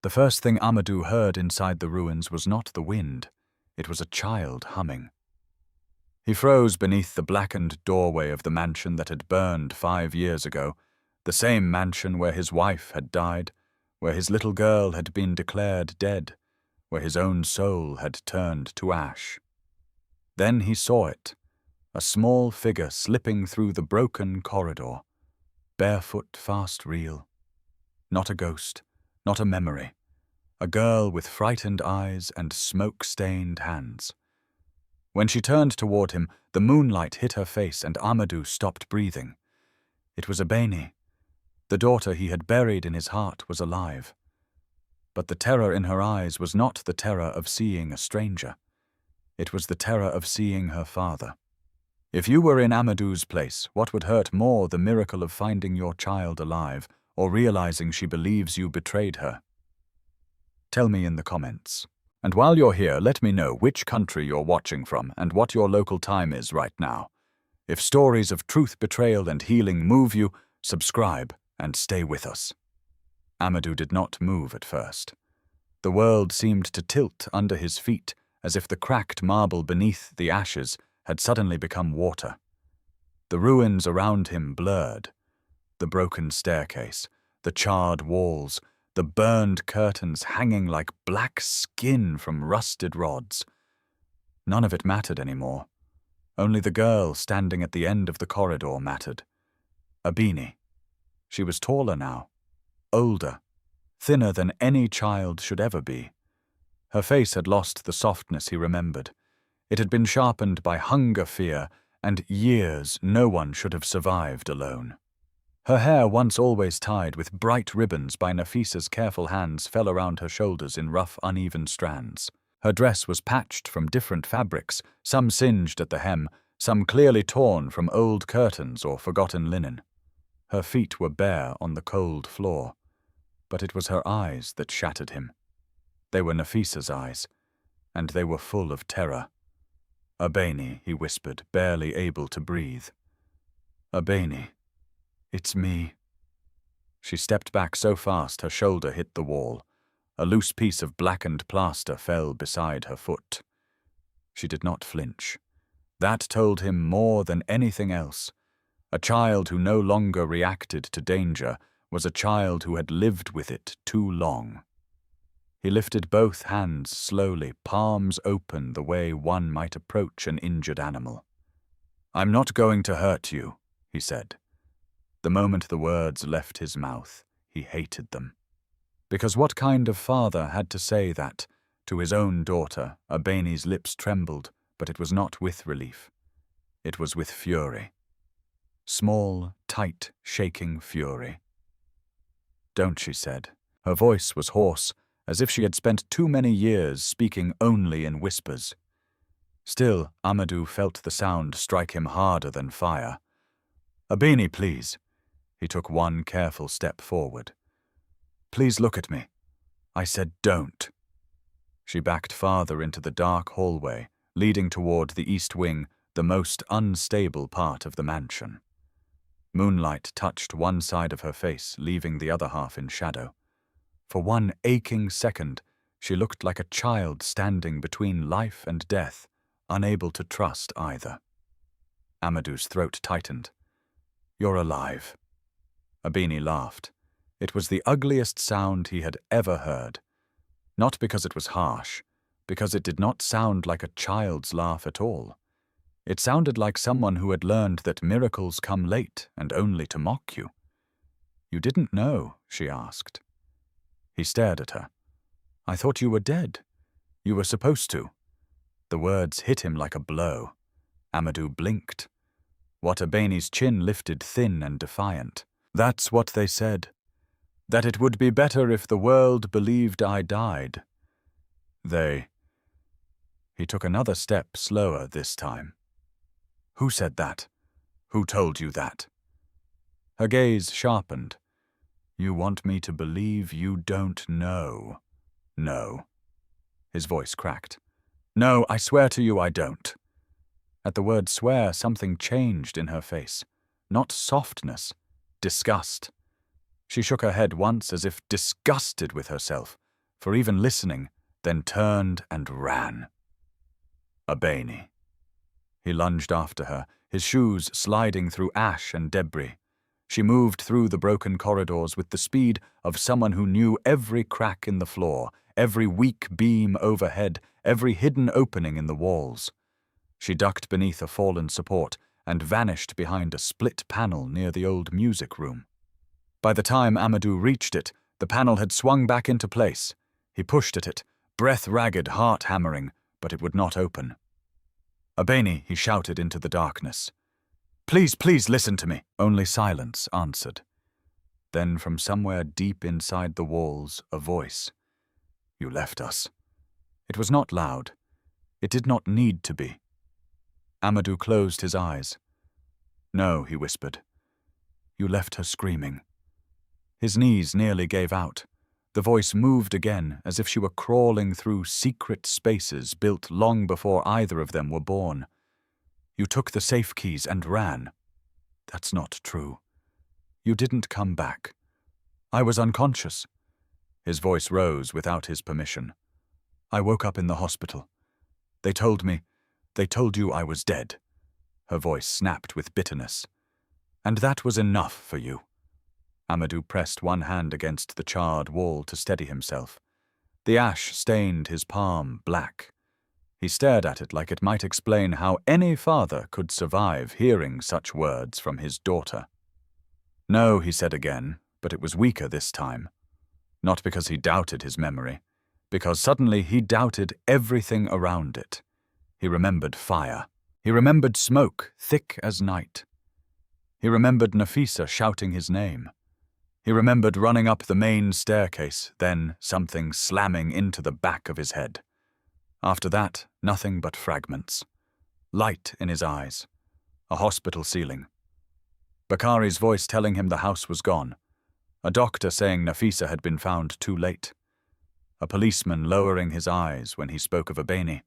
The first thing Amadou heard inside the ruins was not the wind, it was a child humming. He froze beneath the blackened doorway of the mansion that had burned 5 years ago, the same mansion where his wife had died, where his little girl had been declared dead, where his own soul had turned to ash. Then he saw it, a small figure slipping through the broken corridor, barefoot, fast reel. Not a ghost, not a memory. A girl with frightened eyes and smoke-stained hands. When she turned toward him, the moonlight hit her face and Amadou stopped breathing. It was Abeni. The daughter he had buried in his heart was alive. But the terror in her eyes was not the terror of seeing a stranger. It was the terror of seeing her father. If you were in Amadou's place, what would hurt more, the miracle of finding your child alive, or realizing she believes you betrayed her? Tell me in the comments. And while you're here, let me know which country you're watching from and what your local time is right now. If stories of truth, betrayal, and healing move you, subscribe and stay with us. Amadou did not move at first. The world seemed to tilt under his feet, as if the cracked marble beneath the ashes had suddenly become water. The ruins around him blurred. The broken staircase, the charred walls, the burned curtains hanging like black skin from rusted rods. None of it mattered anymore. Only the girl standing at the end of the corridor mattered. Abeni. She was taller now, older, thinner than any child should ever be. Her face had lost the softness he remembered. It had been sharpened by hunger, fear, and years no one should have survived alone. Her hair, once always tied with bright ribbons by Nafisa's careful hands, fell around her shoulders in rough, uneven strands. Her dress was patched from different fabrics, some singed at the hem, some clearly torn from old curtains or forgotten linen. Her feet were bare on the cold floor, but it was her eyes that shattered him. They were Nafisa's eyes, and they were full of terror. "Abeni," he whispered, barely able to breathe. "Abeni, it's me." She stepped back so fast her shoulder hit the wall. A loose piece of blackened plaster fell beside her foot. She did not flinch. That told him more than anything else. A child who no longer reacted to danger was a child who had lived with it too long. He lifted both hands slowly, palms open the way one might approach an injured animal. "I'm not going to hurt you," he said. The moment the words left his mouth, he hated them. Because what kind of father had to say that to his own daughter? Abeni's lips trembled, but it was not with relief. It was with fury. Small, tight, shaking fury. "Don't," she said. Her voice was hoarse, as if she had spent too many years speaking only in whispers. Still, Amadou felt the sound strike him harder than fire. "Abeni, please." He took one careful step forward. "Please look at me." I said don't. She backed farther into the dark hallway, leading toward the east wing, the most unstable part of the mansion. Moonlight touched one side of her face, leaving the other half in shadow. For one aching second, she looked like a child standing between life and death, unable to trust either. Amadou's throat tightened. "You're alive." Abeni laughed. It was the ugliest sound he had ever heard. Not because it was harsh, because it did not sound like a child's laugh at all. It sounded like someone who had learned that miracles come late and only to mock you. "You didn't know?" she asked. He stared at her. "I thought you were dead. You were supposed to." The words hit him like a blow. Amadou blinked. Abeni's chin lifted thin and defiant. "That's what they said. That it would be better if the world believed I died. He took another step, slower this time. "Who said that? Who told you that?" Her gaze sharpened. "You want me to believe you don't know?" "No." His voice cracked. "No, I swear to you I don't." At the word swear, something changed in her face. Not softness, disgust. She shook her head once as if disgusted with herself, for even listening, then turned and ran. Abeni. He lunged after her, his shoes sliding through ash and debris. She moved through the broken corridors with the speed of someone who knew every crack in the floor, every weak beam overhead, every hidden opening in the walls. She ducked beneath a fallen support and vanished behind a split panel near the old music room. By the time Amadou reached it, the panel had swung back into place. He pushed at it, breath ragged, heart hammering, but it would not open. Abeni, he shouted into the darkness. Please, please listen to me. Only silence answered. Then from somewhere deep inside the walls, a voice. You left us. It was not loud. It did not need to be. Amadou closed his eyes. No, he whispered. You left her screaming. His knees nearly gave out. The voice moved again, as if she were crawling through secret spaces built long before either of them were born. You took the safe keys and ran. That's not true. You didn't come back. I was unconscious. His voice rose without his permission. I woke up in the hospital. They told you I was dead. Her voice snapped with bitterness. And that was enough for you. Amadou pressed one hand against the charred wall to steady himself. The ash stained his palm black. He stared at it like it might explain how any father could survive hearing such words from his daughter. No, he said again, but it was weaker this time. Not because he doubted his memory, because suddenly he doubted everything around it. He remembered fire. He remembered smoke, thick as night. He remembered Nafisa shouting his name. He remembered running up the main staircase, then something slamming into the back of his head. After that, nothing but fragments. Light in his eyes. A hospital ceiling. Bakari's voice telling him the house was gone. A doctor saying Nafisa had been found too late. A policeman lowering his eyes when he spoke of Abeni.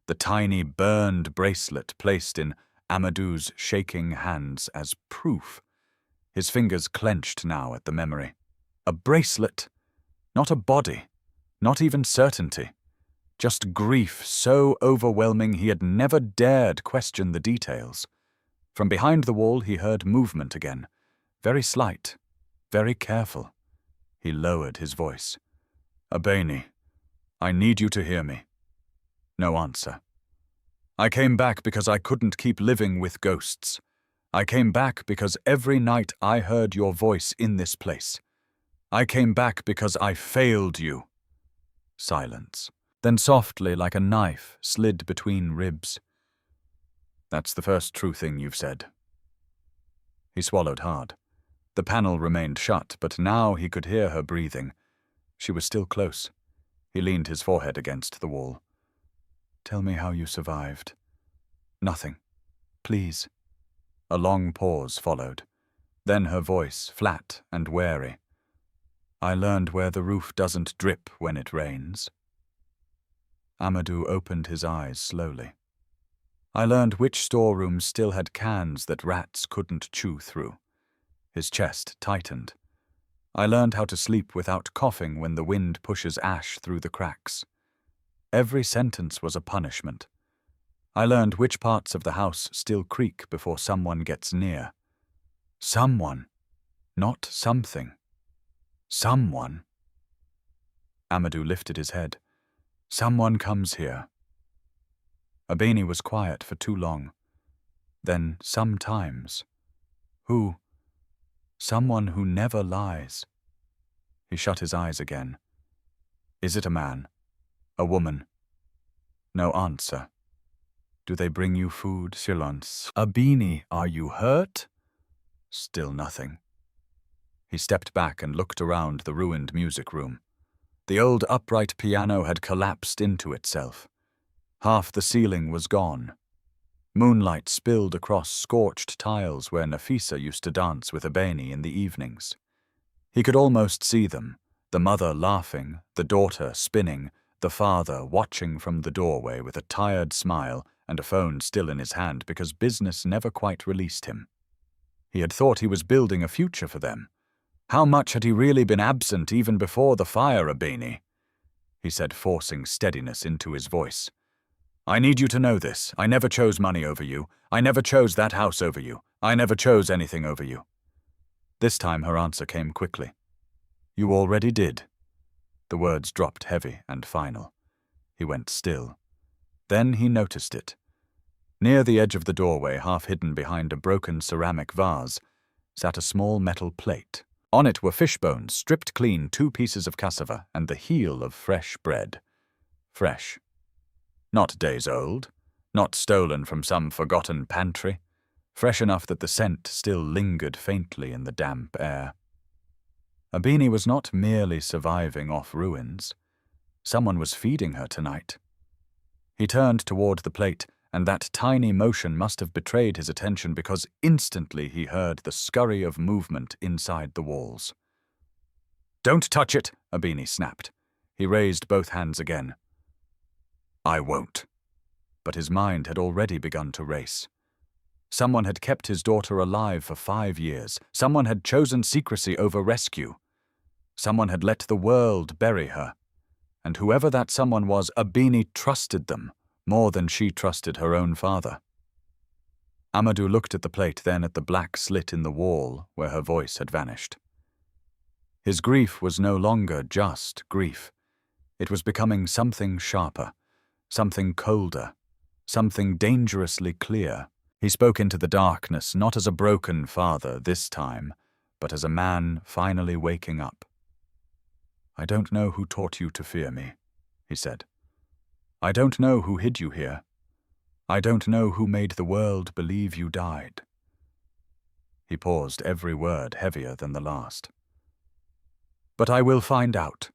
The tiny burned bracelet placed in Amadou's shaking hands as proof. His fingers clenched now at the memory. A bracelet, not a body, not even certainty. Just grief so overwhelming he had never dared question the details. From behind the wall he heard movement again, very slight, very careful. He lowered his voice. Abeni, I need you to hear me. No answer. I came back because I couldn't keep living with ghosts. I came back because every night I heard your voice in this place. I came back because I failed you. Silence. Then softly, like a knife, slid between ribs. That's the first true thing you've said. He swallowed hard. The panel remained shut, but now he could hear her breathing. She was still close. He leaned his forehead against the wall. Tell me how you survived. Nothing. Please. A long pause followed. Then her voice, flat and wary. I learned where the roof doesn't drip when it rains. Amadou opened his eyes slowly. I learned which storerooms still had cans that rats couldn't chew through. His chest tightened. I learned how to sleep without coughing when the wind pushes ash through the cracks. Every sentence was a punishment. I learned which parts of the house still creak before someone gets near. Someone, not something. Someone. Amadou lifted his head. Someone comes here. Abeni was quiet for too long. Then, sometimes. Who? Someone who never lies. He shut his eyes again. Is it a man? A woman? No answer. Do they bring you food? Silence. Abeni, are you hurt? Still nothing. He stepped back and looked around the ruined music room. The old upright piano had collapsed into itself. Half the ceiling was gone. Moonlight spilled across scorched tiles where Nafisa used to dance with Abeni in the evenings. He could almost see them, the mother laughing, the daughter spinning, the father watching from the doorway with a tired smile and a phone still in his hand because business never quite released him. He had thought he was building a future for them. How much had he really been absent even before the fire, Abeni? he said, forcing steadiness into his voice. "I need you to know this. I never chose money over you. I never chose that house over you. I never chose anything over you." This time her answer came quickly. "You already did." The words dropped heavy and final. He went still. Then he noticed it. Near the edge of the doorway, half hidden behind a broken ceramic vase, sat a small metal plate. On it were fish bones, stripped clean, 2 pieces of cassava, and the heel of fresh bread. Fresh. Not days old, not stolen from some forgotten pantry, fresh enough that the scent still lingered faintly in the damp air. Abini was not merely surviving off ruins. Someone was feeding her tonight. He turned toward the plate, and that tiny motion must have betrayed his attention because instantly he heard the scurry of movement inside the walls. "Don't touch it," Abini snapped. He raised both hands again. "I won't." But his mind had already begun to race. Someone had kept his daughter alive for 5 years. Someone had chosen secrecy over rescue. Someone had let the world bury her. And whoever that someone was, Abini trusted them more than she trusted her own father. Amadou looked at the plate, then at the black slit in the wall where her voice had vanished. His grief was no longer just grief. It was becoming something sharper, something colder, something dangerously clear. He spoke into the darkness, not as a broken father this time, but as a man finally waking up. "I don't know who taught you to fear me," he said. "I don't know who hid you here. I don't know who made the world believe you died." He paused, every word heavier than the last. "But I will find out."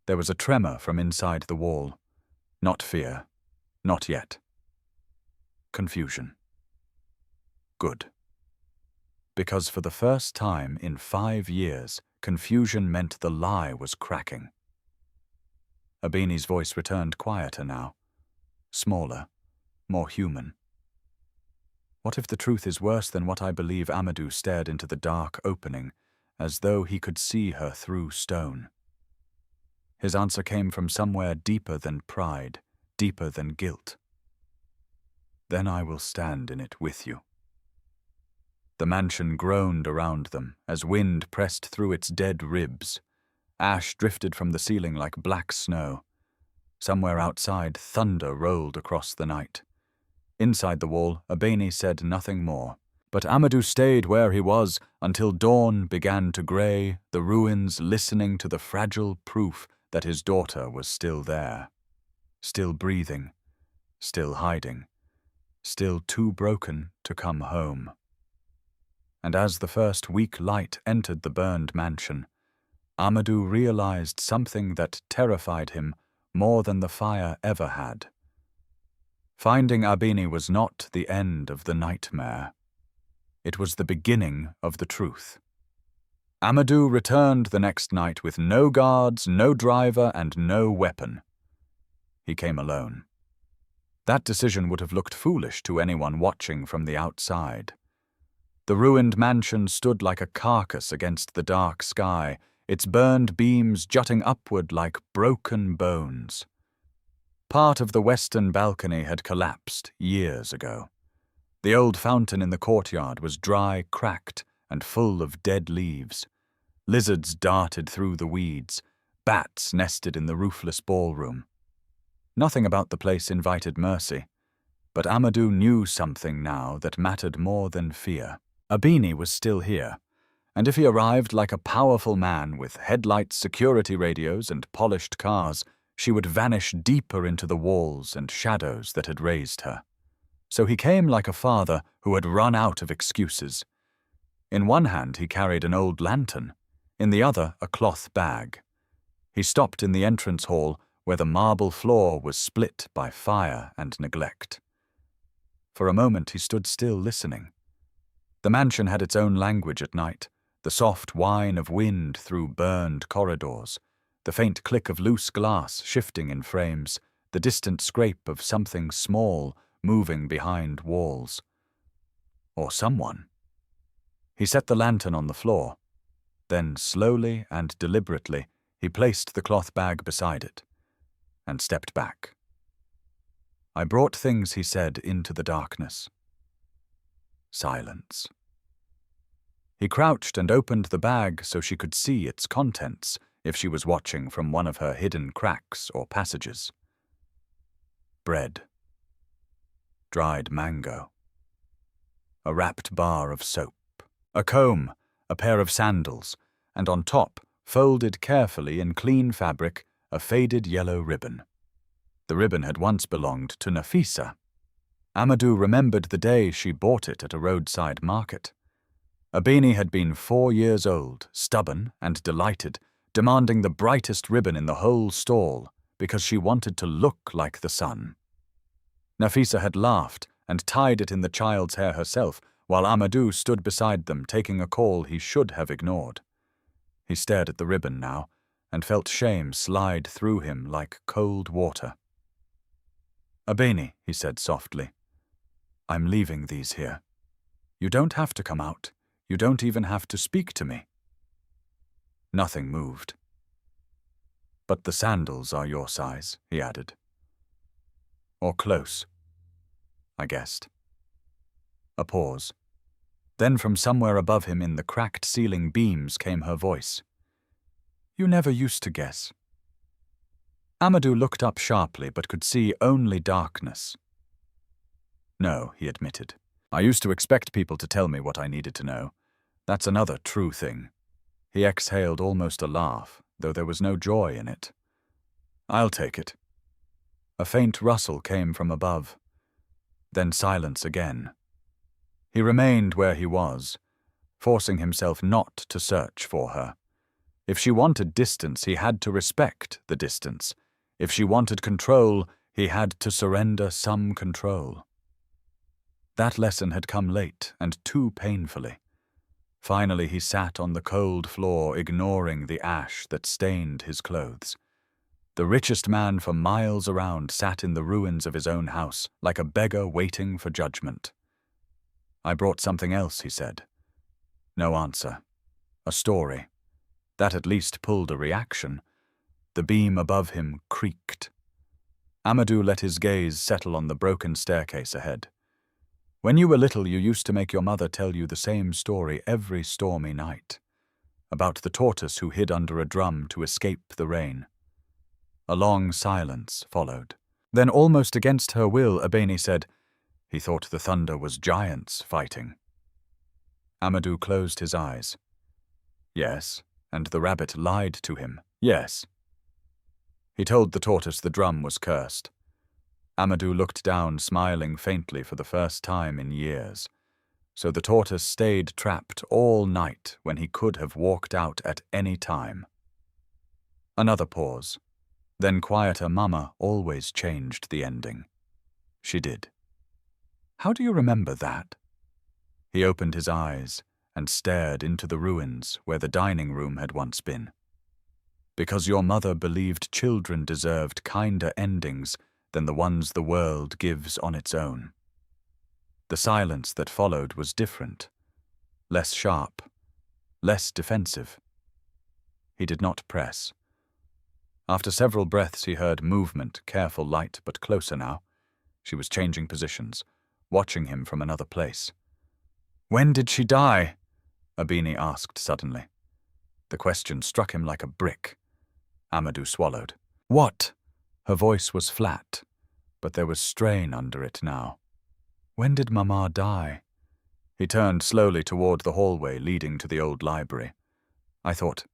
There was a tremor from inside the wall. Not fear. Not yet. Confusion. Good. Because for the first time in 5 years, confusion meant the lie was cracking. Abini's voice returned quieter now, smaller, more human. "What if the truth is worse than what I believe?" Amadou stared into the dark opening, as though he could see her through stone. His answer came from somewhere deeper than pride, deeper than guilt. "Then I will stand in it with you." The mansion groaned around them as wind pressed through its dead ribs. Ash drifted from the ceiling like black snow. Somewhere outside, thunder rolled across the night. Inside the wall, Abini said nothing more. But Amadou stayed where he was until dawn began to grey, the ruins listening to the fragile proof that his daughter was still there. Still breathing, still hiding, still too broken to come home. And as the first weak light entered the burned mansion, Amadou realized something that terrified him more than the fire ever had. Finding Abini was not the end of the nightmare. It was the beginning of the truth. Amadou returned the next night with no guards, no driver, and no weapon. He came alone. That decision would have looked foolish to anyone watching from the outside. The ruined mansion stood like a carcass against the dark sky, its burned beams jutting upward like broken bones. Part of the western balcony had collapsed years ago. The old fountain in the courtyard was dry, cracked, and full of dead leaves. Lizards darted through the weeds. Bats nested in the roofless ballroom. Nothing about the place invited mercy, but Amadou knew something now that mattered more than fear. Abini was still here, and if he arrived like a powerful man with headlights, security radios, and polished cars, she would vanish deeper into the walls and shadows that had raised her. So he came like a father who had run out of excuses. In one hand he carried an old lantern, in the other a cloth bag. He stopped in the entrance hall where the marble floor was split by fire and neglect. For a moment he stood still, listening. The mansion had its own language at night, the soft whine of wind through burned corridors, the faint click of loose glass shifting in frames, the distant scrape of something small moving behind walls. Or someone. He set the lantern on the floor. Then, slowly and deliberately, He placed the cloth bag beside it and stepped back. I brought things, he said, into the darkness. Silence. He crouched and opened the bag so she could see its contents if she was watching from one of her hidden cracks or passages. Bread. Dried mango. A wrapped bar of soap. A comb, a pair of sandals, and on top, folded carefully in clean fabric, a faded yellow ribbon. The ribbon had once belonged to Nafisa. Amadou remembered the day she bought it at a roadside market. Abini had been 4 years old, stubborn and delighted, demanding the brightest ribbon in the whole stall because she wanted to look like the sun. Nafisa had laughed and tied it in the child's hair herself, while Amadou stood beside them, taking a call he should have ignored. He stared at the ribbon now and felt shame slide through him like cold water. "Abeni," he said softly, "I'm leaving these here. You don't have to come out. You don't even have to speak to me." Nothing moved. "But the sandals are your size," he added. "Or close," I guessed. A pause. Then from somewhere above him in the cracked ceiling beams came her voice. "You never used to guess." Amadou looked up sharply but could see only darkness. "No," he admitted. "I used to expect people to tell me what I needed to know. That's another true thing." He exhaled almost a laugh, though there was no joy in it. "I'll take it." A faint rustle came from above. Then silence again. He remained where he was, forcing himself not to search for her. If she wanted distance, he had to respect the distance. If she wanted control, he had to surrender some control. That lesson had come late and too painfully. Finally, he sat on the cold floor, ignoring the ash that stained his clothes. The richest man for miles around sat in the ruins of his own house, like a beggar waiting for judgment. "I brought something else," he said. No answer. A story. That at least pulled a reaction. The beam above him creaked. Amadou let his gaze settle on the broken staircase ahead. "When you were little, you used to make your mother tell you the same story every stormy night, about the tortoise who hid under a drum to escape the rain." A long silence followed. Then, almost against her will, Abeni said, "He thought the thunder was giants fighting." Amadou closed his eyes. "Yes, and the rabbit lied to him. Yes." He told the tortoise the drum was cursed. Amadou looked down, smiling faintly for the first time in years. So the tortoise stayed trapped all night when he could have walked out at any time. Another pause. Then quieter Mama always changed the ending. She did. "How do you remember that?" He opened his eyes and stared into the ruins where the dining room had once been. "Because your mother believed children deserved kinder endings than the ones the world gives on its own." The silence that followed was different, less sharp, less defensive. He did not press. After several breaths he heard movement, careful, light, but closer now. She was changing positions, watching him from another place. "When did she die?" Abeni asked suddenly. The question struck him like a brick. Amadou swallowed. "What?" Her voice was flat, but there was strain under it now. "When did Mama die?" He turned slowly toward the hallway leading to the old library. I thought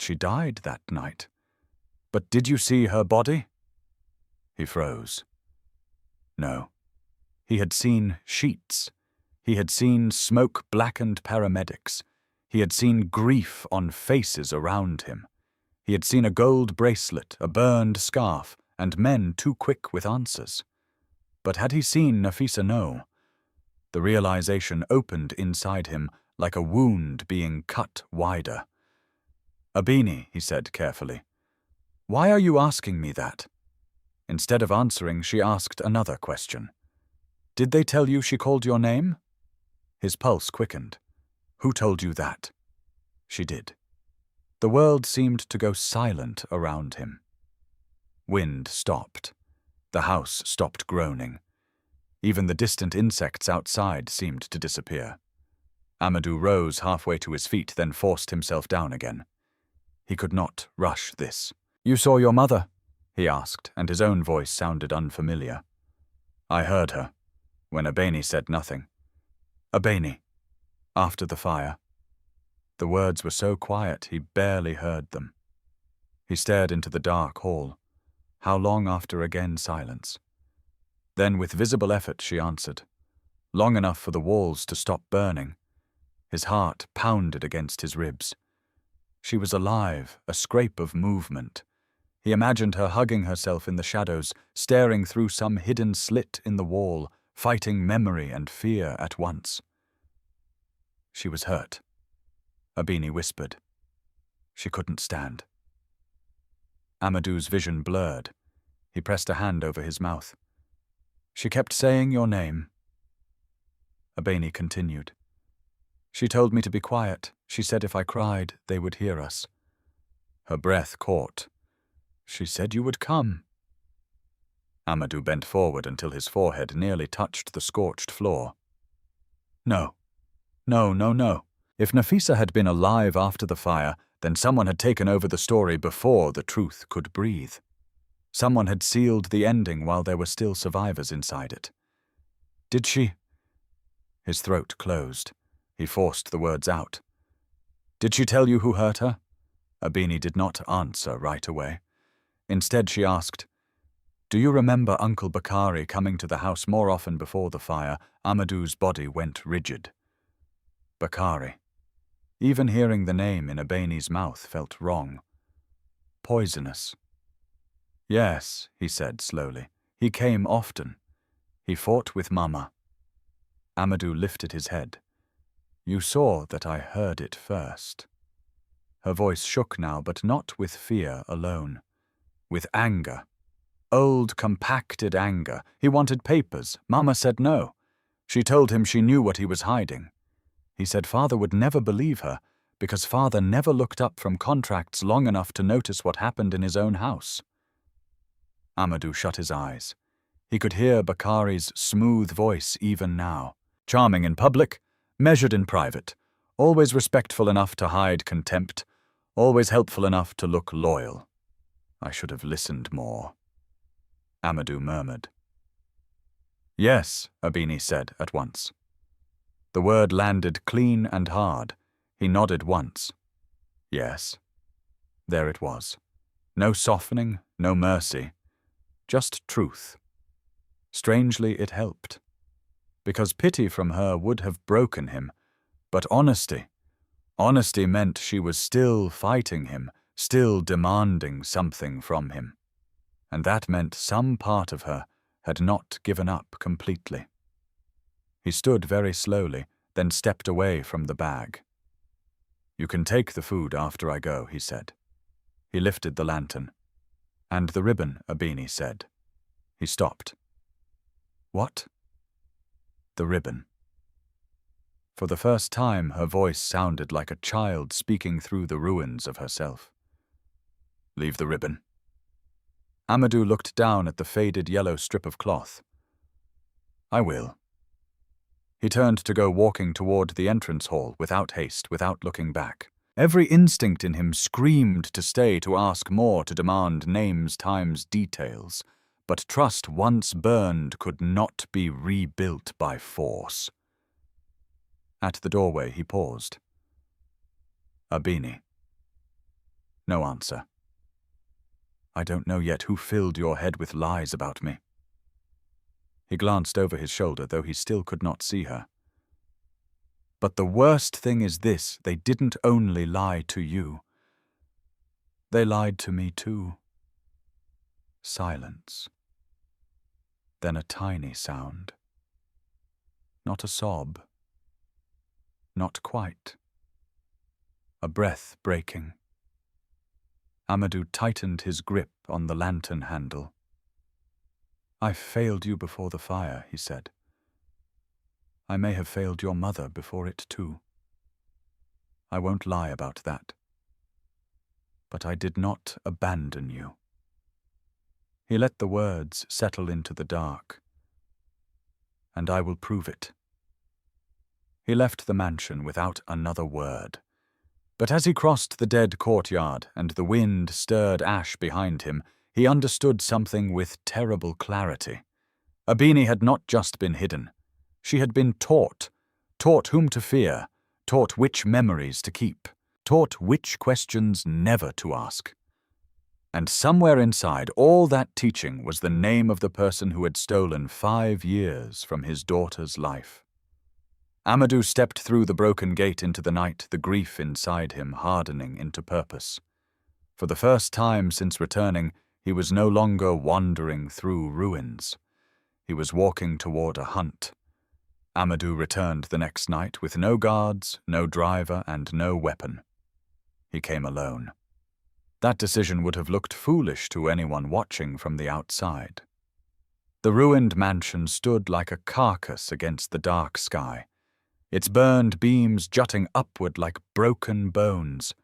she died that night. But did you see her body?" He froze. No. He had seen sheets. He had seen smoke-blackened paramedics. He had seen grief on faces around him. He had seen a gold bracelet, a burned scarf, and men too quick with answers. But had he seen Nafisa? No. The realization opened inside him like a wound being cut wider. "Abeni," he said carefully, "why are you asking me that?" Instead of answering, she asked another question. "Did they tell you she called your name?" His pulse quickened. "Who told you that?" She did. The world seemed to go silent around him. Wind stopped. The house stopped groaning. Even the distant insects outside seemed to disappear. Amadou rose halfway to his feet, then forced himself down again. He could not rush this. "You saw your mother?" he asked, and his own voice sounded unfamiliar. "I heard her," when Abeni said nothing. "Abeni, after the fire." The words were so quiet he barely heard them. He stared into the dark hall. How long after again silence? Then with visible effort she answered. Long enough for the walls to stop burning. His heart pounded against his ribs. She was alive, a scrape of movement. He imagined her hugging herself in the shadows, staring through some hidden slit in the wall, fighting memory and fear at once. She was hurt. Abeni whispered. She couldn't stand. Amadou's vision blurred. He pressed a hand over his mouth. She kept saying your name. Abeni continued. She told me to be quiet. She said if I cried, they would hear us. Her breath caught. She said you would come. Amadou bent forward until his forehead nearly touched the scorched floor. No. No, no, no. If Nafisa had been alive after the fire, then someone had taken over the story before the truth could breathe. Someone had sealed the ending while there were still survivors inside it. Did she? His throat closed. He forced the words out. Did she tell you who hurt her? Abeni did not answer right away. Instead she asked, Do you remember Uncle Bakari coming to the house more often before the fire? Amadou's body went rigid. Bakari. Even hearing the name in Abeni's mouth felt wrong. Poisonous. Yes, he said slowly. He came often. He fought with Mama. Amadou lifted his head. You saw that I heard it first. Her voice shook now, but not with fear alone. With anger. Old, compacted anger. He wanted papers. Mama said no. She told him she knew what he was hiding. He said Father would never believe her, because Father never looked up from contracts long enough to notice what happened in his own house. Amadou shut his eyes. He could hear Bakari's smooth voice even now. Charming in public, measured in private, always respectful enough to hide contempt, always helpful enough to look loyal. I should have listened more. Amadou murmured. Yes, Abeni said at once. The word landed clean and hard. He nodded once. Yes. There it was. No softening, no mercy. Just truth. Strangely, it helped. Because pity from her would have broken him. But honesty. Honesty meant she was still fighting him, still demanding something from him. And that meant some part of her had not given up completely. He stood very slowly, then stepped away from the bag. You can take the food after I go, he said. He lifted the lantern. And the ribbon, Abeni said. He stopped. What? The ribbon. For the first time, her voice sounded like a child speaking through the ruins of herself. Leave the ribbon. Amadou looked down at the faded yellow strip of cloth. I will. He turned to go walking toward the entrance hall without haste, without looking back. Every instinct in him screamed to stay, to ask more, to demand names, times, details. But trust once burned could not be rebuilt by force. At the doorway he paused. Abeni. No answer. I don't know yet who filled your head with lies about me. He glanced over his shoulder, though he still could not see her. But the worst thing is this, they didn't only lie to you. They lied to me too. Silence. Then a tiny sound. Not a sob. Not quite. A breath breaking. Amadou tightened his grip on the lantern handle. I failed you before the fire, he said. I may have failed your mother before it too. I won't lie about that. but I did not abandon you." He let the words settle into the dark. "And I will prove it." He left the mansion without another word. But as he crossed the dead courtyard and the wind stirred ash behind him, he understood something with terrible clarity. Abini had not just been hidden. She had been taught whom to fear, taught which memories to keep, taught which questions never to ask. And somewhere inside all that teaching was the name of the person who had stolen 5 years from his daughter's life. Amadou stepped through the broken gate into the night, the grief inside him hardening into purpose. For the first time since returning, he was no longer wandering through ruins. He was walking toward a hunt. Amadou returned the next night with no guards, no driver, and no weapon. He came alone. That decision would have looked foolish to anyone watching from the outside. The ruined mansion stood like a carcass against the dark sky, its burned beams jutting upward like broken bones.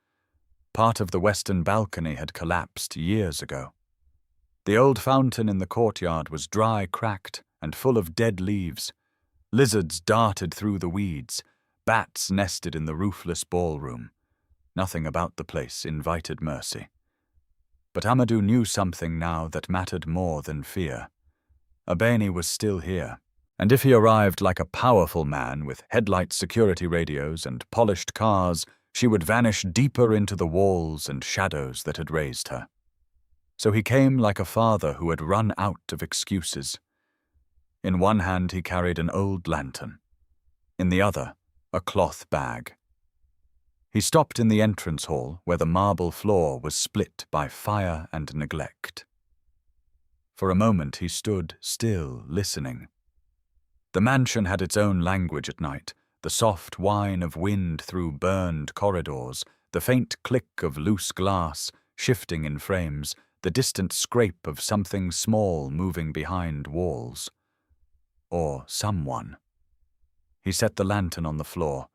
Part of the western balcony had collapsed years ago. The old fountain in the courtyard was dry, cracked, and full of dead leaves. Lizards darted through the weeds. Bats nested in the roofless ballroom. Nothing about the place invited mercy. But Amadou knew something now that mattered more than fear. Abeni was still here, and if he arrived like a powerful man with headlight security radios and polished cars, she would vanish deeper into the walls and shadows that had raised her. So he came like a father who had run out of excuses. In one hand he carried an old lantern. In the other, a cloth bag. He stopped in the entrance hall where the marble floor was split by fire and neglect. For a moment he stood still, listening. The mansion had its own language at night, the soft whine of wind through burned corridors, the faint click of loose glass shifting in frames, the distant scrape of something small moving behind walls. Or someone. He set the lantern on the floor.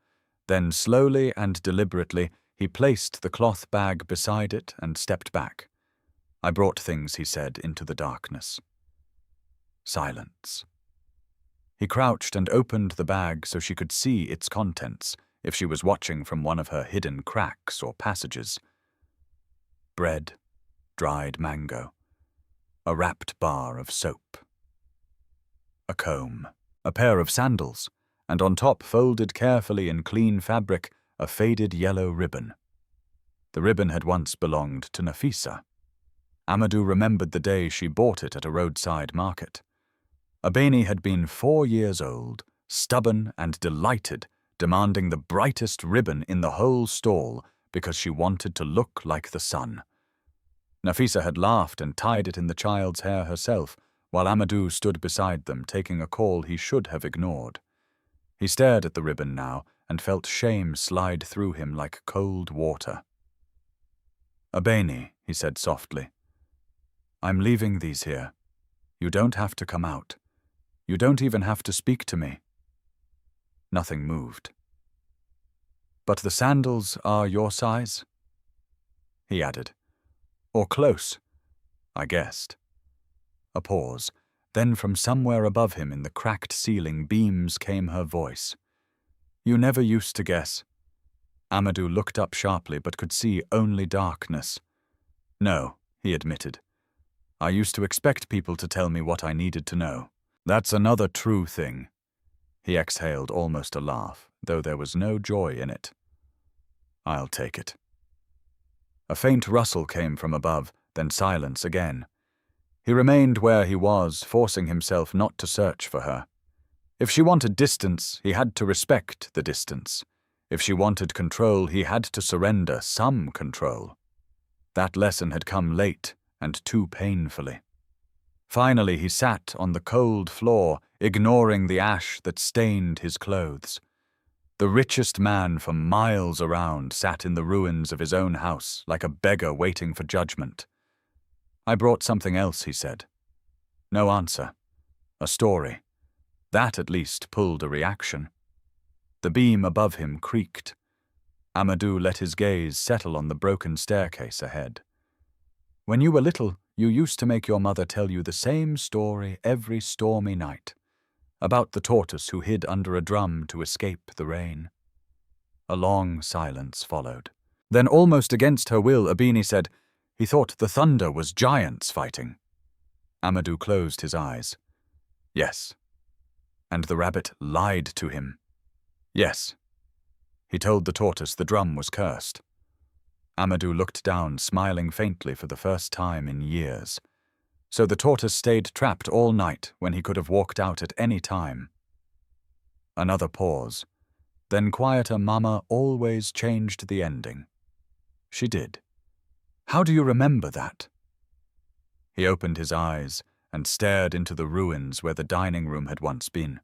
Then slowly and deliberately he placed the cloth bag beside it and stepped back. "I brought things," he said, into the darkness. Silence. He crouched and opened the bag so she could see its contents, if she was watching from one of her hidden cracks or passages. Bread, dried mango, a wrapped bar of soap, a comb, a pair of sandals, and on top, folded carefully in clean fabric, a faded yellow ribbon. The ribbon had once belonged to Nafisa. Amadou remembered the day she bought it at a roadside market. Abeni had been 4 years old, stubborn and delighted, demanding the brightest ribbon in the whole stall because she wanted to look like the sun. Nafisa had laughed and tied it in the child's hair herself, while Amadou stood beside them, taking a call he should have ignored. He stared at the ribbon now and felt shame slide through him like cold water. "Abeni," he said softly, "I'm leaving these here. You don't have to come out. You don't even have to speak to me." Nothing moved. "But the sandals are your size?" he added. "Or close?" I guessed. A pause. Then from somewhere above him in the cracked ceiling beams came her voice. "You never used to guess." Amadou looked up sharply but could see only darkness. "No," he admitted. "I used to expect people to tell me what I needed to know. That's another true thing." He exhaled almost a laugh, though there was no joy in it. "I'll take it." A faint rustle came from above, then silence again. He remained where he was, forcing himself not to search for her. If she wanted distance, he had to respect the distance. If she wanted control, he had to surrender some control. That lesson had come late and too painfully. Finally, he sat on the cold floor, ignoring the ash that stained his clothes. The richest man for miles around sat in the ruins of his own house, like a beggar waiting for judgment. "I brought something else," he said. No answer. A story. That at least pulled a reaction. The beam above him creaked. Amadou let his gaze settle on the broken staircase ahead. When you were little, you used to make your mother tell you the same story every stormy night, about the tortoise who hid under a drum to escape the rain. A long silence followed. Then, almost against her will, Abini said, "He thought the thunder was giants fighting." Amadou closed his eyes. "Yes." "And the rabbit lied to him." "Yes." "He told the tortoise the drum was cursed." Amadou looked down, smiling faintly for the first time in years. So the tortoise stayed trapped all night when he could have walked out at any time. Another pause. Then quieter Mama always changed the ending. She did. "How do you remember that?" He opened his eyes and stared into the ruins where the dining room had once been.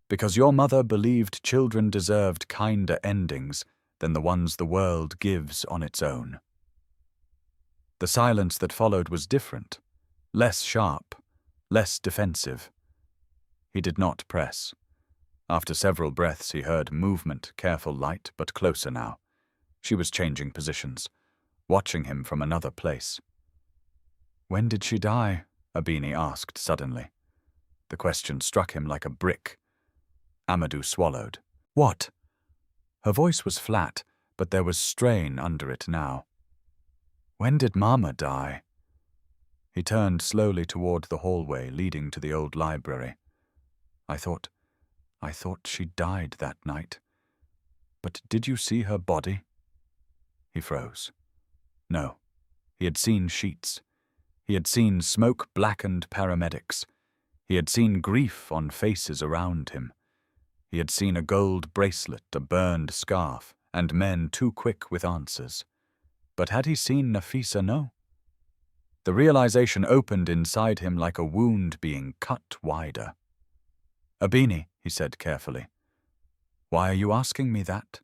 "Because your mother believed children deserved kinder endings than the ones the world gives on its own." The silence that followed was different, less sharp, less defensive. He did not press. After several breaths he heard movement, careful, light, but closer now. She was changing positions, watching him from another place. "When did she die?" Abini asked suddenly. The question struck him like a brick. Amadou swallowed. "What?" Her voice was flat, but there was strain under it now. "When did Mama die?" He turned slowly toward the hallway leading to the old library. I thought she died that night. But did you see her body?" He froze. No. He had seen sheets. He had seen smoke-blackened paramedics. He had seen grief on faces around him. He had seen a gold bracelet, a burned scarf, and men too quick with answers. But had he seen Nafisa? No. The realization opened inside him like a wound being cut wider. "Abini," he said carefully, "why are you asking me that?"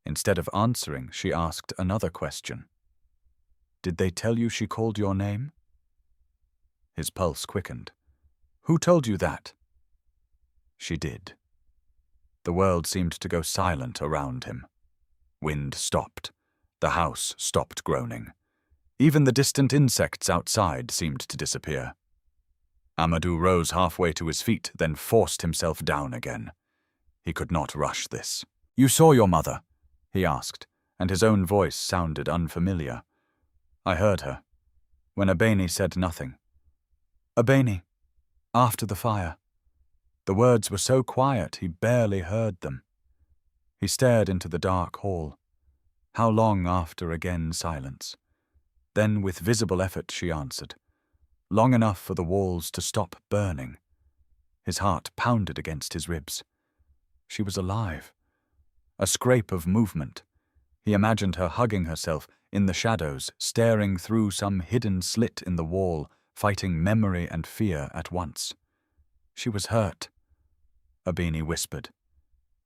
Instead of answering, she asked another question. "Did they tell you she called your name?" His pulse quickened. "Who told you that?" She did. The world seemed to go silent around him. Wind stopped. The house stopped groaning. Even the distant insects outside seemed to disappear. Amadou rose halfway to his feet, then forced himself down again. He could not rush this. "You saw your mother?" he asked, and his own voice sounded unfamiliar. "I heard her, when Abeni said nothing." "Abeni, after the fire." The words were so quiet he barely heard them. He stared into the dark hall. How long after again silence? Then with visible effort she answered. Long enough for the walls to stop burning. His heart pounded against his ribs. She was alive. A scrape of movement. He imagined her hugging herself in the shadows, staring through some hidden slit in the wall, fighting memory and fear at once. She was hurt. Abini whispered.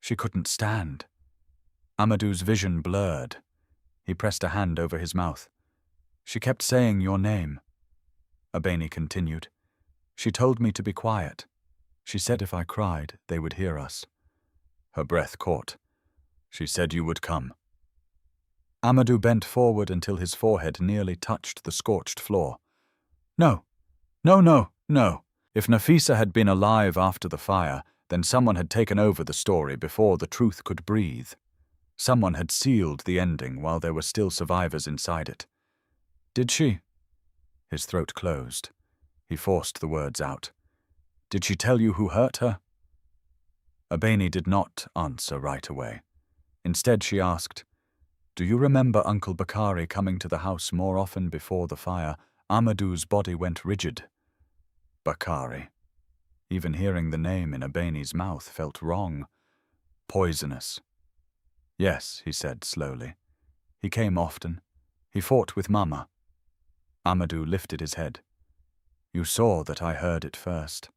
She couldn't stand. Amadou's vision blurred. He pressed a hand over his mouth. She kept saying your name. Abeni continued. She told me to be quiet. She said if I cried, they would hear us. Her breath caught. She said you would come. Amadou bent forward until his forehead nearly touched the scorched floor. No. No, no, no. If Nafisa had been alive after the fire, then someone had taken over the story before the truth could breathe. Someone had sealed the ending while there were still survivors inside it. Did she? His throat closed. He forced the words out. Did she tell you who hurt her? Abeni did not answer right away. Instead she asked, do you remember Uncle Bakari coming to the house more often before the fire? Amadou's body went rigid. Bakari. Even hearing the name in Abeni's mouth felt wrong. Poisonous. Yes, he said slowly. He came often. He fought with Mama. Amadou lifted his head. You saw that I heard it first.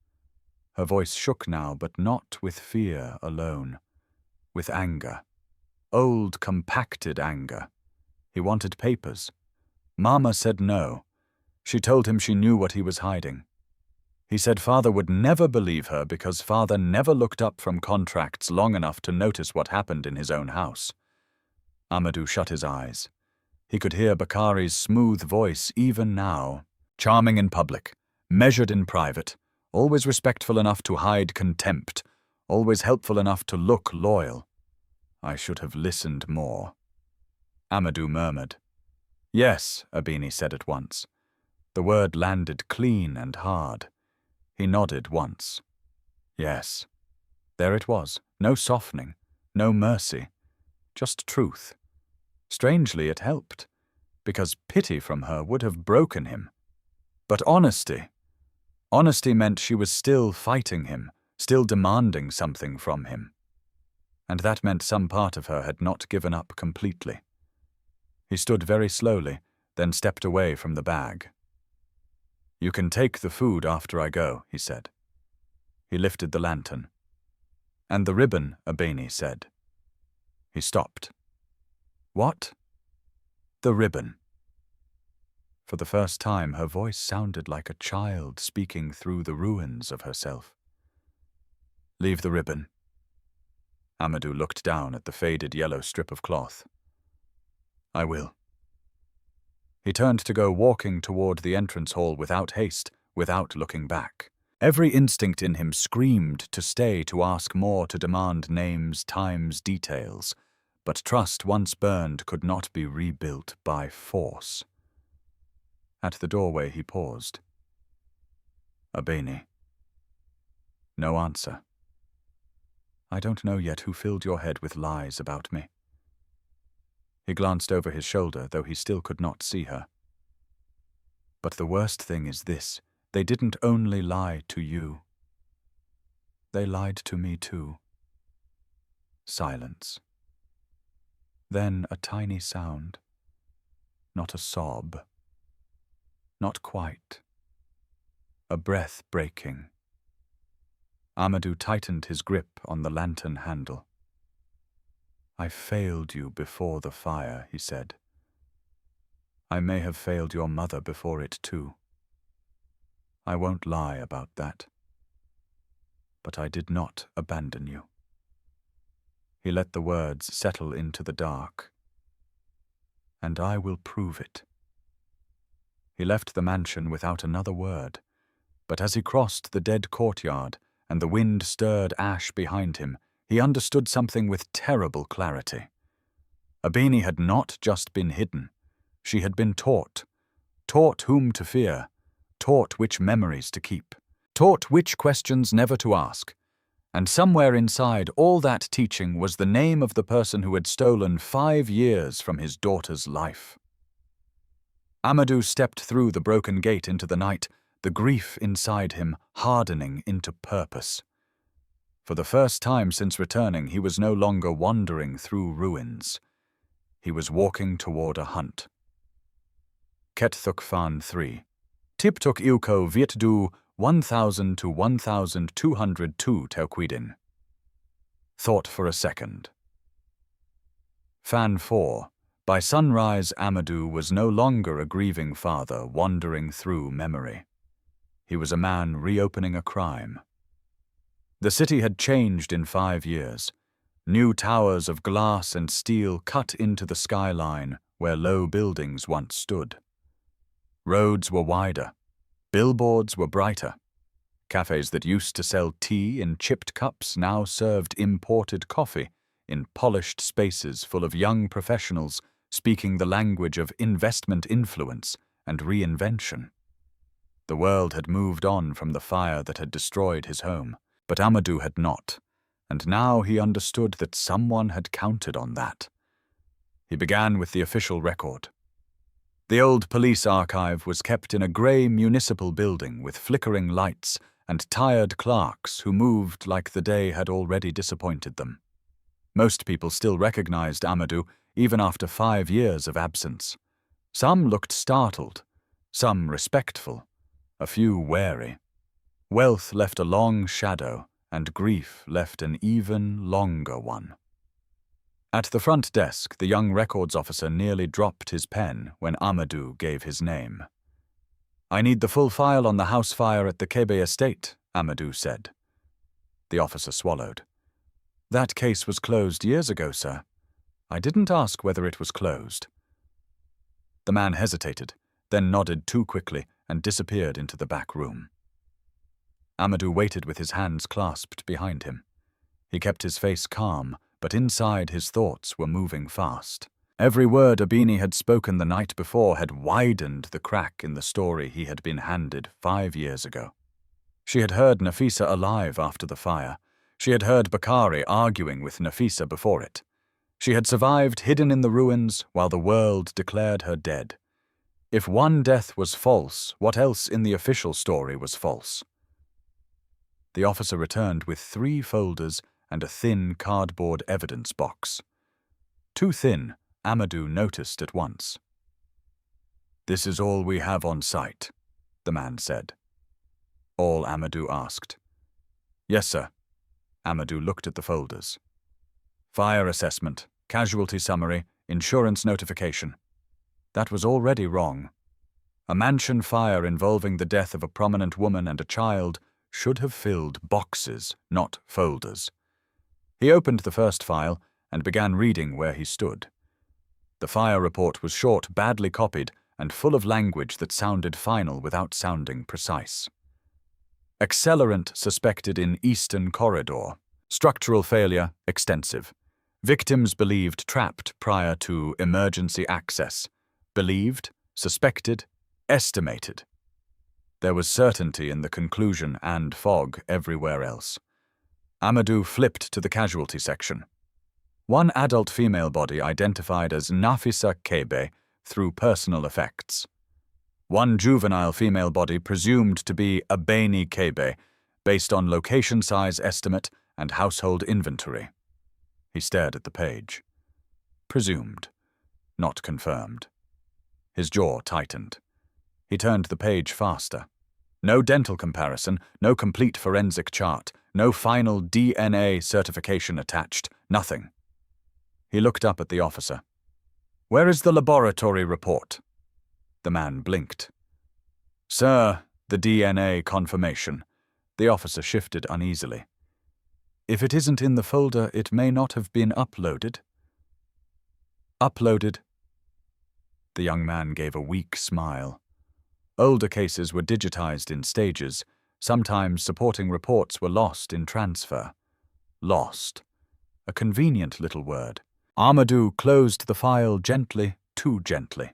Her voice shook now, but not with fear alone. With anger. Old, compacted anger. He wanted papers. Mama said no. She told him she knew what he was hiding. He said Father would never believe her because Father never looked up from contracts long enough to notice what happened in his own house. Amadou shut his eyes. He could hear Bakari's smooth voice even now. Charming in public, measured in private, always respectful enough to hide contempt, always helpful enough to look loyal. I should have listened more. Amadou murmured. Yes, Abini said at once. The word landed clean and hard. He nodded once. Yes. There it was, no softening, no mercy, just truth. Strangely, it helped, because pity from her would have broken him. But honesty meant she was still fighting him, still demanding something from him. And that meant some part of her had not given up completely. He stood very slowly, then stepped away from the bag. You can take the food after I go, he said. He lifted the lantern. And the ribbon, Abeni said. He stopped. What? The ribbon. For the first time, her voice sounded like a child speaking through the ruins of herself. Leave the ribbon. Amadou looked down at the faded yellow strip of cloth. I will. He turned to go walking toward the entrance hall without haste, without looking back. Every instinct in him screamed to stay, to ask more, to demand names, times, details. But trust once burned could not be rebuilt by force. At the doorway he paused. Abeni. No answer. I don't know yet who filled your head with lies about me. He glanced over his shoulder, though he still could not see her. But the worst thing is this. They didn't only lie to you. They lied to me too. Silence. Then a tiny sound. Not a sob. Not quite. A breath breaking. Amadou tightened his grip on the lantern handle. I failed you before the fire, he said. I may have failed your mother before it too. I won't lie about that. But I did not abandon you. He let the words settle into the dark. And I will prove it. He left the mansion without another word, but as he crossed the dead courtyard and the wind stirred ash behind him, he understood something with terrible clarity. Abeni had not just been hidden. She had been taught. Taught whom to fear. Taught which memories to keep. Taught which questions never to ask. And somewhere inside all that teaching was the name of the person who had stolen 5 years from his daughter's life. Amadou stepped through the broken gate into the night, the grief inside him hardening into purpose. For the first time since returning, he was no longer wandering through ruins. He was walking toward a hunt. Ketthuk Fan 3. Tiptuk Ilko Viet Du 1000 to 1202 Teuquidin. Thought for a second. Fan 4. By sunrise, Amadou was no longer a grieving father wandering through memory. He was a man reopening a crime. The city had changed in 5 years. New towers of glass and steel cut into the skyline where low buildings once stood. Roads were wider. Billboards were brighter. Cafes that used to sell tea in chipped cups now served imported coffee in polished spaces full of young professionals speaking the language of investment influence and reinvention. The world had moved on from the fire that had destroyed his home, but Amadou had not, and now he understood that someone had counted on that. He began with the official record. The old police archive was kept in a grey municipal building with flickering lights and tired clerks who moved like the day had already disappointed them. Most people still recognized Amadou even after 5 years of absence. Some looked startled, some respectful, a few wary. Wealth left a long shadow, and grief left an even longer one. At the front desk, the young records officer nearly dropped his pen when Amadou gave his name. I need the full file on the house fire at the Kebe estate, Amadou said. The officer swallowed. That case was closed years ago, sir. I didn't ask whether it was closed. The man hesitated, then nodded too quickly and disappeared into the back room. Amadou waited with his hands clasped behind him. He kept his face calm, but inside his thoughts were moving fast. Every word Abini had spoken the night before had widened the crack in the story he had been handed 5 years ago. She had heard Nafisa alive after the fire. She had heard Bakari arguing with Nafisa before it. She had survived hidden in the ruins while the world declared her dead. If one death was false, what else in the official story was false? The officer returned with 3 folders and a thin cardboard evidence box. Too thin, Amadou noticed at once. "This is all we have on site," the man said. All Amadou asked. "Yes, sir." Amadou looked at the folders. Fire assessment, casualty summary, insurance notification. That was already wrong. A mansion fire involving the death of a prominent woman and a child should have filled boxes, not folders. He opened the first file and began reading where he stood. The fire report was short, badly copied, and full of language that sounded final without sounding precise. Accelerant suspected in Eastern Corridor. Structural failure extensive. Victims believed trapped prior to emergency access. Believed, suspected, estimated. There was certainty in the conclusion and fog everywhere else. Amadou flipped to the casualty section. One adult female body identified as Nafisa Kebe through personal effects. One juvenile female body presumed to be Abeni Kebe based on location size estimate and household inventory. He stared at the page. Presumed, not confirmed. His jaw tightened. He turned the page faster. No dental comparison, no complete forensic chart, no final DNA certification attached, nothing. He looked up at the officer. "Where is the laboratory report?" The man blinked. "Sir, the DNA confirmation." The officer shifted uneasily. "If it isn't in the folder, it may not have been uploaded." "Uploaded." The young man gave a weak smile. Older cases were digitized in stages. Sometimes supporting reports were lost in transfer. Lost. A convenient little word. Amadou closed the file gently, too gently.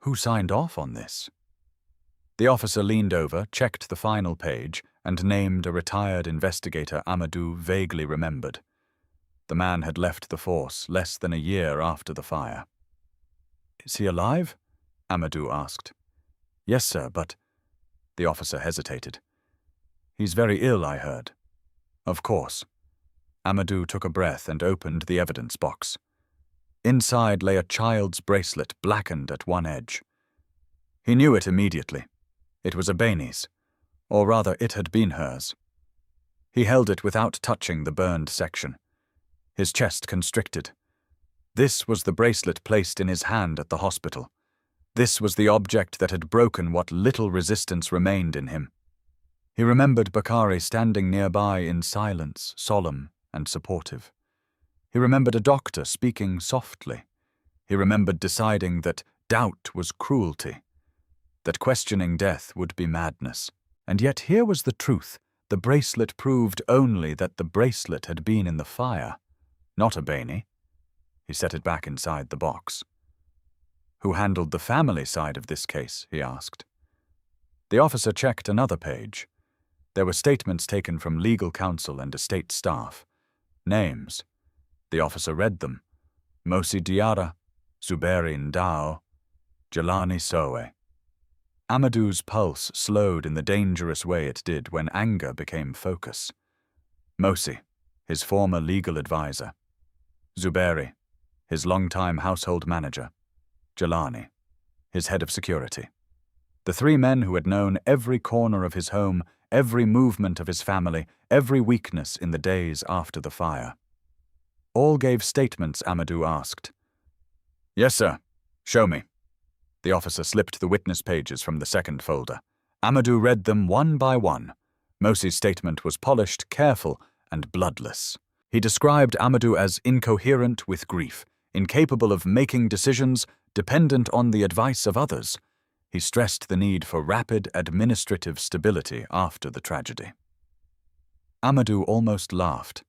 Who signed off on this? The officer leaned over, checked the final page, and named a retired investigator Amadou vaguely remembered. The man had left the force less than a year after the fire. "Is he alive?" Amadou asked. "Yes, sir, but—" The officer hesitated. "He's very ill, I heard." "Of course." Amadou took a breath and opened the evidence box. Inside lay a child's bracelet, blackened at one edge. He knew it immediately. It was Abeni's, or rather it had been hers. He held it without touching the burned section. His chest constricted. This was the bracelet placed in his hand at the hospital. This was the object that had broken what little resistance remained in him. He remembered Bakari standing nearby in silence, solemn and supportive. He remembered a doctor speaking softly. He remembered deciding that doubt was cruelty, that questioning death would be madness. And yet here was the truth. The bracelet proved only that the bracelet had been in the fire, not Abeni. He set it back inside the box. "Who handled the family side of this case?" he asked. The officer checked another page. There were statements taken from legal counsel and estate staff. Names. The officer read them. Mosi Diarra, Zuberi Ndao, Jelani Sowe. Amadou's pulse slowed in the dangerous way it did when anger became focus. Mosi, his former legal advisor. Zuberi, his longtime household manager. Jelani, his head of security. The 3 men who had known every corner of his home, every movement of his family, every weakness in the days after the fire. All gave statements, Amadou asked. "Yes, sir. Show me." The officer slipped the witness pages from the second folder. Amadou read them one by one. Mosi's statement was polished, careful, and bloodless. He described Amadou as incoherent with grief, incapable of making decisions, dependent on the advice of others. He stressed the need for rapid administrative stability after the tragedy. Amadou almost laughed.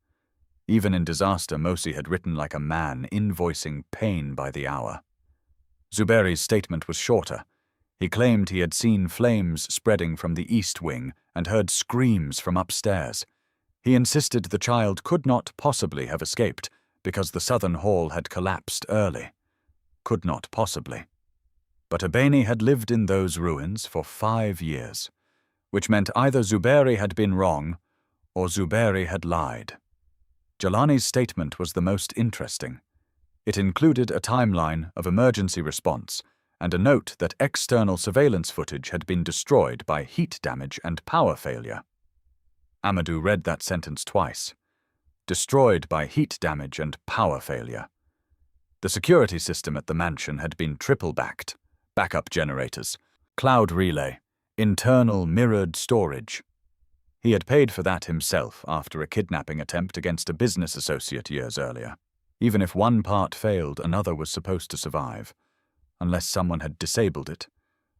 Even in disaster, Mosi had written like a man, invoicing pain by the hour. Zuberi's statement was shorter. He claimed he had seen flames spreading from the east wing and heard screams from upstairs. He insisted the child could not possibly have escaped because the southern hall had collapsed early. Could not possibly. But Abeni had lived in those ruins for 5 years, which meant either Zuberi had been wrong or Zuberi had lied. Jelani's statement was the most interesting. It included a timeline of emergency response and a note that external surveillance footage had been destroyed by heat damage and power failure. Amadou read that sentence twice. Destroyed by heat damage and power failure. The security system at the mansion had been triple-backed. Backup generators, cloud relay, internal mirrored storage. He had paid for that himself after a kidnapping attempt against a business associate years earlier. Even if one part failed, another was supposed to survive. Unless someone had disabled it.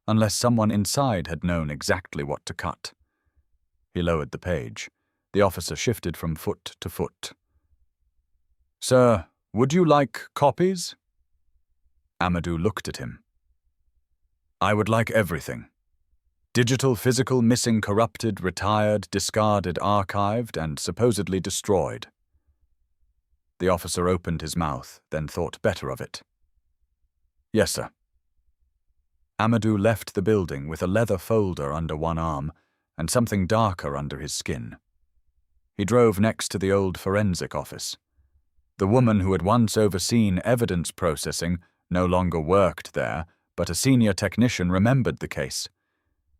Unless someone inside had known exactly what to cut. He lowered the page. The officer shifted from foot to foot. "Sir, would you like copies?" Amadou looked at him. "I would like everything. Digital, physical, missing, corrupted, retired, discarded, archived, and supposedly destroyed." The officer opened his mouth, then thought better of it. "Yes, sir." Amadou left the building with a leather folder under one arm and something darker under his skin. He drove next to the old forensic office. The woman who had once overseen evidence processing no longer worked there, but a senior technician remembered the case.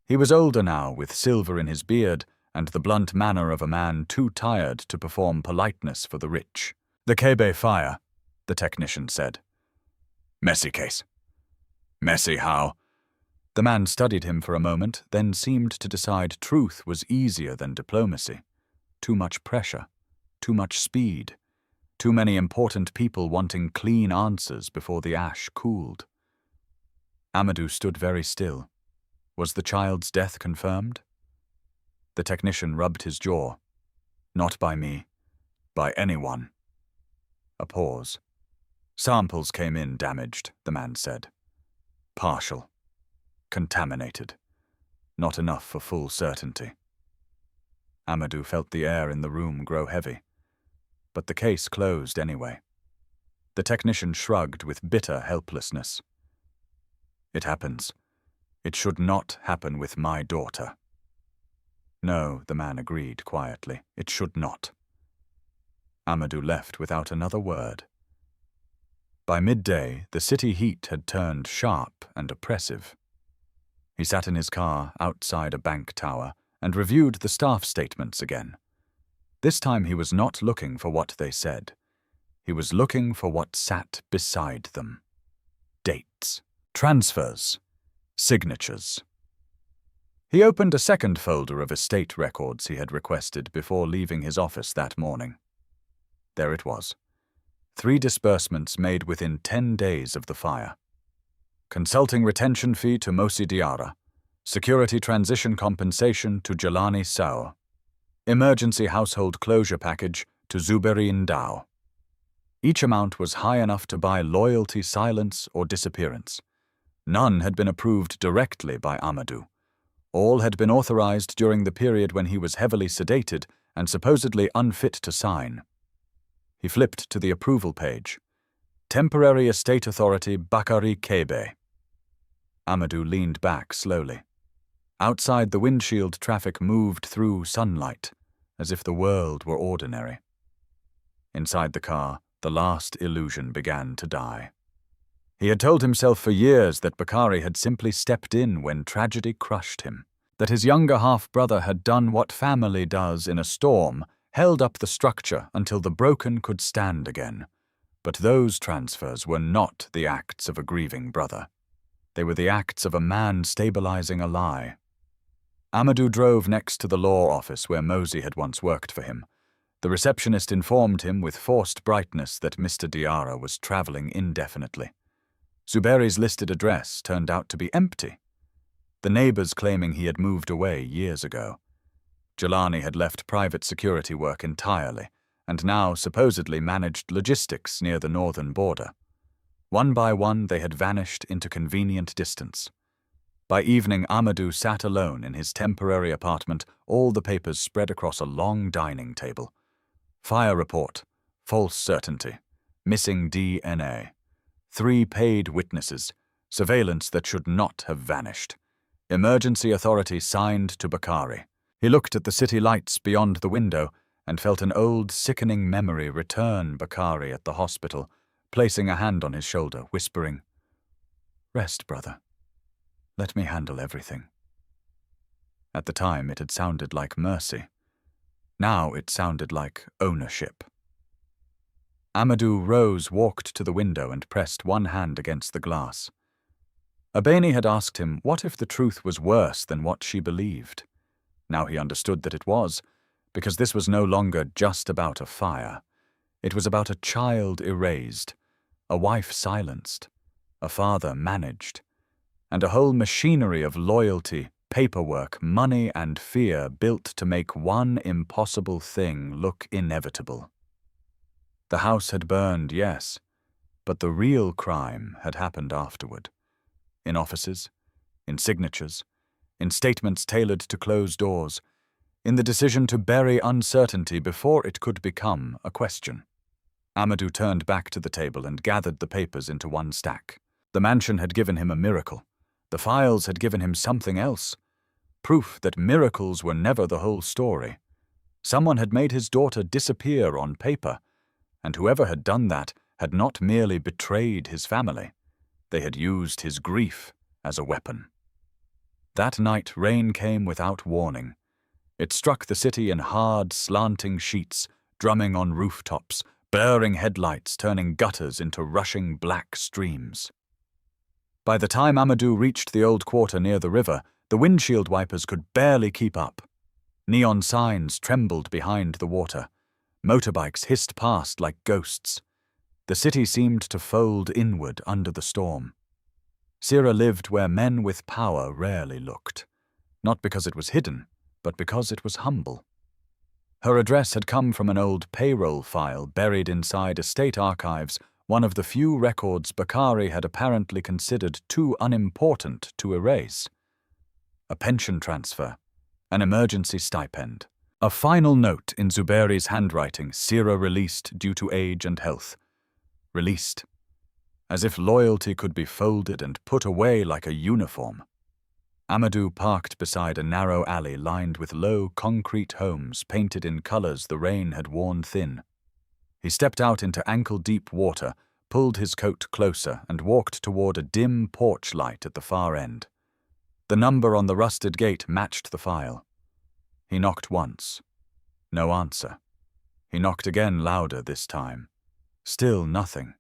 He was older now, with silver in his beard and the blunt manner of a man too tired to perform politeness for the rich. "The Kebe fire," the technician said. "Messy case." "Messy how?" The man studied him for a moment, then seemed to decide truth was easier than diplomacy. Too much pressure, too much speed, too many important people wanting clean answers before the ash cooled. Amadou stood very still. Was the child's death confirmed? The technician rubbed his jaw. "Not by me. By anyone." A pause. "Samples came in damaged," the man said. "Partial. Contaminated. Not enough for full certainty." Amadou felt the air in the room grow heavy. But the case closed anyway. The technician shrugged with bitter helplessness. "It happens. It should not happen with my daughter." "No," the man agreed quietly. "It should not." Amadou left without another word. By midday, the city heat had turned sharp and oppressive. He sat in his car outside a bank tower and reviewed the staff statements again. This time he was not looking for what they said. He was looking for what sat beside them. Dates, transfers, signatures. He opened a second folder of estate records he had requested before leaving his office that morning. There it was. 3 disbursements made within 10 days of the fire. Consulting retention fee to Mosi Diarra. Security transition compensation to Jelani Sao. Emergency household closure package to Zuberi Ndao. Each amount was high enough to buy loyalty, silence, or disappearance. None had been approved directly by Amadou. All had been authorized during the period when he was heavily sedated and supposedly unfit to sign. He flipped to the approval page. Temporary Estate Authority Bakari Kebe. Amadou leaned back slowly. Outside, the windshield traffic moved through sunlight, as if the world were ordinary. Inside the car, the last illusion began to die. He had told himself for years that Bakari had simply stepped in when tragedy crushed him, that his younger half-brother had done what family does in a storm, held up the structure until the broken could stand again. But those transfers were not the acts of a grieving brother. They were the acts of a man stabilizing a lie. Amadou drove next to the law office where Mosi had once worked for him. The receptionist informed him with forced brightness that Mr. Diarra was traveling indefinitely. Zuberi's listed address turned out to be empty, the neighbors claiming he had moved away years ago. Jelani had left private security work entirely, and now supposedly managed logistics near the northern border. One by one, they had vanished into convenient distance. By evening, Amadou sat alone in his temporary apartment, all the papers spread across a long dining table. Fire report, false certainty, missing DNA, 3 paid witnesses, surveillance that should not have vanished. Emergency authority signed to Bakari. He looked at the city lights beyond the window and felt an old, sickening memory return Bakari at the hospital, placing a hand on his shoulder, whispering, "Rest, brother. Let me handle everything." At the time, it had sounded like mercy. Now it sounded like ownership. Amadou rose, walked to the window, and pressed one hand against the glass. Abeni had asked him what if the truth was worse than what she believed. Now he understood that it was, because this was no longer just about a fire. It was about a child erased, a wife silenced, a father managed, and a whole machinery of loyalty, paperwork, money, and fear built to make one impossible thing look inevitable. The house had burned, yes, but the real crime had happened afterward. In offices, in signatures, in statements tailored to close doors, in the decision to bury uncertainty before it could become a question. Amadou turned back to the table and gathered the papers into one stack. The mansion had given him a miracle. The files had given him something else. Proof that miracles were never the whole story. Someone had made his daughter disappear on paper, and whoever had done that had not merely betrayed his family. They had used his grief as a weapon. That night, rain came without warning. It struck the city in hard, slanting sheets, drumming on rooftops, blurring headlights, turning gutters into rushing black streams. By the time Amadou reached the old quarter near the river, the windshield wipers could barely keep up. Neon signs trembled behind the water. Motorbikes hissed past like ghosts. The city seemed to fold inward under the storm. Sira lived where men with power rarely looked, not because it was hidden, but because it was humble. Her address had come from an old payroll file buried inside estate archives, one of the few records Bakari had apparently considered too unimportant to erase. A pension transfer, an emergency stipend, a final note in Zuberi's handwriting, Sira released due to age and health. Released. As if loyalty could be folded and put away like a uniform. Amadou parked beside a narrow alley lined with low concrete homes painted in colors the rain had worn thin. He stepped out into ankle-deep water, pulled his coat closer, and walked toward a dim porch light at the far end. The number on the rusted gate matched the file. He knocked once. No answer. He knocked again, louder this time. Still nothing.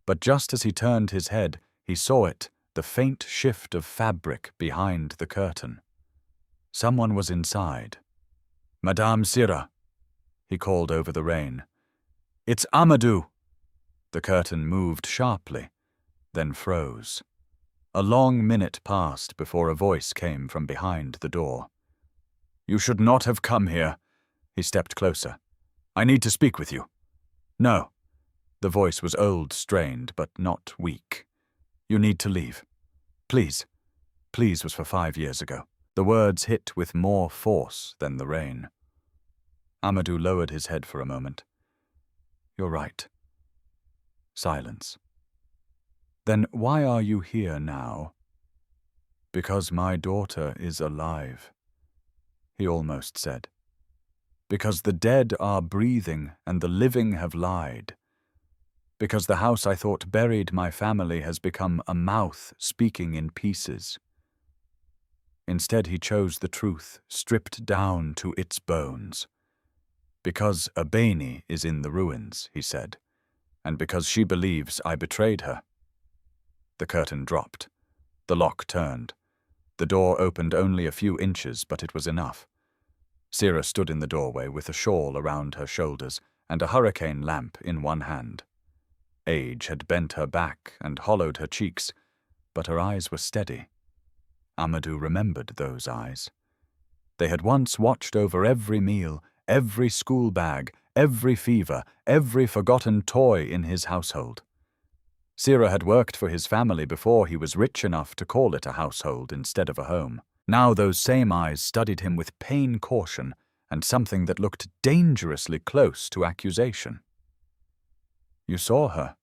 But just as he turned his head, he saw it, the faint shift of fabric behind the curtain. Someone was inside. "Madame Sira," he called over the rain. "It's Amadou." The curtain moved sharply, then froze. A long minute passed before a voice came from behind the door. "You should not have come here." He stepped closer. "I need to speak with you." "No." The voice was old, strained, but not weak. "You need to leave. Please." Please was for 5 years ago. The words hit with more force than the rain. Amadou lowered his head for a moment. "You're right." Silence. "Then why are you here now?" "Because my daughter is alive," he almost said. "Because the dead are breathing and the living have lied. Because the house I thought buried my family has become a mouth speaking in pieces." Instead, he chose the truth, stripped down to its bones. "Because Abeni is in the ruins," he said, "and because she believes I betrayed her." The curtain dropped. The lock turned. The door opened only a few inches, but it was enough. Sira stood in the doorway with a shawl around her shoulders and a hurricane lamp in one hand. Age had bent her back and hollowed her cheeks, but her eyes were steady. Amadou remembered those eyes. They had once watched over every meal, every school bag, every fever, every forgotten toy in his household. Sira had worked for his family before he was rich enough to call it a household instead of a home. Now those same eyes studied him with pain caution and something that looked dangerously close to accusation. "You saw her,"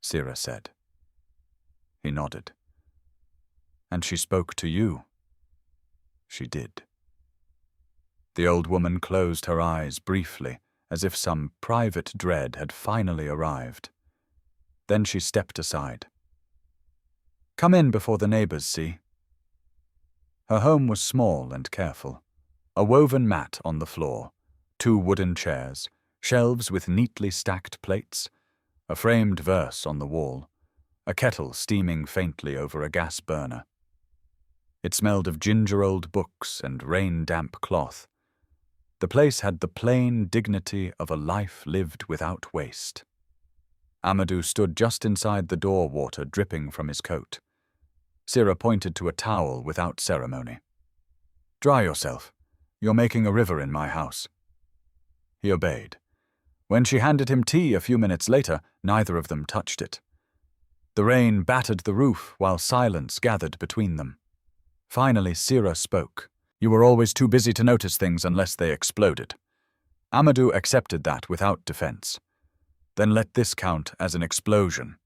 Sira said. He nodded. "And she spoke to you." She did. The old woman closed her eyes briefly, as if some private dread had finally arrived. Then she stepped aside. "Come in before the neighbors see." Her home was small and careful. A woven mat on the floor, 2 wooden chairs, shelves with neatly stacked plates, a framed verse on the wall, a kettle steaming faintly over a gas burner. It smelled of ginger-old books and rain-damp cloth. The place had the plain dignity of a life lived without waste. Amadou stood just inside the door, water dripping from his coat. Sira pointed to a towel without ceremony. "Dry yourself. You're making a river in my house." He obeyed. When she handed him tea a few minutes later, neither of them touched it. The rain battered the roof while silence gathered between them. Finally, Sira spoke. "You were always too busy to notice things unless they exploded." Amadou accepted that without defense. "Then let this count as an explosion."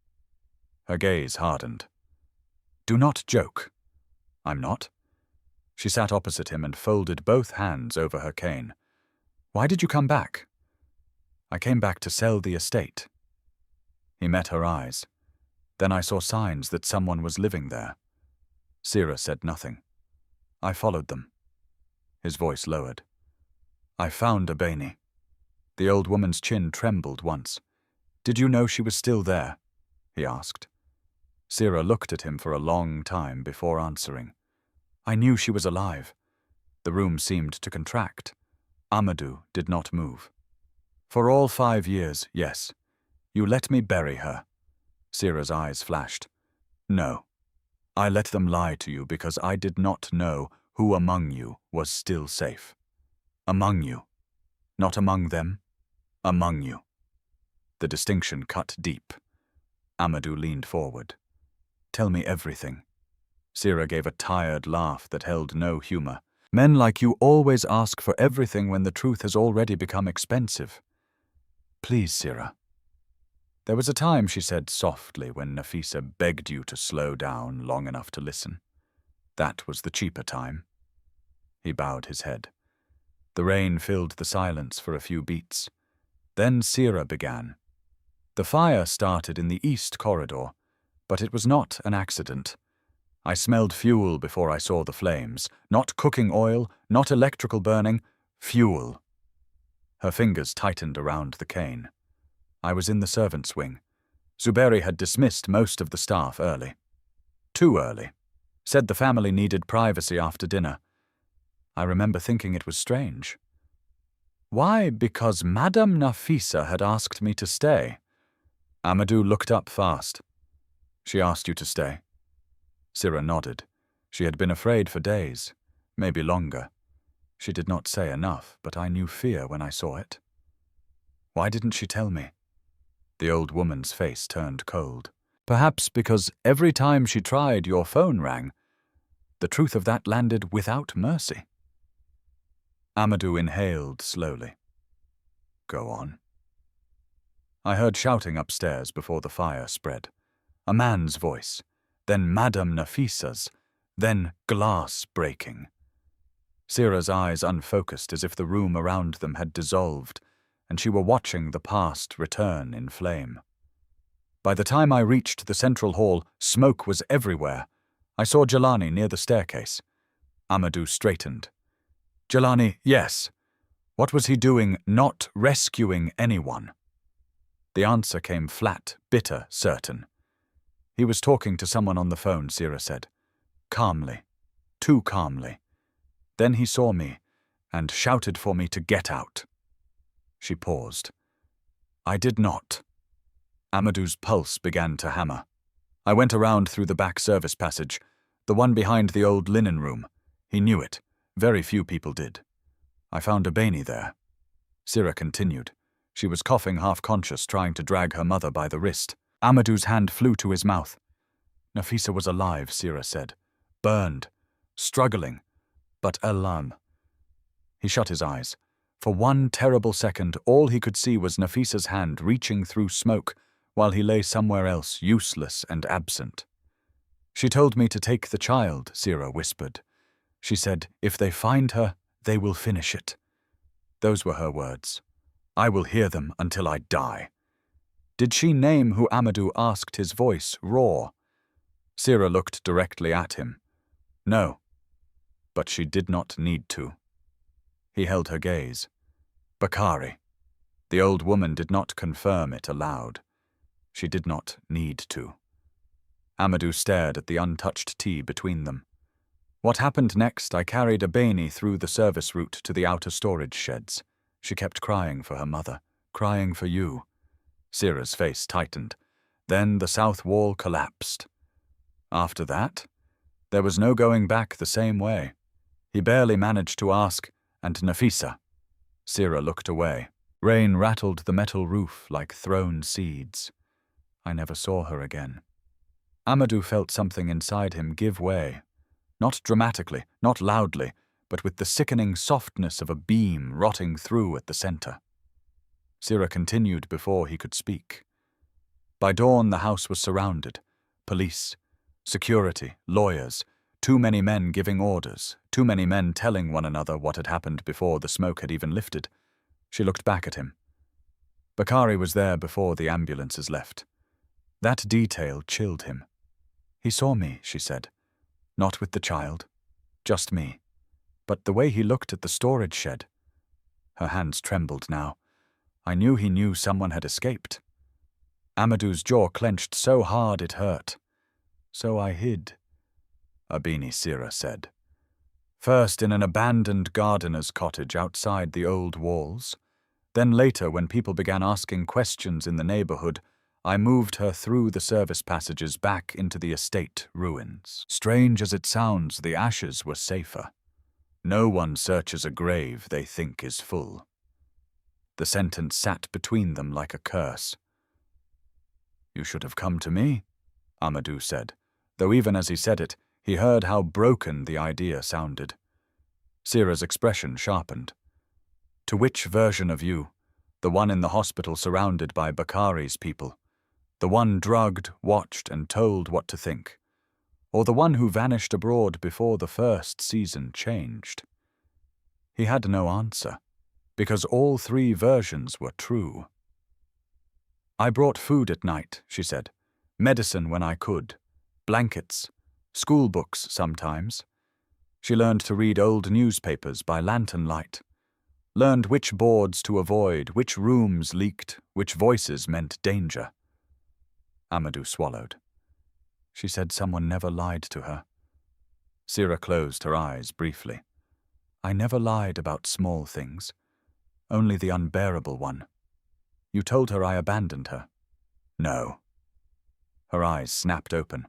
Her gaze hardened. "Do not joke." "I'm not." She sat opposite him and folded both hands over her cane. "Why did you come back?" "I came back to sell the estate." He met her eyes. "Then I saw signs that someone was living there." Sira said nothing. "I followed them." His voice lowered. "I found Abeni." The old woman's chin trembled once. "Did you know she was still there?" he asked. Sira looked at him for a long time before answering. "I knew she was alive." The room seemed to contract. Amadou did not move. "For all 5 years, yes. You let me bury her." Sira's eyes flashed. "No. I let them lie to you because I did not know who among you was still safe. Among you. Not among them. Among you." The distinction cut deep. Amadou leaned forward. "Tell me everything." Sira gave a tired laugh that held no humor. "Men like you always ask for everything when the truth has already become expensive." "Please, Sira." "There was a time," she said softly, "when Nafisa begged you to slow down long enough to listen. That was the cheaper time." He bowed his head. The rain filled the silence for a few beats. Then Sira began. "The fire started in the east corridor, but it was not an accident. I smelled fuel before I saw the flames. Not cooking oil, not electrical burning, fuel." Her fingers tightened around the cane. "I was in the servants' wing. Zuberi had dismissed most of the staff early. Too early. Said the family needed privacy after dinner. I remember thinking it was strange." "Why? Because Madame Nafisa had asked me to stay." Amadou looked up fast. "She asked you to stay?" Sira nodded. She had been afraid for days, maybe longer. She did not say enough, but I knew fear when I saw it. "Why didn't she tell me?" The old woman's face turned cold. "Perhaps because every time she tried, your phone rang. The truth of that landed without mercy." Amadou inhaled slowly. "Go on." "I heard shouting upstairs before the fire spread. A man's voice, then Madame Nafisa's, then glass breaking." Sira's eyes unfocused as if the room around them had dissolved, and she were watching the past return in flame. "By the time I reached the central hall, smoke was everywhere. I saw Jelani near the staircase." Amadou straightened. "Jelani, yes. What was he doing not rescuing anyone?" The answer came flat, bitter, certain. "He was talking to someone on the phone," Sira said. "Calmly. Too calmly. Then he saw me. and shouted for me to get out." She paused. "I did not." Amadou's pulse began to hammer. I went around through the back service passage, the one behind the old linen room. He knew it. Very few people did. I found Abeni there. Sira continued. She was coughing half-conscious, trying to drag her mother by the wrist. Amadou's hand flew to his mouth. "Nafisa was alive," Sira said. "Burned. Struggling. But alam." He shut his eyes. For one terrible second, all he could see was Nafisa's hand reaching through smoke, while he lay somewhere else, useless and absent. "She told me to take the child," Sira whispered. She said, "If they find her, they will finish it." Those were her words. I will hear them until I die. Did she name who Amadou asked, his voice raw? Sira looked directly at him. No. But she did not need to. He held her gaze. Bakari. The old woman did not confirm it aloud. She did not need to. Amadou stared at the untouched tea between them. What happened next? I carried Abeni through the service route to the outer storage sheds. She kept crying for her mother, crying for you. Sira's face tightened. Then the south wall collapsed. After that, there was no going back the same way. He barely managed to ask, "And Nafisa?" Sira looked away. Rain rattled the metal roof like thrown seeds. I never saw her again. Amadou felt something inside him give way. Not dramatically, not loudly, but with the sickening softness of a beam rotting through at the center. Sira continued before he could speak. By dawn, the house was surrounded. Police, security, lawyers, too many men giving orders, too many men telling one another what had happened before the smoke had even lifted. She looked back at him. Bakari was there before the ambulances left. That detail chilled him. "He saw me," she said. "Not with the child. Just me. But the way he looked at the storage shed." Her hands trembled now. I knew he knew someone had escaped. Amadou's jaw clenched so hard it hurt. "So I hid," Abeni Sira said. "First in an abandoned gardener's cottage outside the old walls. Then later, when people began asking questions in the neighborhood, I moved her through the service passages back into the estate ruins. Strange as it sounds, the ashes were safer. No one searches a grave they think is full." The sentence sat between them like a curse. "You should have come to me," Amadou said, though even as he said it, he heard how broken the idea sounded. Sira's expression sharpened. "To which version of you? The one in the hospital surrounded by Bakari's people? The one drugged, watched, and told what to think? Or the one who vanished abroad before the first season changed?" He had no answer, because all three versions were true. "I brought food at night," she said. "Medicine when I could. Blankets. School books sometimes." She learned to read old newspapers by lantern light. Learned which boards to avoid, which rooms leaked, which voices meant danger. Amadou swallowed. She said someone never lied to her. Sira closed her eyes briefly. "I never lied about small things. Only the unbearable one. You told her I abandoned her." "No." Her eyes snapped open.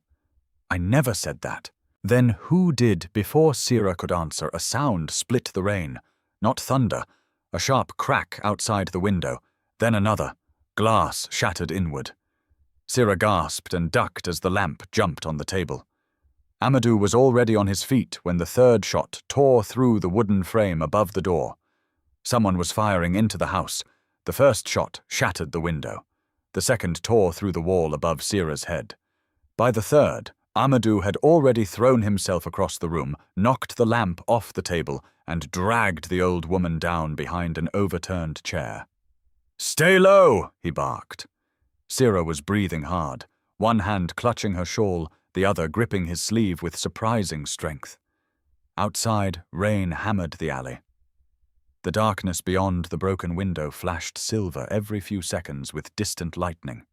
"I never said that." Then who did? Before Sira could answer, a sound split the rain. Not thunder. A sharp crack outside the window. Then another. Glass shattered inward. Sira gasped and ducked as the lamp jumped on the table. Amadou was already on his feet when the third shot tore through the wooden frame above the door. Someone was firing into the house. The first shot shattered the window. The second tore through the wall above Sira's head. By the third, Amadou had already thrown himself across the room, knocked the lamp off the table, and dragged the old woman down behind an overturned chair. "Stay low!" he barked. Sira was breathing hard, one hand clutching her shawl, the other gripping his sleeve with surprising strength. Outside, rain hammered the alley. The darkness beyond the broken window flashed silver every few seconds with distant lightning.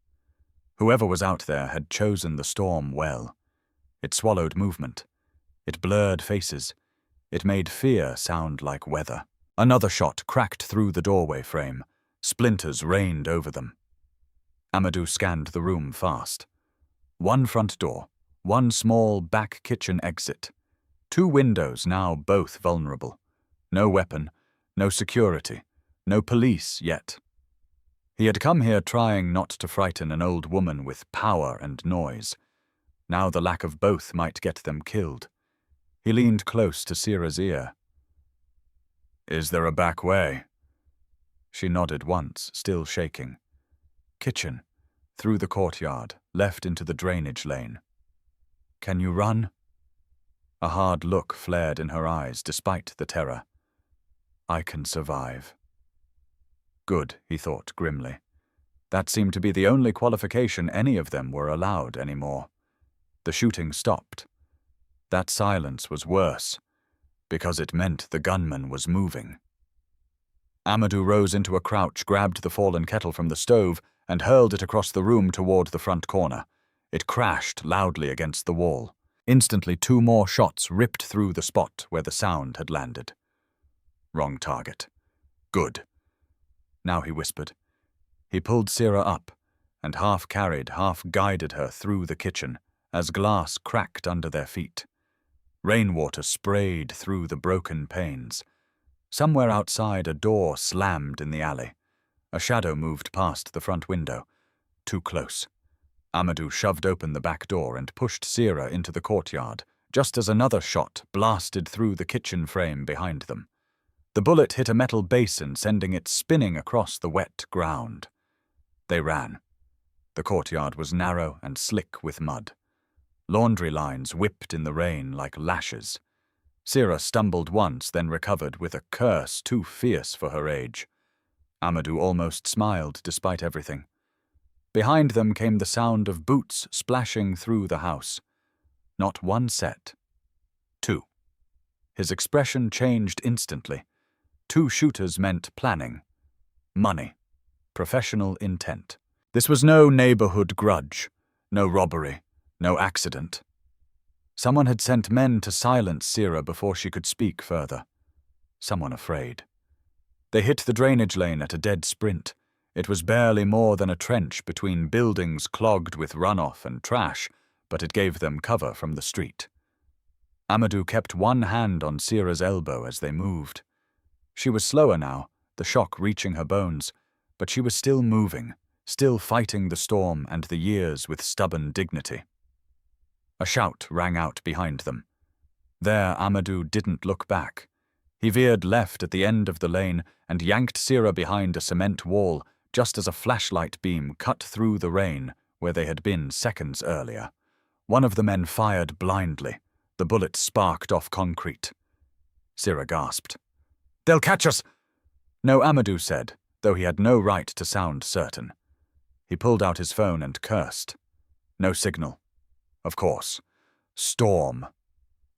Whoever was out there had chosen the storm well. It swallowed movement. It blurred faces. It made fear sound like weather. Another shot cracked through the doorway frame. Splinters rained over them. Amadou scanned the room fast. One front door, one small back kitchen exit. Two windows, now both vulnerable. No weapon, no security, no police yet. He had come here trying not to frighten an old woman with power and noise. Now the lack of both might get them killed. He leaned close to Sira's ear. "Is there a back way?" She nodded once, still shaking. "Kitchen, through the courtyard, left into the drainage lane." "Can you run?" A hard look flared in her eyes despite the terror. "I can survive." Good, he thought grimly. That seemed to be the only qualification any of them were allowed anymore. The shooting stopped. That silence was worse, because it meant the gunman was moving. Amadou rose into a crouch, grabbed the fallen kettle from the stove, and hurled it across the room toward the front corner. It crashed loudly against the wall. Instantly, two more shots ripped through the spot where the sound had landed. Wrong target. Good. Now he whispered. He pulled Sira up, and half-carried, half-guided her through the kitchen, as glass cracked under their feet. Rainwater sprayed through the broken panes. Somewhere outside, a door slammed in the alley. A shadow moved past the front window. Too close. Amadou shoved open the back door and pushed Sira into the courtyard, just as another shot blasted through the kitchen frame behind them. The bullet hit a metal basin, sending it spinning across the wet ground. They ran. The courtyard was narrow and slick with mud. Laundry lines whipped in the rain like lashes. Sira stumbled once, then recovered with a curse too fierce for her age. Amadou almost smiled despite everything. Behind them came the sound of boots splashing through the house. Not one set. Two. His expression changed instantly. Two shooters meant planning. Money. Professional intent. This was no neighborhood grudge. No robbery. No accident. Someone had sent men to silence Sira before she could speak further. Someone afraid. They hit the drainage lane at a dead sprint. It was barely more than a trench between buildings clogged with runoff and trash, but it gave them cover from the street. Amadou kept one hand on Sira's elbow as they moved. She was slower now, the shock reaching her bones, but she was still moving, still fighting the storm and the years with stubborn dignity. A shout rang out behind them. There, Amadou didn't look back. He veered left at the end of the lane and yanked Sira behind a cement wall just as a flashlight beam cut through the rain where they had been seconds earlier. One of the men fired blindly. The bullet sparked off concrete. Sira gasped. "They'll catch us!" No, Amadou said, though he had no right to sound certain. He pulled out his phone and cursed. No signal. Of course. Storm.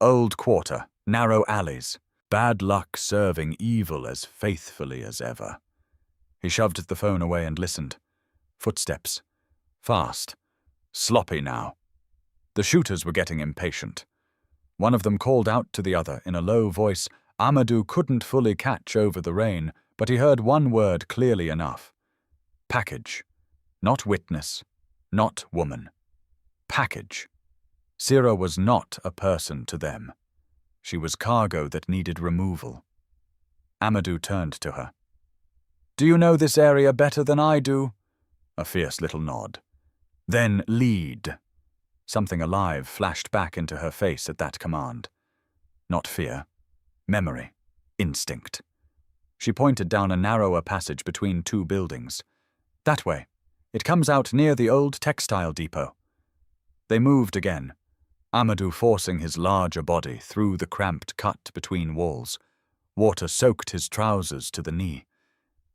Old quarter, narrow alleys. Bad luck serving evil as faithfully as ever. He shoved the phone away and listened. Footsteps. Fast. Sloppy now. The shooters were getting impatient. One of them called out to the other in a low voice Amadou couldn't fully catch over the rain, but he heard one word clearly enough. Package. Not witness. Not woman. Package. Sira was not a person to them. She was cargo that needed removal. Amadou turned to her. "Do you know this area better than I do?" A fierce little nod. "Then lead." Something alive flashed back into her face at that command. Not fear. Memory. Instinct. She pointed down a narrower passage between two buildings. "That way. It comes out near the old textile depot." They moved again, Amadou forcing his larger body through the cramped cut between walls. Water soaked his trousers to the knee.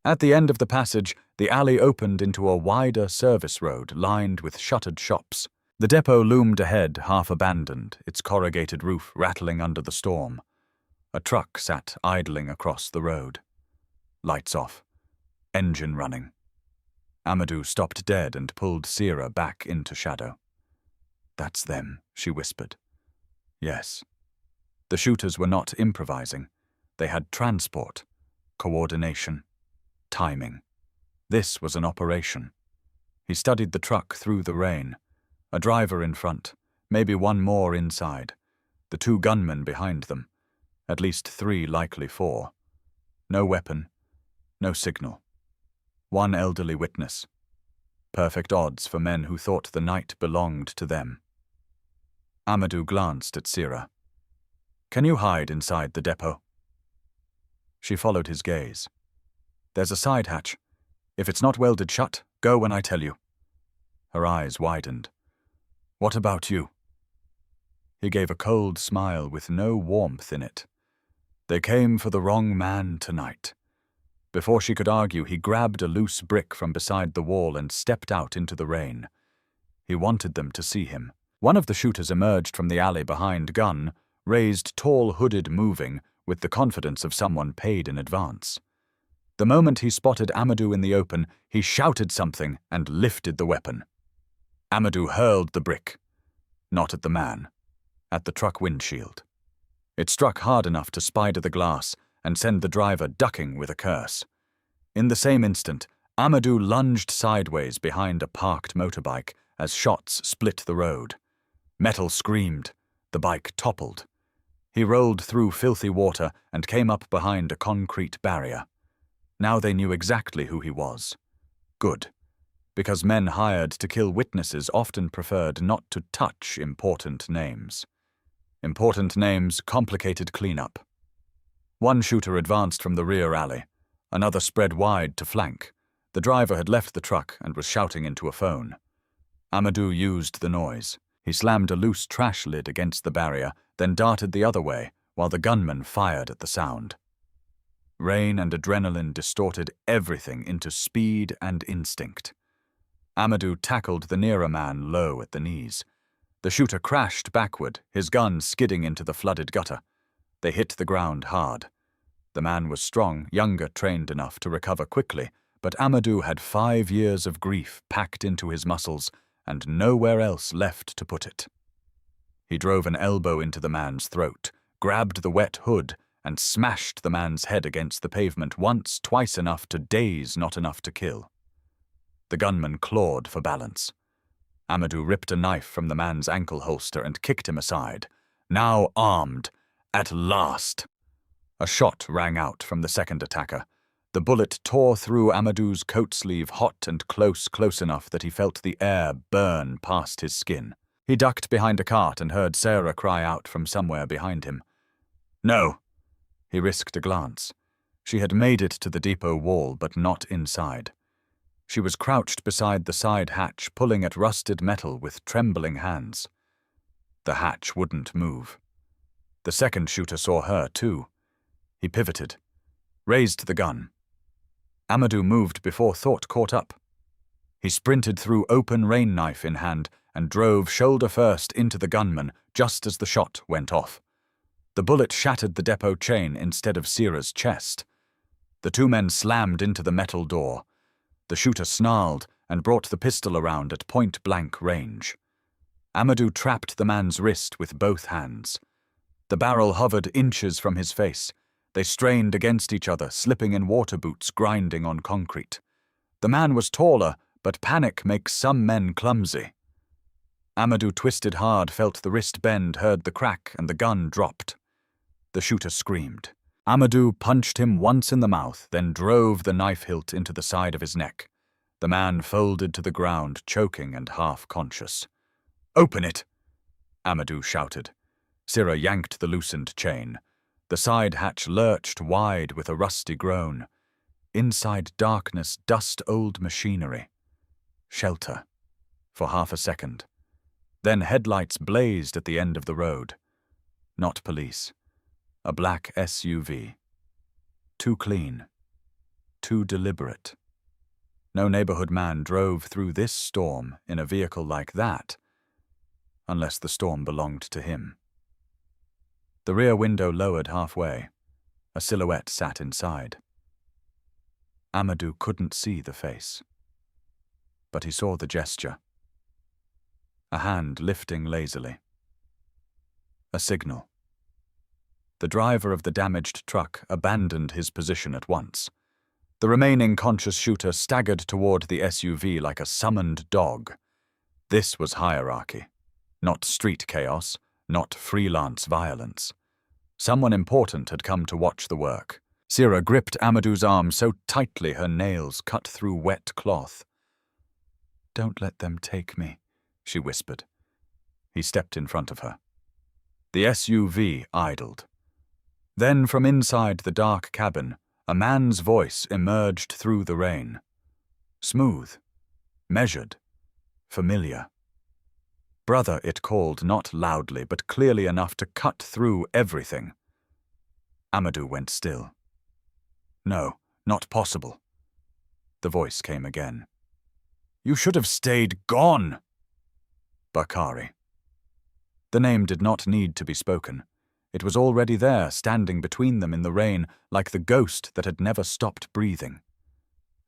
At the end of the passage, the alley opened into a wider service road lined with shuttered shops. The depot loomed ahead, half abandoned, its corrugated roof rattling under the storm. A truck sat idling across the road. Lights off. Engine running. Amadou stopped dead and pulled Sira back into shadow. "That's them," she whispered. Yes. The shooters were not improvising. They had transport. coordination, timing. This was an operation. He studied the truck through the rain. A driver in front, maybe one more inside. The two gunmen behind them. At least 3, likely 4. No weapon, no signal. One elderly witness. Perfect odds for men who thought the night belonged to them. Amadou glanced at Sira. "Can you hide inside the depot?" She followed his gaze. "There's a side hatch. If it's not welded shut, go when I tell you." Her eyes widened. "What about you?" He gave a cold smile with no warmth in it. They came for the wrong man tonight. Before she could argue, he grabbed a loose brick from beside the wall and stepped out into the rain. He wanted them to see him. One of the shooters emerged from the alley behind gun, raised tall hooded moving, with the confidence of someone paid in advance. The moment he spotted Amadou in the open, he shouted something and lifted the weapon. Amadou hurled the brick. Not at the man. At the truck windshield. It struck hard enough to spider the glass and send the driver ducking with a curse. In the same instant, Amadou lunged sideways behind a parked motorbike as shots split the road. Metal screamed. The bike toppled. He rolled through filthy water and came up behind a concrete barrier. Now they knew exactly who he was. Good. Because men hired to kill witnesses often preferred not to touch important names. Important names complicated cleanup. One shooter advanced from the rear alley. Another spread wide to flank. The driver had left the truck and was shouting into a phone. Amadou used the noise. He slammed a loose trash lid against the barrier, then darted the other way, while the gunman fired at the sound. Rain and adrenaline distorted everything into speed and instinct. Amadou tackled the nearer man low at the knees. The shooter crashed backward, his gun skidding into the flooded gutter. They hit the ground hard. The man was strong, younger, trained enough to recover quickly, but Amadou had 5 years of grief packed into his muscles and nowhere else left to put it. He drove an elbow into the man's throat, grabbed the wet hood, and smashed the man's head against the pavement once, twice enough to daze, not enough to kill. The gunman clawed for balance. Amadou ripped a knife from the man's ankle holster and kicked him aside. Now armed. At last. A shot rang out from the second attacker. The bullet tore through Amadou's coat sleeve, hot and close enough that he felt the air burn past his skin. He ducked behind a cart and heard Sarah cry out from somewhere behind him. "No!" He risked a glance. She had made it to the depot wall, but not inside. She was crouched beside the side hatch, pulling at rusted metal with trembling hands. The hatch wouldn't move. The second shooter saw her, too. He pivoted, raised the gun. Amadou moved before thought caught up. He sprinted through open rain knife in hand and drove shoulder first into the gunman just as the shot went off. The bullet shattered the depot chain instead of Sira's chest. The two men slammed into the metal door. The shooter snarled and brought the pistol around at point-blank range. Amadou trapped the man's wrist with both hands. The barrel hovered inches from his face. They strained against each other, slipping in water boots grinding on concrete. The man was taller, but panic makes some men clumsy. Amadou twisted hard, felt the wrist bend, heard the crack, and the gun dropped. The shooter screamed. Amadou punched him once in the mouth, then drove the knife hilt into the side of his neck. The man folded to the ground, choking and half-conscious. "Open it!" Amadou shouted. Sira yanked the loosened chain. The side hatch lurched wide with a rusty groan. Inside darkness, dust-old machinery. Shelter. For half a second. Then headlights blazed at the end of the road. Not police. A black SUV. Too clean. Too deliberate. No neighborhood man drove through this storm in a vehicle like that, unless the storm belonged to him. The rear window lowered halfway. A silhouette sat inside. Amadou couldn't see the face, but he saw the gesture. A hand lifting lazily. A signal. The driver of the damaged truck abandoned his position at once. The remaining conscious shooter staggered toward the SUV like a summoned dog. This was hierarchy. Not street chaos, not freelance violence. Someone important had come to watch the work. Sira gripped Amadou's arm so tightly her nails cut through wet cloth. "Don't let them take me," she whispered. He stepped in front of her. The SUV idled. Then from inside the dark cabin, a man's voice emerged through the rain. Smooth, measured, familiar. "Brother," it called, not loudly, but clearly enough to cut through everything. Amadou went still. "No, not possible." The voice came again. "You should have stayed gone." Bakari. The name did not need to be spoken. It was already there, standing between them in the rain, like the ghost that had never stopped breathing.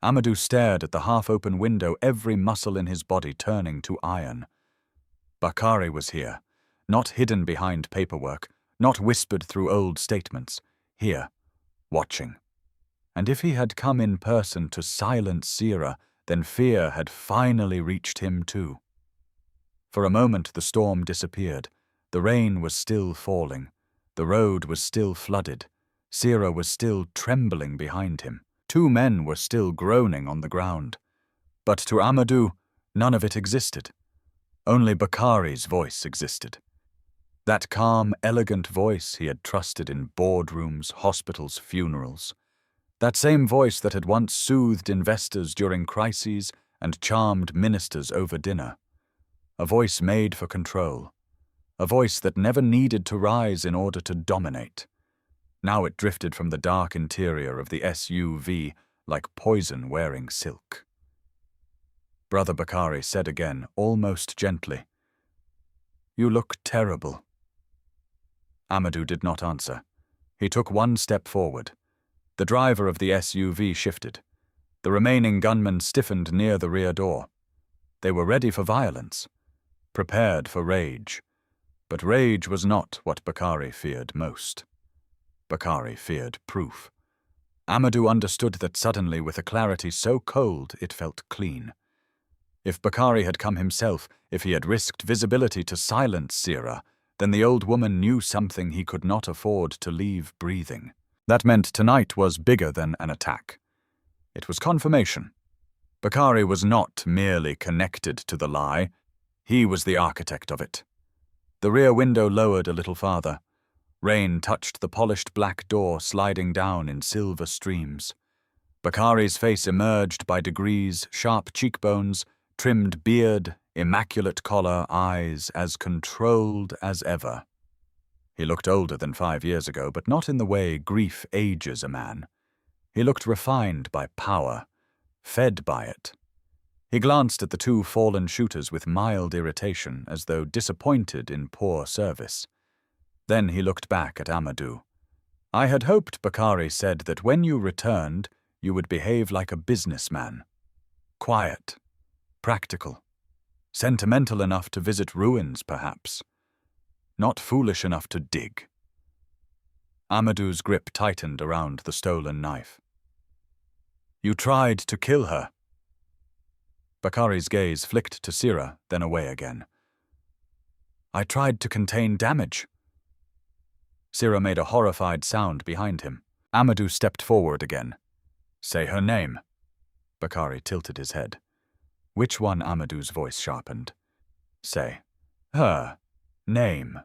Amadou stared at the half-open window, every muscle in his body turning to iron. Bakari was here, not hidden behind paperwork, not whispered through old statements. Here, watching. And if he had come in person to silence Sira, then fear had finally reached him too. For a moment the storm disappeared. The rain was still falling. The road was still flooded. Sira was still trembling behind him. Two men were still groaning on the ground. But to Amadou, none of it existed. Only Bakari's voice existed. That calm, elegant voice he had trusted in boardrooms, hospitals, funerals. That same voice that had once soothed investors during crises and charmed ministers over dinner. A voice made for control. A voice that never needed to rise in order to dominate. Now it drifted from the dark interior of the SUV like poison wearing silk. Brother Bakari said again, almost gently, "You look terrible." Amadou did not answer. He took one step forward. The driver of the SUV shifted. The remaining gunmen stiffened near the rear door. They were ready for violence, prepared for rage. But rage was not what Bakari feared most. Bakari feared proof. Amadou understood that suddenly with a clarity so cold it felt clean. If Bakari had come himself, if he had risked visibility to silence Sira, then the old woman knew something he could not afford to leave breathing. That meant tonight was bigger than an attack. It was confirmation. Bakari was not merely connected to the lie, he was the architect of it. The rear window lowered a little farther. Rain touched the polished black door, sliding down in silver streams. Bakari's face emerged by degrees, sharp cheekbones, trimmed beard, immaculate collar, eyes as controlled as ever. He looked older than 5 years ago, but not in the way grief ages a man. He looked refined by power, fed by it. He glanced at the two fallen shooters with mild irritation, as though disappointed in poor service. Then he looked back at Amadou. "I had hoped," Bakari said, "that when you returned, you would behave like a businessman. Quiet, practical, sentimental enough to visit ruins, perhaps. Not foolish enough to dig." Amadou's grip tightened around the stolen knife. "You tried to kill her." Bakari's gaze flicked to Sira, then away again. "I tried to contain damage." Sira made a horrified sound behind him. Amadou stepped forward again. "Say her name." Bakari tilted his head. "Which one?" Amadou's voice sharpened. "Say her name."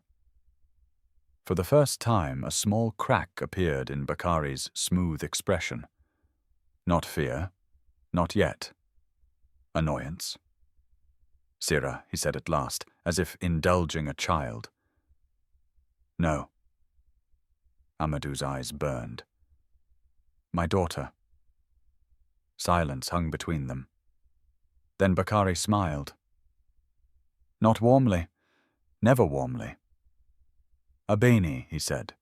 For the first time, a small crack appeared in Bakari's smooth expression. Not fear, not yet. Annoyance. "Sira," he said at last, as if indulging a child. "No." Amadou's eyes burned. "My daughter." Silence hung between them. Then Bakari smiled. Not warmly, never warmly. "Abeni," he said.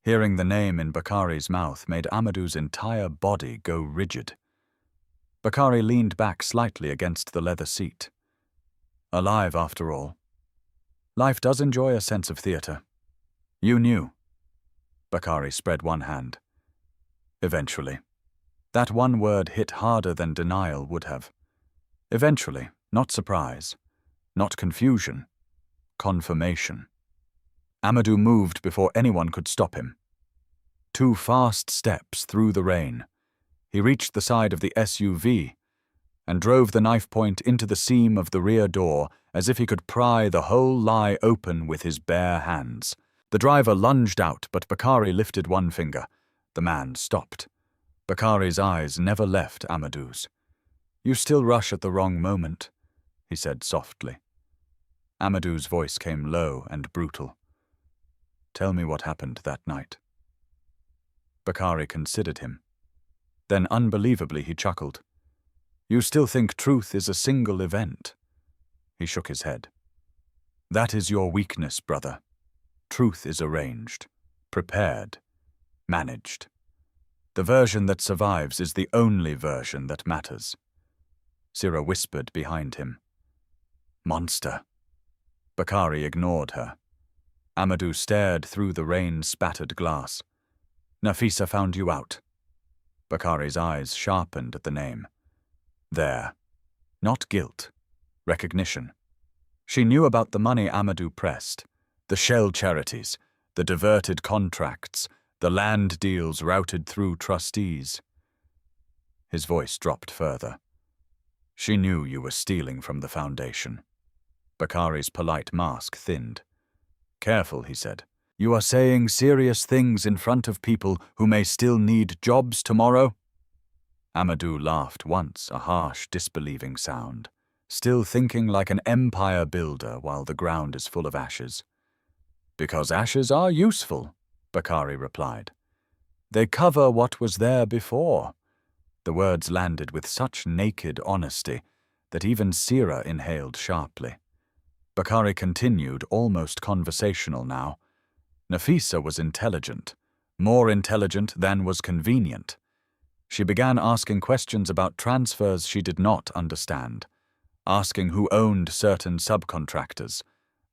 Hearing the name in Bakari's mouth made Amadou's entire body go rigid. Bakari leaned back slightly against the leather seat. Alive, after all. Life does enjoy a sense of theatre. You knew. Bakari spread one hand. Eventually. That one word hit harder than denial would have. Eventually, not surprise, not confusion, confirmation. Amadou moved before anyone could stop him. 2 fast steps through the rain. He reached the side of the SUV and drove the knife point into the seam of the rear door as if he could pry the whole lie open with his bare hands. The driver lunged out, but Bakari lifted one finger. The man stopped. Bakari's eyes never left Amadou's. "You still rush at the wrong moment," he said softly. Amadou's voice came low and brutal. "Tell me what happened that night." Bakari considered him. Then unbelievably he chuckled. "You still think truth is a single event?" He shook his head. "That is your weakness, brother. Truth is arranged, prepared, managed. The version that survives is the only version that matters." Sira whispered behind him. "Monster." Bakari ignored her. Amadou stared through the rain-spattered glass. "Nafisa found you out." Bakari's eyes sharpened at the name. There. Not guilt. Recognition. She knew about the money Amadou pressed, the shell charities, the diverted contracts, the land deals routed through trustees. His voice dropped further. "She knew you were stealing from the foundation." Bakari's polite mask thinned. "Careful," he said. "You are saying serious things in front of people who may still need jobs tomorrow?" Amadou laughed once, a harsh, disbelieving sound, still thinking like an empire builder while the ground is full of ashes. "Because ashes are useful," Bakari replied. "They cover what was there before." The words landed with such naked honesty that even Sira inhaled sharply. Bakari continued, almost conversational now. Nafisa was intelligent, more intelligent than was convenient. She began asking questions about transfers she did not understand, asking who owned certain subcontractors,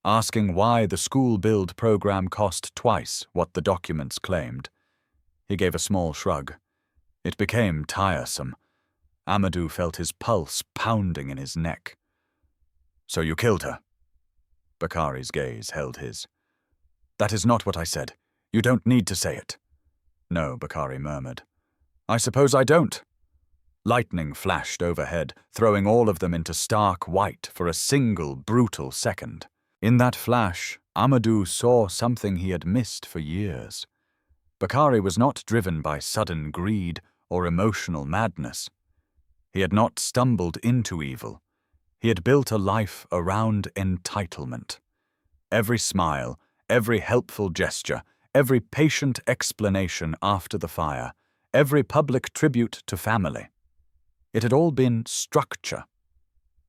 asking why the school build program cost twice what the documents claimed. He gave a small shrug. It became tiresome. Amadou felt his pulse pounding in his neck. "So you killed her?" Bakari's gaze held his. "That is not what I said. You don't need to say it." "No," Bakari murmured. "I suppose I don't." Lightning flashed overhead, throwing all of them into stark white for a single brutal second. In that flash, Amadou saw something he had missed for years. Bakari was not driven by sudden greed or emotional madness. He had not stumbled into evil. He had built a life around entitlement. Every smile, every helpful gesture, every patient explanation after the fire, every public tribute to family. It had all been structure,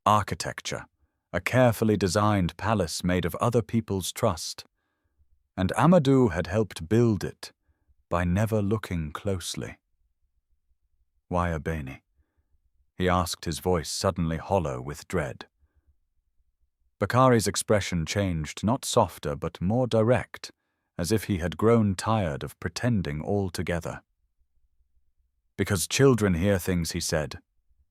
architecture, a carefully designed palace made of other people's trust. And Amadou had helped build it by never looking closely. "Why Abeni?" he asked, his voice suddenly hollow with dread. Bakari's expression changed, not softer but more direct, as if he had grown tired of pretending altogether. "Because children hear things," he said.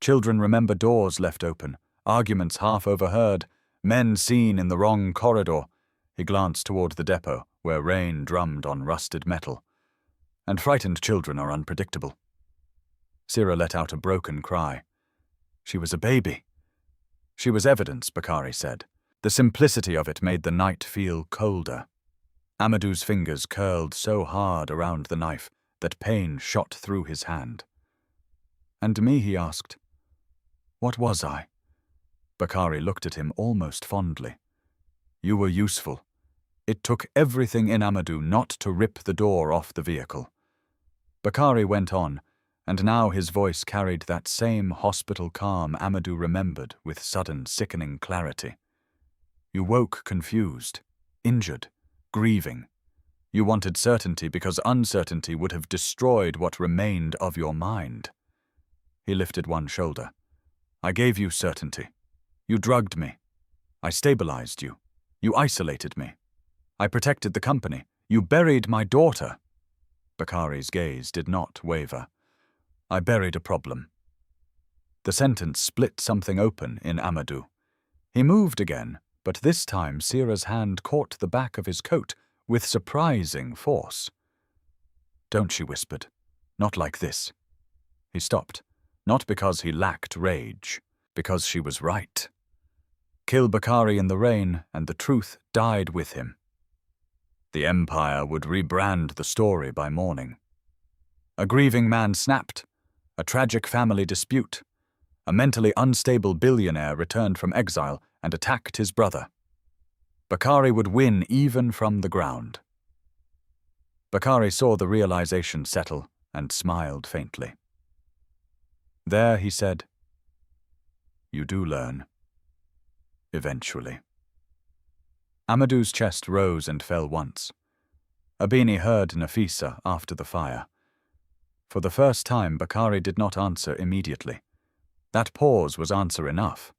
"Children remember doors left open, arguments half overheard, men seen in the wrong corridor." He glanced toward the depot, where rain drummed on rusted metal. "And frightened children are unpredictable." Sira let out a broken cry. She was a baby. She was evidence, Bakari said. The simplicity of it made the night feel colder. Amadou's fingers curled so hard around the knife that pain shot through his hand. "And me?" he asked. "What was I?" Bakari looked at him almost fondly. "You were useful. It took everything in Amadou not to rip the door off the vehicle." Bakari went on, and now his voice carried that same hospital calm Amadou remembered with sudden sickening clarity. "You woke confused, injured, grieving. You wanted certainty because uncertainty would have destroyed what remained of your mind." He lifted one shoulder. "I gave you certainty. You drugged me. I stabilized you. You isolated me. I protected the company. You buried my daughter." Bakari's gaze did not waver. I buried a problem. The sentence split something open in Amadou. He moved again, but this time Sira's hand caught the back of his coat with surprising force. "Don't," she whispered. "Not like this." He stopped, not because he lacked rage, because she was right. Kill Bakari in the rain, and the truth died with him. The Empire would rebrand the story by morning. A grieving man snapped, a tragic family dispute. A mentally unstable billionaire returned from exile and attacked his brother. Bakari would win even from the ground. Bakari saw the realization settle and smiled faintly. "There," he said, "you do learn. Eventually." Amadou's chest rose and fell once. Abini heard Nafisa after the fire. For the first time, Bakari did not answer immediately. That pause was answer enough.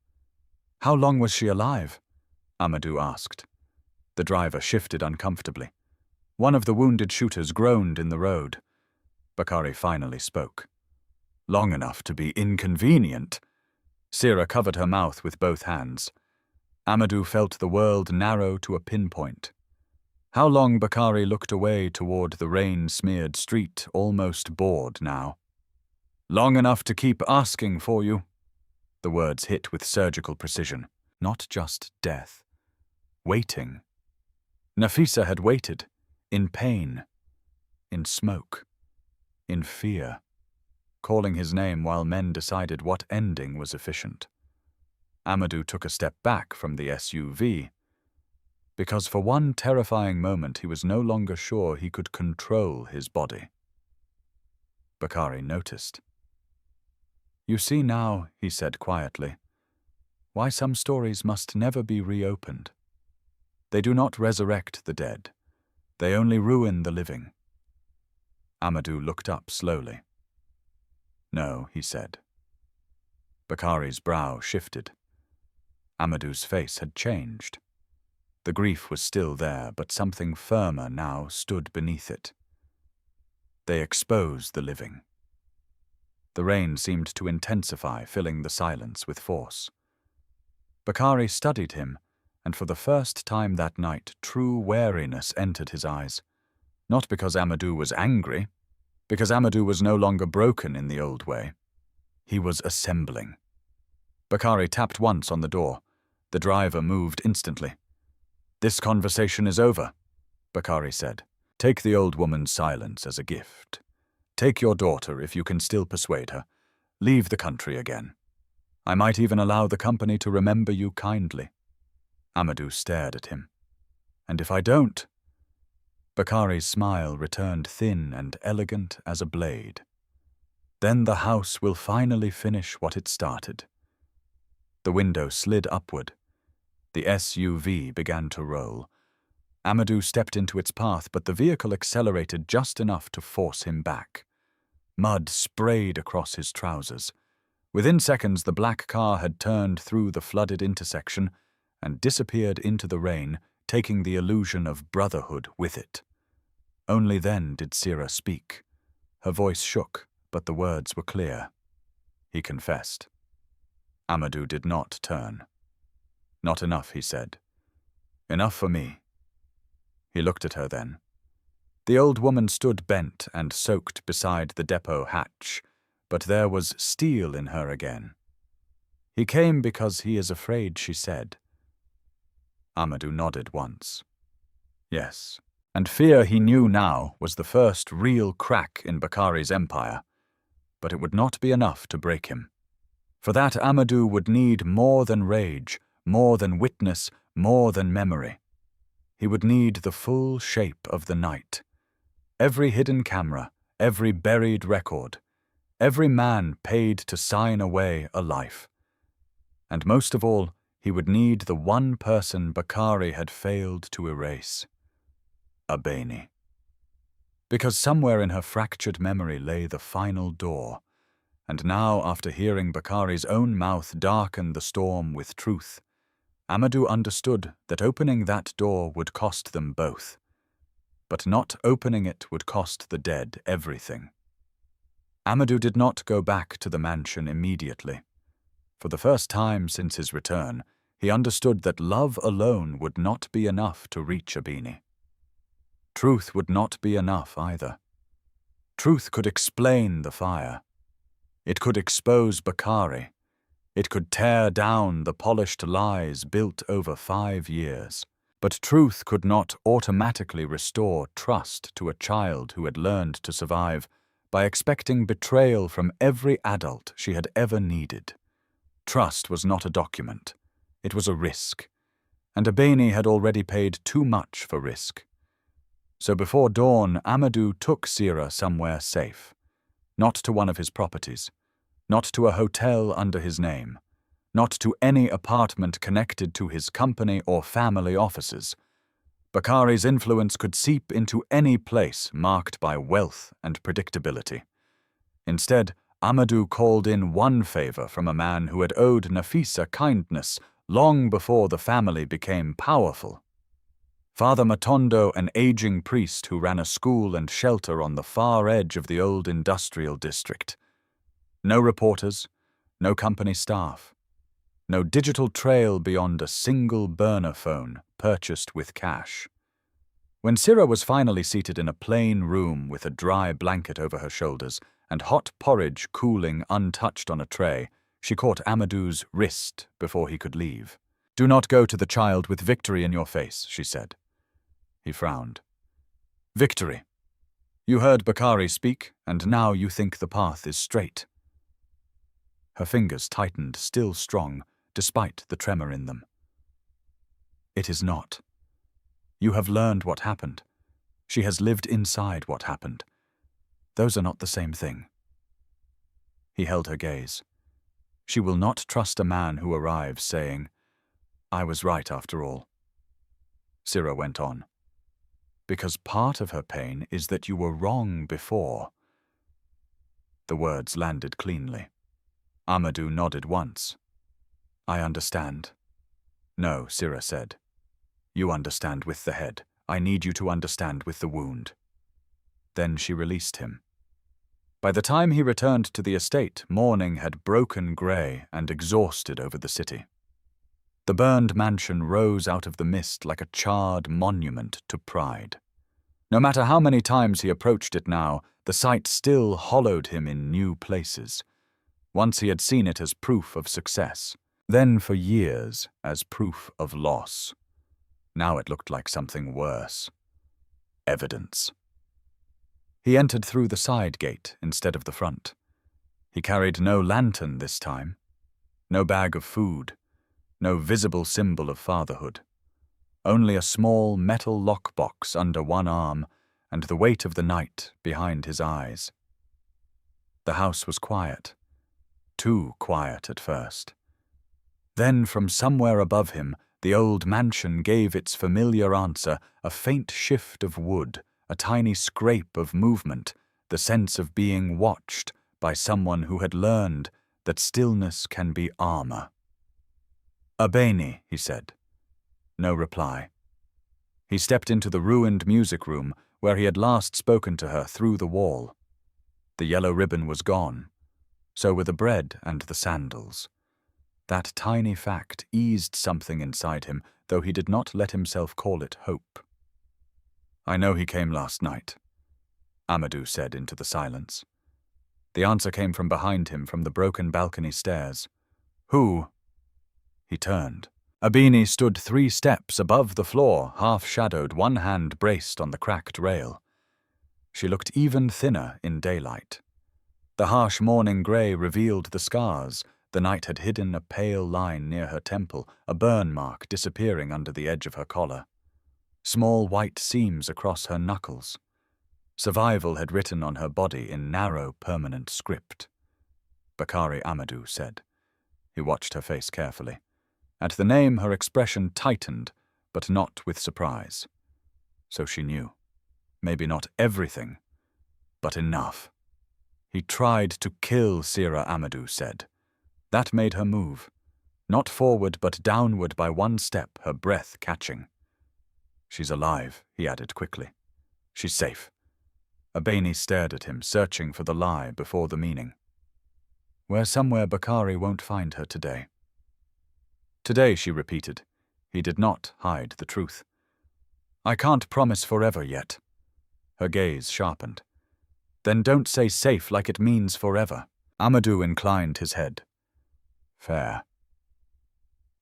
"How long was she alive?" Amadou asked. The driver shifted uncomfortably. One of the wounded shooters groaned in the road. Bakari finally spoke. "Long enough to be inconvenient." Sira covered her mouth with both hands. Amadou felt the world narrow to a pinpoint. How long? Bakari looked away toward the rain-smeared street, almost bored now. "Long enough to keep asking for you." The words hit with surgical precision. Not just death. Waiting. Nafisa had waited. In pain. In smoke. In fear. Calling his name while men decided what ending was efficient. Amadou took a step back from the SUV. Because for one terrifying moment he was no longer sure he could control his body. Bakari noticed. "You see now," he said quietly, "why some stories must never be reopened. They do not resurrect the dead. They only ruin the living." Amadou looked up slowly. "No," he said. Bakari's brow shifted. Amadou's face had changed. The grief was still there, but something firmer now stood beneath it. They exposed the living. The rain seemed to intensify, filling the silence with force. Bakari studied him, and for the first time that night, true wariness entered his eyes. Not because Amadou was angry, because Amadou was no longer broken in the old way. He was assembling. Bakari tapped once on the door. The driver moved instantly. "This conversation is over," Bakari said. "Take the old woman's silence as a gift. Take your daughter if you can still persuade her. Leave the country again. I might even allow the company to remember you kindly." Amadou stared at him. "And if I don't?" Bakari's smile returned thin and elegant as a blade. "Then the house will finally finish what it started." The window slid upward. The SUV began to roll. Amadou stepped into its path, but the vehicle accelerated just enough to force him back. Mud sprayed across his trousers. Within seconds, the black car had turned through the flooded intersection and disappeared into the rain, taking the illusion of brotherhood with it. Only then did Sira speak. Her voice shook, but the words were clear. He confessed. Amadou did not turn. "Not enough," he said. "Enough for me." He looked at her then. The old woman stood bent and soaked beside the depot hatch, but there was steel in her again. "He came because he is afraid," she said. Amadou nodded once. Yes, and fear, he knew now, was the first real crack in Bakari's empire. But it would not be enough to break him. For that, Amadou would need more than rage, more than witness, more than memory. He would need the full shape of the night. Every hidden camera, every buried record, every man paid to sign away a life. And most of all, he would need the one person Bakari had failed to erase. Abeni. Because somewhere in her fractured memory lay the final door, and now, after hearing Bakari's own mouth darken the storm with truth, Amadou understood that opening that door would cost them both. but not opening it would cost the dead everything. Amadou did not go back to the mansion immediately. For the first time since his return, he understood that love alone would not be enough to reach Abini. Truth would not be enough either. Truth could explain the fire. It could expose Bakari. It could tear down the polished lies built over 5 years. But truth could not automatically restore trust to a child who had learned to survive by expecting betrayal from every adult she had ever needed. Trust was not a document. It was a risk. And Abeni had already paid too much for risk. So before dawn, Amadou took Sira somewhere safe. Not to one of his properties. Not to a hotel under his name. Not to any apartment connected to his company or family offices. Bakari's influence could seep into any place marked by wealth and predictability. Instead, Amadou called in one favor from a man who had owed Nafisa kindness long before the family became powerful. Father Matondo, an aging priest who ran a school and shelter on the far edge of the old industrial district. No reporters, no company staff. No digital trail beyond a single burner phone purchased with cash. When Sira was finally seated in a plain room with a dry blanket over her shoulders and hot porridge cooling untouched on a tray, she caught Amadou's wrist before he could leave. "Do not go to the child with victory in your face," she said. He frowned. "Victory. You heard Bakari speak, and now you think the path is straight." Her fingers tightened, still strong, despite the tremor in them. "It is not. You have learned what happened. She has lived inside what happened. Those are not the same thing." He held her gaze. She will not trust a man who arrives saying, "I was right after all." Sira went on. "Because part of her pain is that you were wrong before." The words landed cleanly. Amadou nodded once. "I understand." "No," Sira said. "You understand with the head. I need you to understand with the wound." Then she released him. By the time he returned to the estate, morning had broken grey and exhausted over the city. The burned mansion rose out of the mist like a charred monument to pride. No matter how many times he approached it now, the sight still hollowed him in new places. Once he had seen it as proof of success. Then for years as proof of loss. Now it looked like something worse. Evidence. He entered through the side gate instead of the front. He carried no lantern this time. No bag of food. No visible symbol of fatherhood. Only a small metal lockbox under one arm and the weight of the night behind his eyes. The house was quiet. Too quiet at first. Then from somewhere above him, the old mansion gave its familiar answer, a faint shift of wood, a tiny scrape of movement, the sense of being watched by someone who had learned that stillness can be armor. "Abeni," he said. No reply. He stepped into the ruined music room where he had last spoken to her through the wall. The yellow ribbon was gone. So were the bread and the sandals. That tiny fact eased something inside him, though he did not let himself call it hope. "I know he came last night," Amadou said into the silence. The answer came from behind him from the broken balcony stairs. "Who?" He turned. Abeni stood 3 steps above the floor, half-shadowed, one hand braced on the cracked rail. She looked even thinner in daylight. The harsh morning grey revealed the scars. The night had hidden a pale line near her temple, a burn mark disappearing under the edge of her collar. Small white seams across her knuckles. Survival had written on her body in narrow, permanent script. "Bakari Amadou," said. He watched her face carefully. At the name, her expression tightened, but not with surprise. So she knew. Maybe not everything, but enough. He tried to kill Sira, Amadou said. That made her move. Not forward, but downward by one step, her breath catching. "She's alive," he added quickly. She's safe. Abeni stared at him, searching for the lie before the meaning. Where somewhere Bakari won't find her today. Today, she repeated. He did not hide the truth. I can't promise forever yet. Her gaze sharpened. Then don't say safe like it means forever. Amadou inclined his head. Fair.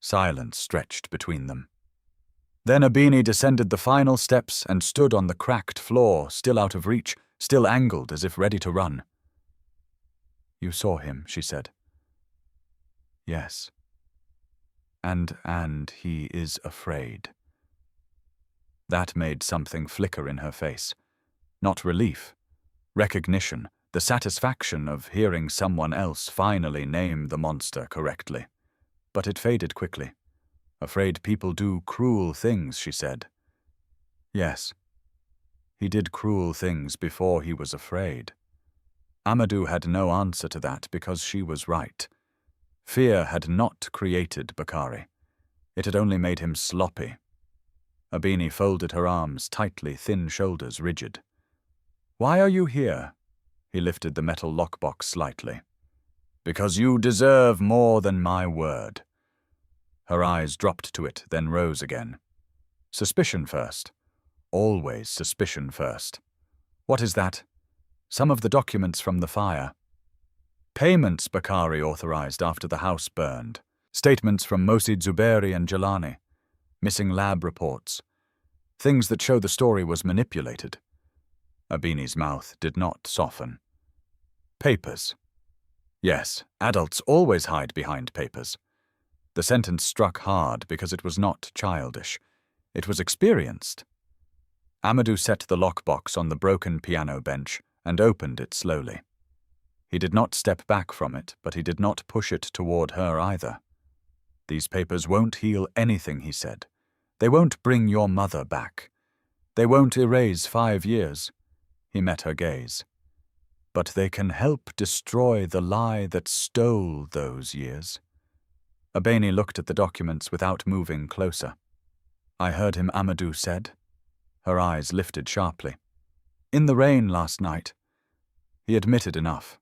Silence stretched between them. Then Abeni descended the final steps and stood on the cracked floor, still out of reach, still angled as if ready to run. You saw him, she said. Yes. And he is afraid. That made something flicker in her face. Not relief. Recognition, the satisfaction of hearing someone else finally name the monster correctly. But it faded quickly. Afraid people do cruel things, she said. Yes. He did cruel things before he was afraid. Amadou had no answer to that because she was right. Fear had not created Bakari. It had only made him sloppy. Abeni folded her arms tightly, thin shoulders rigid. Why are you here? He lifted the metal lockbox slightly. Because you deserve more than my word. Her eyes dropped to it, then rose again. Suspicion first. Always suspicion first. What is that? Some of the documents from the fire. Payments Bakari authorized after the house burned. Statements from Mosid Zuberi and Jelani. Missing lab reports. Things that show the story was manipulated. Abeni's mouth did not soften. Papers. Yes, adults always hide behind papers. The sentence struck hard because it was not childish. It was experienced. Amadou set the lockbox on the broken piano bench and opened it slowly. He did not step back from it, but he did not push it toward her either. These papers won't heal anything, he said. They won't bring your mother back. They won't erase 5 years. He met her gaze. But they can help destroy the lie that stole those years. Abeni looked at the documents without moving closer. I heard him, Amadou said. Her eyes lifted sharply. In the rain last night. He admitted enough.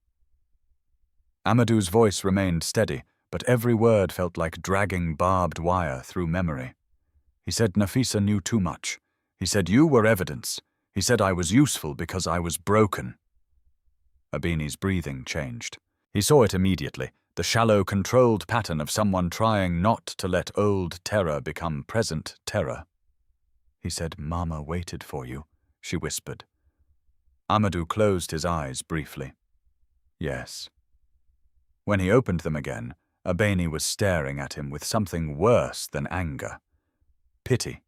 Amadou's voice remained steady, but every word felt like dragging barbed wire through memory. He said Nafisa knew too much. He said you were evidence. He said I was useful because I was broken. Abeni's breathing changed. He saw it immediately, the shallow, controlled pattern of someone trying not to let old terror become present terror. He said, Mama waited for you, she whispered. Amadou closed his eyes briefly. Yes. When he opened them again, Abeni was staring at him with something worse than anger. Pity.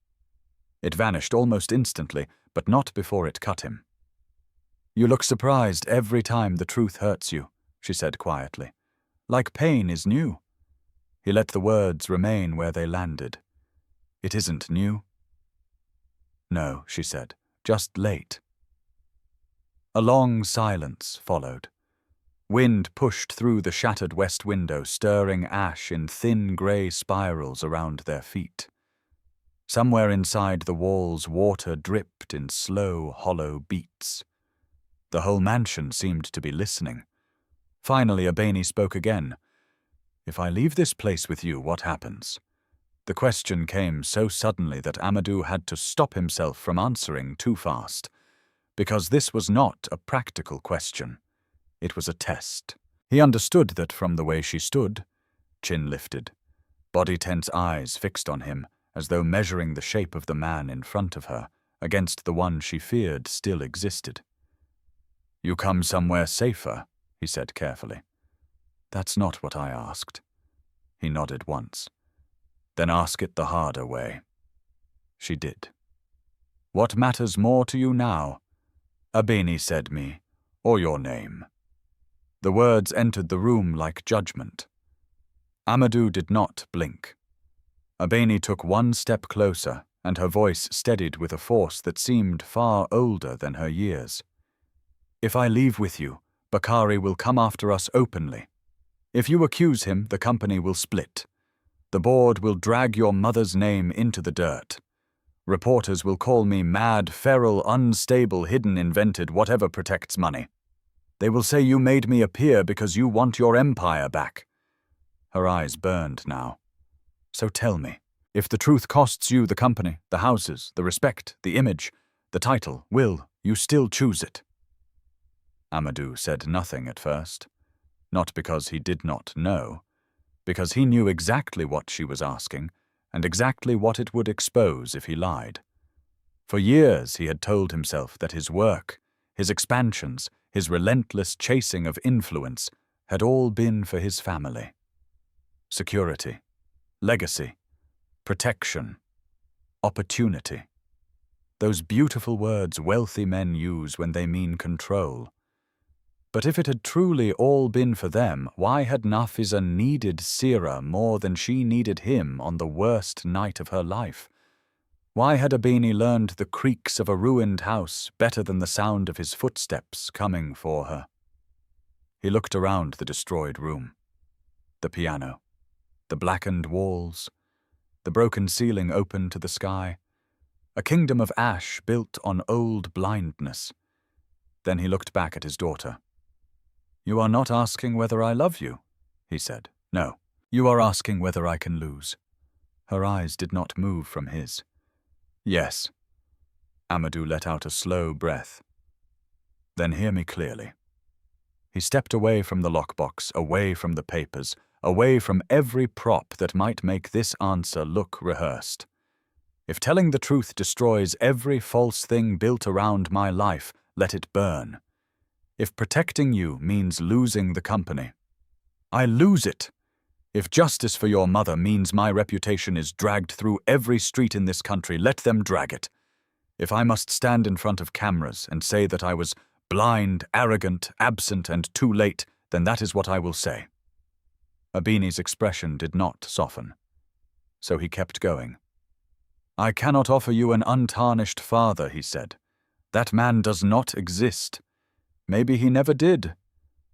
It vanished almost instantly, but not before it cut him. You look surprised every time the truth hurts you, she said quietly. Like pain is new. He let the words remain where they landed. It isn't new. No, she said, just late. A long silence followed. Wind pushed through the shattered west window, stirring ash in thin grey spirals around their feet. Somewhere inside the walls, water dripped in slow, hollow beats. The whole mansion seemed to be listening. Finally, Abeni spoke again. If I leave this place with you, what happens? The question came so suddenly that Amadou had to stop himself from answering too fast, because this was not a practical question. It was a test. He understood that from the way she stood, chin lifted, body-tense eyes fixed on him, as though measuring the shape of the man in front of her against the one she feared still existed. You come somewhere safer, he said carefully. That's not what I asked. He nodded once. Then ask it the harder way. She did. What matters more to you now? Abeni said me, or your name. The words entered the room like judgment. Amadou did not blink. Abeni took one step closer, and her voice steadied with a force that seemed far older than her years. If I leave with you, Bakari will come after us openly. If you accuse him, the company will split. The board will drag your mother's name into the dirt. Reporters will call me mad, feral, unstable, hidden, invented, whatever protects money. They will say you made me appear because you want your empire back." Her eyes burned now. "So tell me, if the truth costs you the company, the houses, the respect, the image, the title, will you still choose it?" Amadou said nothing at first, not because he did not know, because he knew exactly what she was asking and exactly what it would expose if he lied. For years he had told himself that his work, his expansions, his relentless chasing of influence had all been for his family. Security, legacy, protection, opportunity. Those beautiful words wealthy men use when they mean control. But if it had truly all been for them, why had Nafisa needed Sira more than she needed him on the worst night of her life? Why had Abeni learned the creaks of a ruined house better than the sound of his footsteps coming for her? He looked around the destroyed room. The piano, the blackened walls, the broken ceiling open to the sky, a kingdom of ash built on old blindness. Then he looked back at his daughter. "You are not asking whether I love you," he said. "No, you are asking whether I can lose." Her eyes did not move from his. "Yes." Amadou let out a slow breath. "Then hear me clearly." He stepped away from the lockbox, away from the papers, away from every prop that might make this answer look rehearsed. "If telling the truth destroys every false thing built around my life, let it burn. If protecting you means losing the company, I lose it. If justice for your mother means my reputation is dragged through every street in this country, let them drag it. If I must stand in front of cameras and say that I was blind, arrogant, absent, and too late, then that is what I will say." Abeni's expression did not soften, so he kept going. "I cannot offer you an untarnished father," he said. "That man does not exist. Maybe he never did.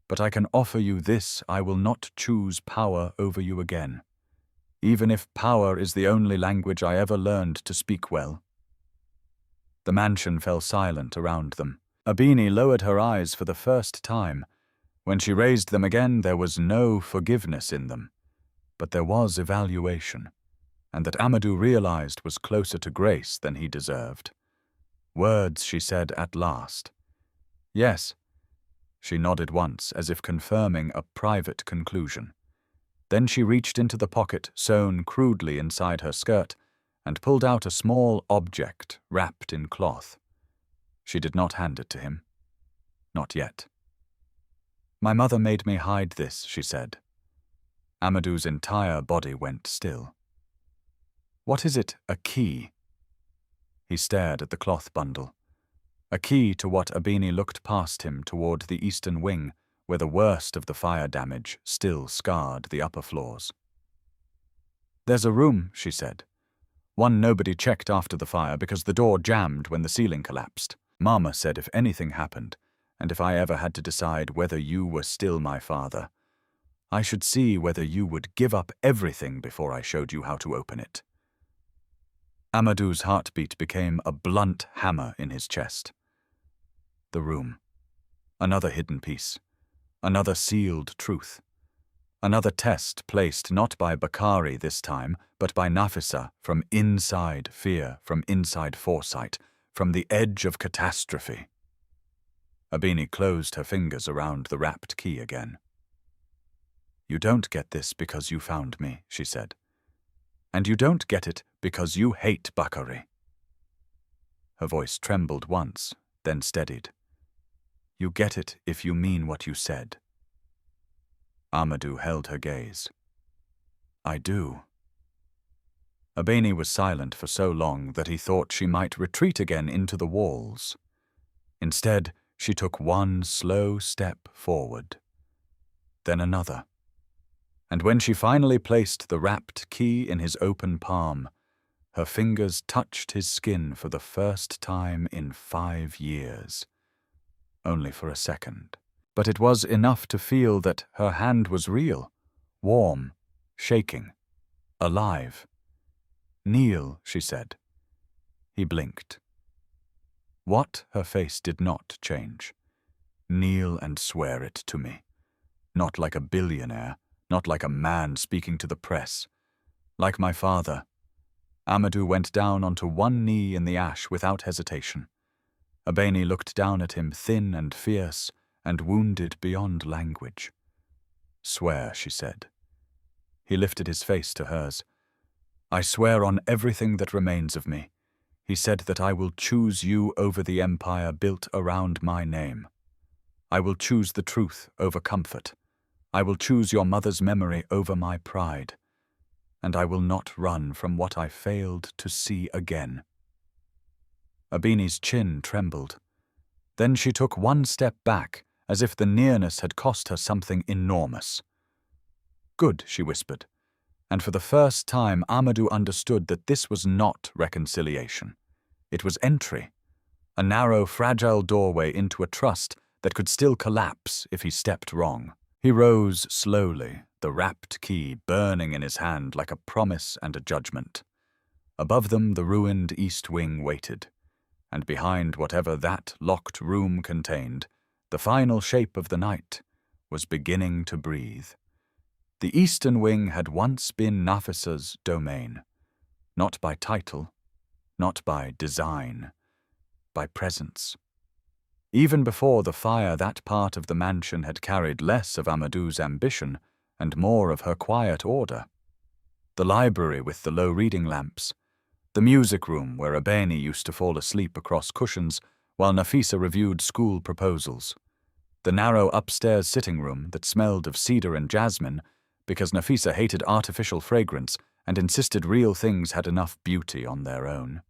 But I can offer you this: I will not choose power over you again, even if power is the only language I ever learned to speak well." The mansion fell silent around them. Abeni lowered her eyes for the first time. When she raised them again, there was no forgiveness in them, but there was evaluation, and that Amadou realized was closer to grace than he deserved. "Words," she said at last. "Yes." She nodded once, as if confirming a private conclusion. Then she reached into the pocket sewn crudely inside her skirt and pulled out a small object wrapped in cloth. She did not hand it to him. Not yet. "My mother made me hide this," she said. Amadou's entire body went still. "What is it, a key?" He stared at the cloth bundle. A key to what Abeni looked past him toward the eastern wing, where the worst of the fire damage still scarred the upper floors. "There's a room," she said. "One nobody checked after the fire because the door jammed when the ceiling collapsed. Mama said if anything happened, and if I ever had to decide whether you were still my father, I should see whether you would give up everything before I showed you how to open it." Amadou's heartbeat became a blunt hammer in his chest. The room. Another hidden piece. Another sealed truth. Another test placed not by Bakari this time, but by Nafisa from inside fear, from inside foresight, from the edge of catastrophe. Abeni closed her fingers around the wrapped key again. "You don't get this because you found me," she said. "And you don't get it because you hate Bakari." Her voice trembled once, then steadied. "You get it if you mean what you said." Amadou held her gaze. "I do." Abeni was silent for so long that he thought she might retreat again into the walls. Instead, she took one slow step forward, then another. And when she finally placed the wrapped key in his open palm, her fingers touched his skin for the first time in 5 years. Only for a second. But it was enough to feel that her hand was real, warm, shaking, alive. "Kneel," she said. He blinked. What? Her face did not change. Kneel and swear it to me. Not like a billionaire, not like a man speaking to the press. Like my father. Amadou went down onto one knee in the ash without hesitation. Abeni looked down at him, thin and fierce, and wounded beyond language. Swear, she said. He lifted his face to hers. I swear on everything that remains of me. He said that I will choose you over the empire built around my name. I will choose the truth over comfort. I will choose your mother's memory over my pride. And I will not run from what I failed to see again. Abeni's chin trembled. Then she took one step back, as if the nearness had cost her something enormous. Good, she whispered, and for the first time Amadou understood that this was not reconciliation. It was entry, a narrow, fragile doorway into a trust that could still collapse if he stepped wrong. He rose slowly, the wrapped key burning in his hand like a promise and a judgment. Above them the ruined east wing waited, and behind whatever that locked room contained, the final shape of the night was beginning to breathe. The eastern wing had once been Nafisa's domain, not by title, not by design, by presence. Even before the fire, that part of the mansion had carried less of Amadou's ambition and more of her quiet order. The library with the low reading lamps, the music room where Abeni used to fall asleep across cushions while Nafisa reviewed school proposals, the narrow upstairs sitting room that smelled of cedar and jasmine because Nafisa hated artificial fragrance and insisted real things had enough beauty on their own.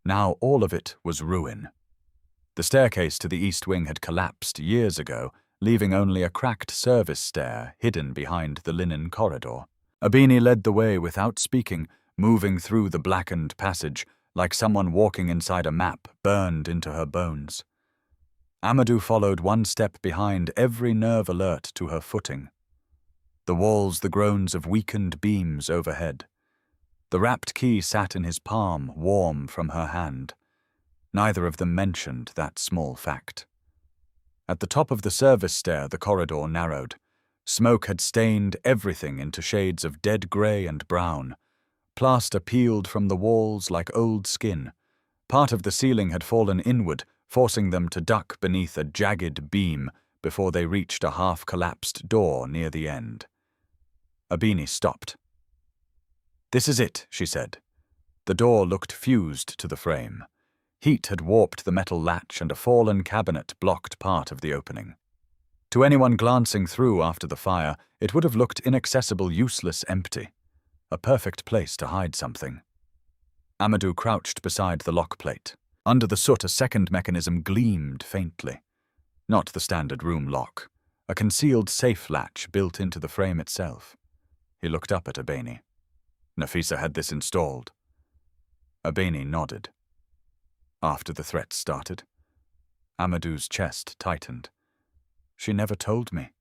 Now all of it was ruin. The staircase to the east wing had collapsed years ago, leaving only a cracked service stair hidden behind the linen corridor. Abeni led the way without speaking, moving through the blackened passage like someone walking inside a map burned into her bones. Amadou followed one step behind, every nerve alert to her footing. The walls, the groans of weakened beams overhead. The wrapped key sat in his palm, warm from her hand. Neither of them mentioned that small fact. At the top of the service stair, the corridor narrowed. Smoke had stained everything into shades of dead grey and brown. Plaster peeled from the walls like old skin. Part of the ceiling had fallen inward, forcing them to duck beneath a jagged beam before they reached a half-collapsed door near the end. Abeni stopped. "This is it," she said. The door looked fused to the frame. Heat had warped the metal latch and a fallen cabinet blocked part of the opening. To anyone glancing through after the fire, it would have looked inaccessible, useless, empty. A perfect place to hide something. Amadou crouched beside the lock plate. Under the soot, a second mechanism gleamed faintly. Not the standard room lock. A concealed safe latch built into the frame itself. He looked up at Abeni. Nafisa had this installed. Abeni nodded. After the threats started, Amadou's chest tightened. She never told me.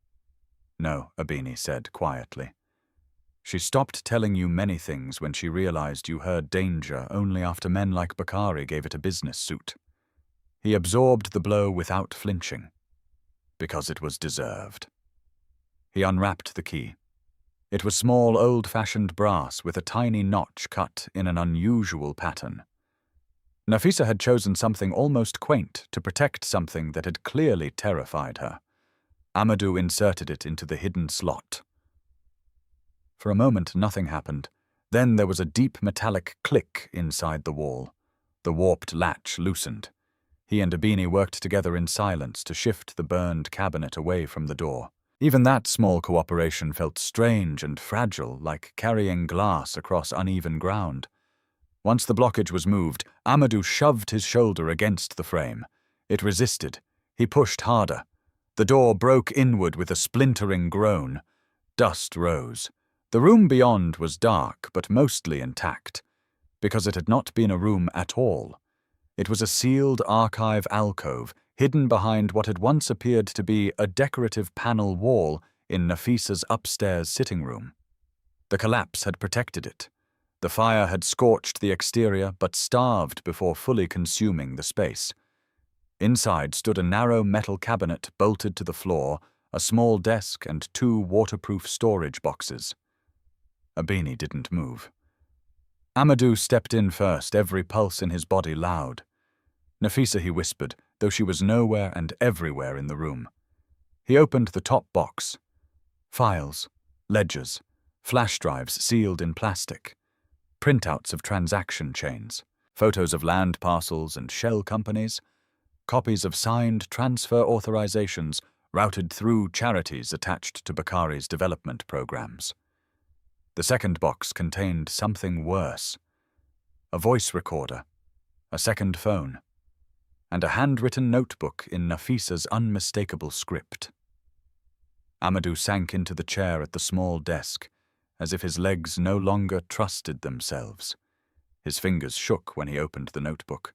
No, Abeni said quietly. She stopped telling you many things when she realized you heard danger only after men like Bakari gave it a business suit. He absorbed the blow without flinching, because it was deserved. He unwrapped the key. It was small, old-fashioned brass with a tiny notch cut in an unusual pattern. Nafisa had chosen something almost quaint to protect something that had clearly terrified her. Amadou inserted it into the hidden slot. For a moment, nothing happened. Then there was a deep metallic click inside the wall. The warped latch loosened. He and Abeni worked together in silence to shift the burned cabinet away from the door. Even that small cooperation felt strange and fragile, like carrying glass across uneven ground. Once the blockage was moved, Amadou shoved his shoulder against the frame. It resisted. He pushed harder. The door broke inward with a splintering groan. Dust rose. The room beyond was dark, but mostly intact, because it had not been a room at all. It was a sealed archive alcove, hidden behind what had once appeared to be a decorative panel wall in Nafisa's upstairs sitting room. The collapse had protected it. The fire had scorched the exterior but starved before fully consuming the space. Inside stood a narrow metal cabinet bolted to the floor, a small desk and 2 waterproof storage boxes. Abini didn't move. Amadou stepped in first, every pulse in his body loud. Nafisa, he whispered, though she was nowhere and everywhere in the room. He opened the top box. Files, ledgers, flash drives sealed in plastic, printouts of transaction chains, photos of land parcels and shell companies, copies of signed transfer authorizations routed through charities attached to Bakari's development programs. The second box contained something worse: a voice recorder, a second phone, and a handwritten notebook in Nafisa's unmistakable script. Amadou sank into the chair at the small desk, as if his legs no longer trusted themselves. His fingers shook when he opened the notebook.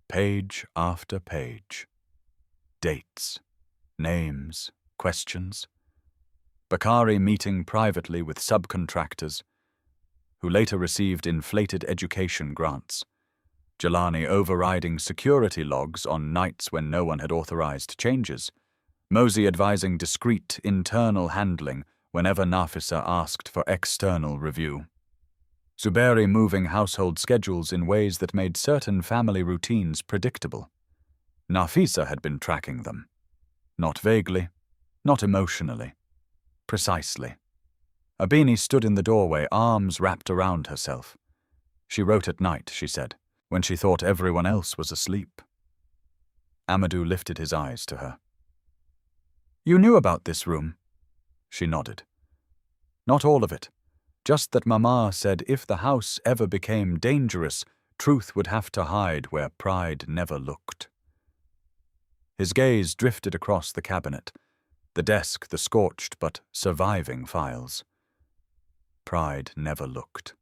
Page after page. Dates, names, questions. Bakari meeting privately with subcontractors, who later received inflated education grants. Jelani overriding security logs on nights when no one had authorized changes. Mosey advising discreet internal handling whenever Nafisa asked for external review. Zuberi moving household schedules in ways that made certain family routines predictable. Nafisa had been tracking them. Not vaguely, not emotionally. Precisely. Abini stood in the doorway, arms wrapped around herself. She wrote at night, she said, when she thought everyone else was asleep. Amadou lifted his eyes to her. "You knew about this room?" She nodded. "Not all of it. Just that Mama said if the house ever became dangerous, truth would have to hide where pride never looked." His gaze drifted across the cabinet, the desk, the scorched but surviving files. Pride never looked.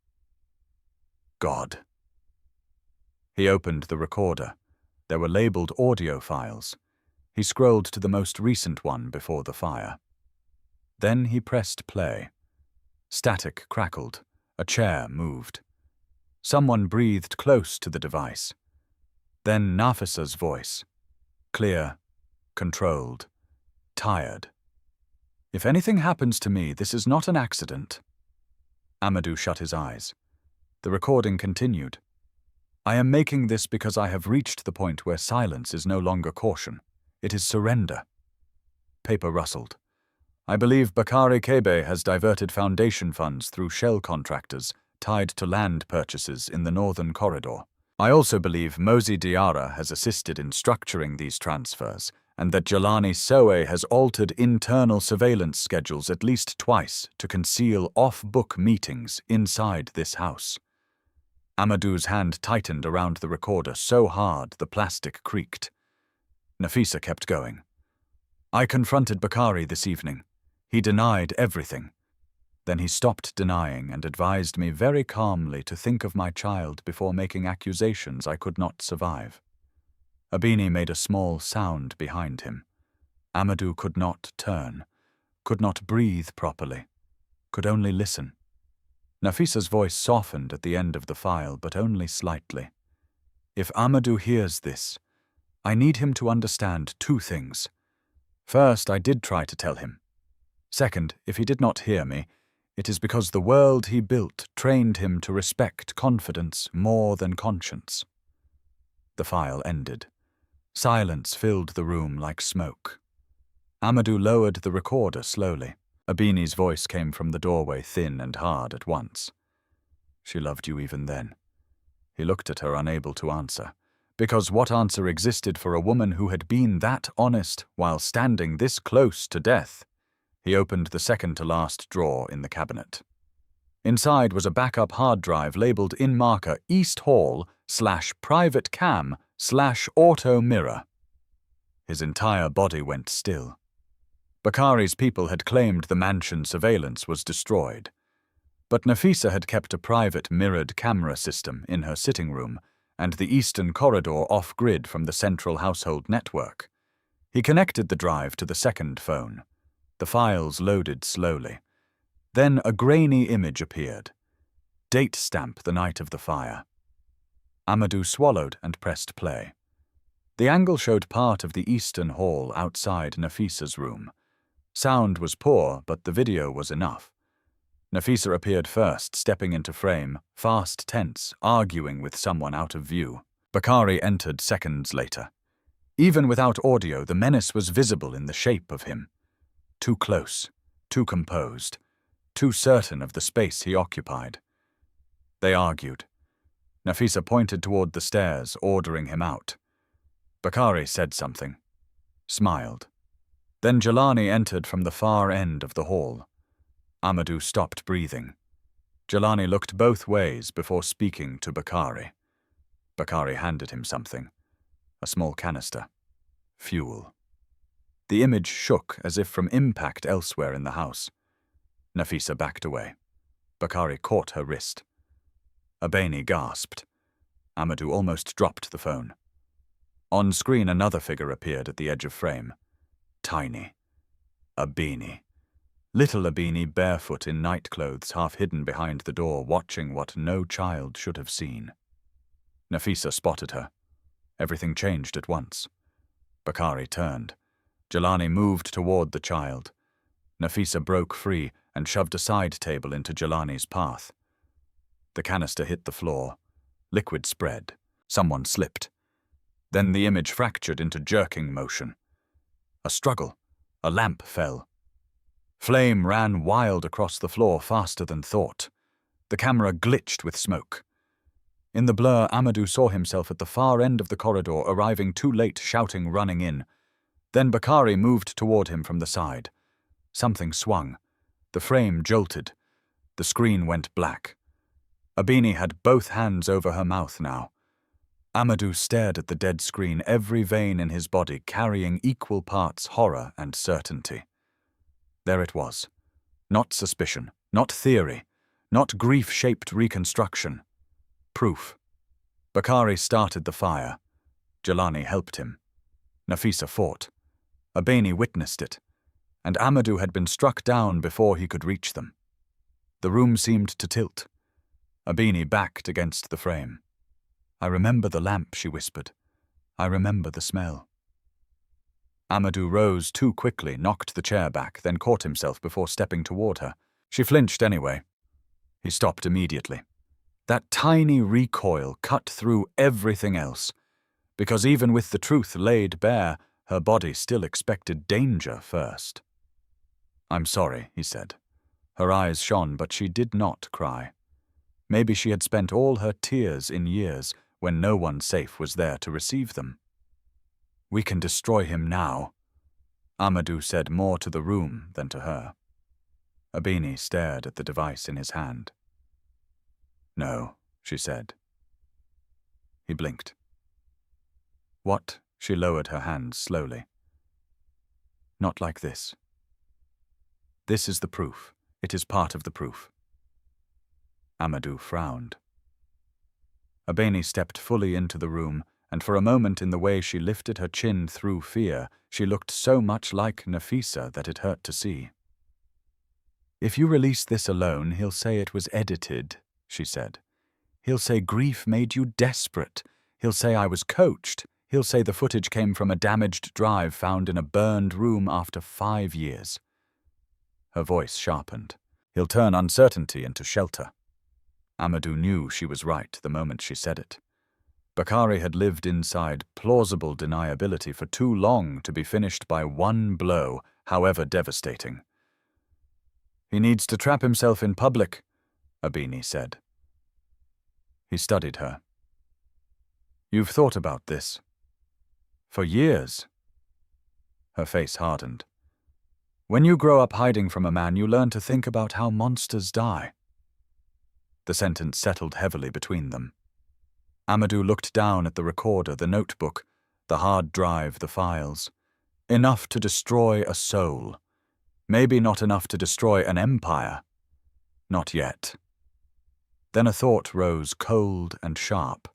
God. He opened the recorder. There were labeled audio files. He scrolled to the most recent one before the fire. Then he pressed play. Static crackled. A chair moved. Someone breathed close to the device. Then Nafisa's voice. Clear, controlled, tired. "If anything happens to me, this is not an accident." Amadou shut his eyes. The recording continued. "I am making this because I have reached the point where silence is no longer caution. It is surrender." Paper rustled. "I believe Bakari Kebe has diverted foundation funds through shell contractors tied to land purchases in the northern corridor. I also believe Mosey Diarra has assisted in structuring these transfers, and that Jelani Soe has altered internal surveillance schedules at least twice to conceal off-book meetings inside this house." Amadou's hand tightened around the recorder so hard the plastic creaked. Nafisa kept going. "I confronted Bakari this evening. He denied everything. Then he stopped denying and advised me very calmly to think of my child before making accusations I could not survive." Abini made a small sound behind him. Amadou could not turn, could not breathe properly, could only listen. Nafisa's voice softened at the end of the file, but only slightly. "If Amadou hears this, I need him to understand 2 things. First, I did try to tell him. Second, if he did not hear me, it is because the world he built trained him to respect confidence more than conscience." The file ended. Silence filled the room like smoke. Amadou lowered the recorder slowly. Abini's voice came from the doorway, thin and hard at once. "She loved you even then." He looked at her, unable to answer. Because what answer existed for a woman who had been that honest while standing this close to death? He opened the second-to-last drawer in the cabinet. Inside was a backup hard drive labeled in marker East Hall/private cam/auto mirror. His entire body went still. Bakari's people had claimed the mansion surveillance was destroyed. But Nafisa had kept a private mirrored camera system in her sitting room and the eastern corridor off-grid from the central household network. He connected the drive to the second phone. The files loaded slowly. Then a grainy image appeared. date stamp the night of the fire. Amadou swallowed and pressed play. The angle showed part of the eastern hall outside Nafisa's room. Sound was poor, but the video was enough. Nafisa appeared first, stepping into frame, fast tense, arguing with someone out of view. Bakari entered seconds later. Even without audio, the menace was visible in the shape of him. Too close, too composed, too certain of the space he occupied. They argued. Nafisa pointed toward the stairs, ordering him out. Bakari said something, smiled. Then Jelani entered from the far end of the hall. Amadou stopped breathing. Jelani looked both ways before speaking to Bakari. Bakari handed him something. A small canister. Fuel. The image shook as if from impact elsewhere in the house. Nafisa backed away. Bakari caught her wrist. Abeni gasped. Amadou almost dropped the phone. On screen, another figure appeared at the edge of frame. Tiny. Abeni. Little Abeni, barefoot in nightclothes, half hidden behind the door, watching what no child should have seen. Nafisa spotted her. Everything changed at once. Bakari turned. Jelani moved toward the child. Nafisa broke free and shoved a side table into Jelani's path. The canister hit the floor. Liquid spread. Someone slipped. Then the image fractured into jerking motion. A struggle. A lamp fell. Flame ran wild across the floor faster than thought. The camera glitched with smoke. In the blur, Amadou saw himself at the far end of the corridor, arriving too late, shouting, running in. Then Bakari moved toward him from the side. Something swung. The frame jolted. The screen went black. Abeni had both hands over her mouth now. Amadou stared at the dead screen, every vein in his body carrying equal parts horror and certainty. There it was. Not suspicion, not theory, not grief-shaped reconstruction. Proof. Bakari started the fire. Jelani helped him. Nafisa fought. Abeni witnessed it. And Amadou had been struck down before he could reach them. The room seemed to tilt. Abeni backed against the frame. "I remember the lamp," she whispered. "I remember the smell." Amadou rose too quickly, knocked the chair back, then caught himself before stepping toward her. She flinched anyway. He stopped immediately. That tiny recoil cut through everything else, because even with the truth laid bare, her body still expected danger first. "I'm sorry," he said. Her eyes shone, but she did not cry. Maybe she had spent all her tears in years when no one safe was there to receive them. "We can destroy him now," Amadou said, more to the room than to her. Abeni stared at the device in his hand. "No," she said. He blinked. "What?" She lowered her hands slowly. "Not like this. This is the proof. It is part of the proof." Amadou frowned. Abeni stepped fully into the room, and for a moment in the way she lifted her chin through fear, she looked so much like Nafisa that it hurt to see. "If you release this alone, he'll say it was edited," she said. "He'll say grief made you desperate. He'll say I was coached. He'll say the footage came from a damaged drive found in a burned room after 5 years. Her voice sharpened. He'll turn uncertainty into shelter. Amadou knew she was right the moment she said it. Bakari had lived inside plausible deniability for too long to be finished by one blow, however devastating. "He needs to trap himself in public," Abeni said. He studied her. "You've thought about this. For years." Her face hardened. "When you grow up hiding from a man, you learn to think about how monsters die." The sentence settled heavily between them. Amadou looked down at the recorder, the notebook, the hard drive, the files. Enough to destroy a soul. Maybe not enough to destroy an empire. Not yet. Then a thought rose cold and sharp.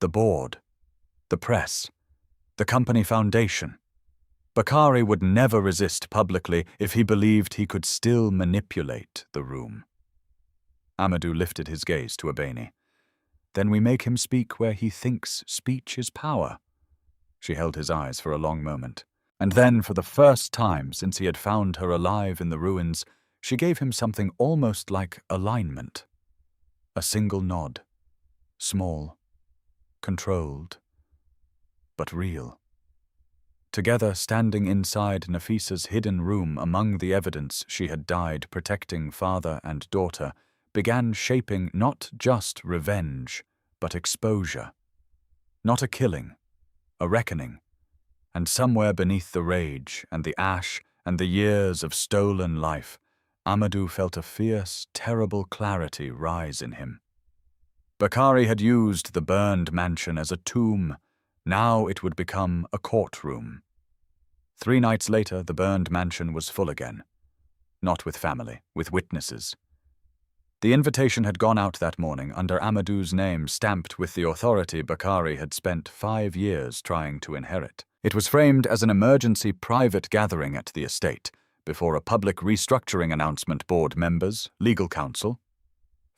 The board. The press. The company foundation. Bakari would never resist publicly if he believed he could still manipulate the room. Amadou lifted his gaze to Abeni. Then we make him speak where he thinks speech is power. She held his eyes for a long moment. And then, for the first time since he had found her alive in the ruins, she gave him something almost like alignment. A single nod. Small. Controlled. But real. Together, standing inside Nafisa's hidden room among the evidence she had died protecting father and daughter, began shaping not just revenge, but exposure. Not a killing, a reckoning. And somewhere beneath the rage and the ash and the years of stolen life, Amadou felt a fierce, terrible clarity rise in him. Bakari had used the burned mansion as a tomb. Now it would become a courtroom. 3 nights later, the burned mansion was full again. Not with family, with witnesses. The invitation had gone out that morning under Amadou's name, stamped with the authority Bakari had spent 5 years trying to inherit. It was framed as an emergency private gathering at the estate, before a public restructuring announcement board members, legal counsel,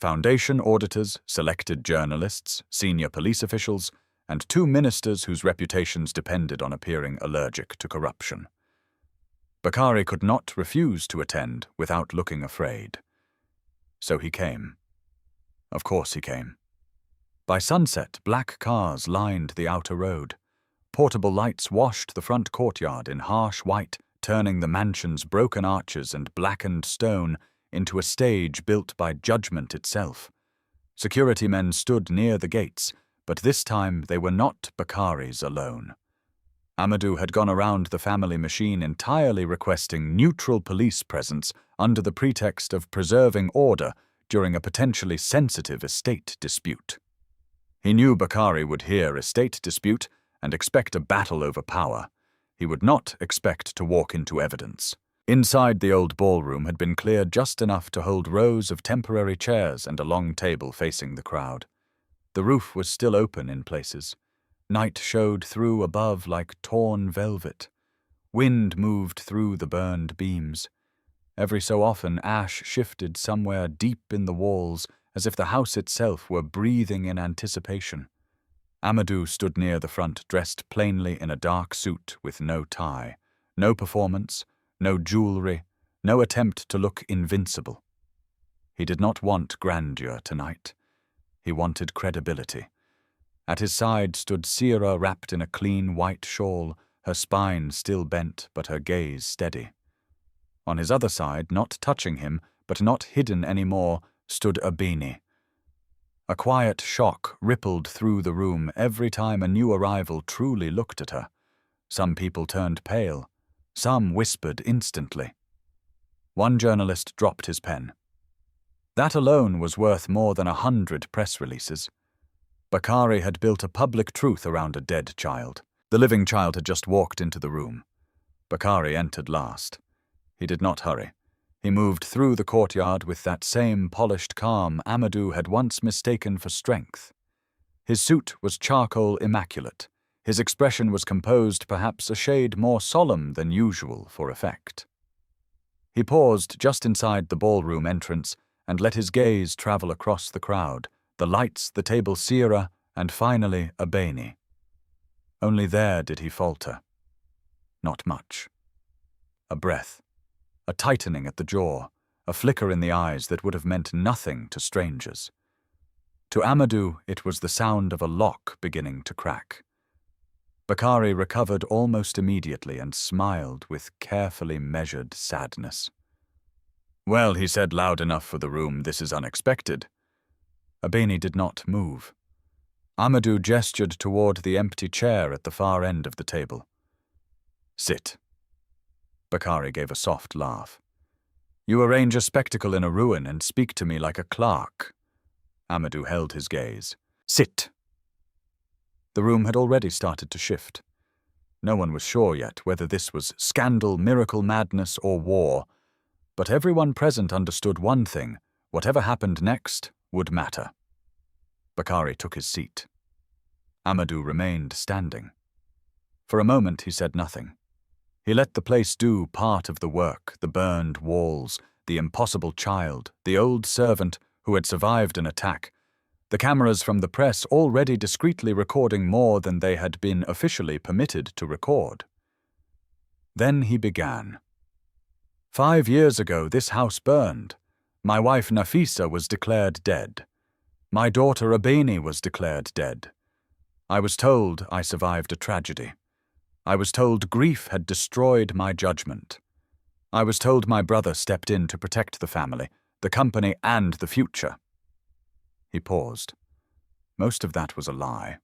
foundation auditors, selected journalists, senior police officials, and 2 ministers whose reputations depended on appearing allergic to corruption. Bakari could not refuse to attend without looking afraid. So he came. Of course he came. By sunset, black cars lined the outer road. Portable lights washed the front courtyard in harsh white, turning the mansion's broken arches and blackened stone into a stage built by judgment itself. Security men stood near the gates, but this time they were not Bakari's alone. Amadou had gone around the family machine entirely requesting neutral police presence under the pretext of preserving order during a potentially sensitive estate dispute. He knew Bakari would hear estate dispute and expect a battle over power. He would not expect to walk into evidence. Inside, the old ballroom had been cleared just enough to hold rows of temporary chairs and a long table facing the crowd. The roof was still open in places. Night showed through above like torn velvet. Wind moved through the burned beams. Every so often, ash shifted somewhere deep in the walls, as if the house itself were breathing in anticipation. Amadou stood near the front, dressed plainly in a dark suit with no tie. No performance, no jewelry, no attempt to look invincible. He did not want grandeur tonight. He wanted credibility. At his side stood Sira, wrapped in a clean white shawl, her spine still bent but her gaze steady. On his other side, not touching him, but not hidden anymore, stood Abeni. A quiet shock rippled through the room every time a new arrival truly looked at her. Some people turned pale. Some whispered instantly. One journalist dropped his pen. That alone was worth more than 100 press releases. Bakari had built a public truth around a dead child. The living child had just walked into the room. Bakari entered last. He did not hurry. He moved through the courtyard with that same polished calm Amadou had once mistaken for strength. His suit was charcoal immaculate. His expression was composed, perhaps a shade more solemn than usual for effect. He paused just inside the ballroom entrance and let his gaze travel across the crowd, the lights, the table Sira, and finally Abeni. Only there did he falter. Not much. A breath. A tightening at the jaw, a flicker in the eyes that would have meant nothing to strangers. To Amadou, it was the sound of a lock beginning to crack. Bakari recovered almost immediately and smiled with carefully measured sadness. "Well," he said loud enough for the room, "this is unexpected." Abeni did not move. Amadou gestured toward the empty chair at the far end of the table. "Sit." Bakari gave a soft laugh. "You arrange a spectacle in a ruin and speak to me like a clerk." Amadou held his gaze. "Sit." The room had already started to shift. No one was sure yet whether this was scandal, miracle madness, or war, but everyone present understood one thing: whatever happened next would matter. Bakari took his seat. Amadou remained standing. For a moment he said nothing. He let the place do part of the work, the burned walls, the impossible child, the old servant who had survived an attack, the cameras from the press already discreetly recording more than they had been officially permitted to record. Then he began. 5 years ago, this house burned. My wife Nafisa was declared dead. My daughter Abeni was declared dead. I was told I survived a tragedy. I was told grief had destroyed my judgment. I was told my brother stepped in to protect the family, the company, and the future. He paused. Most of that was a lie.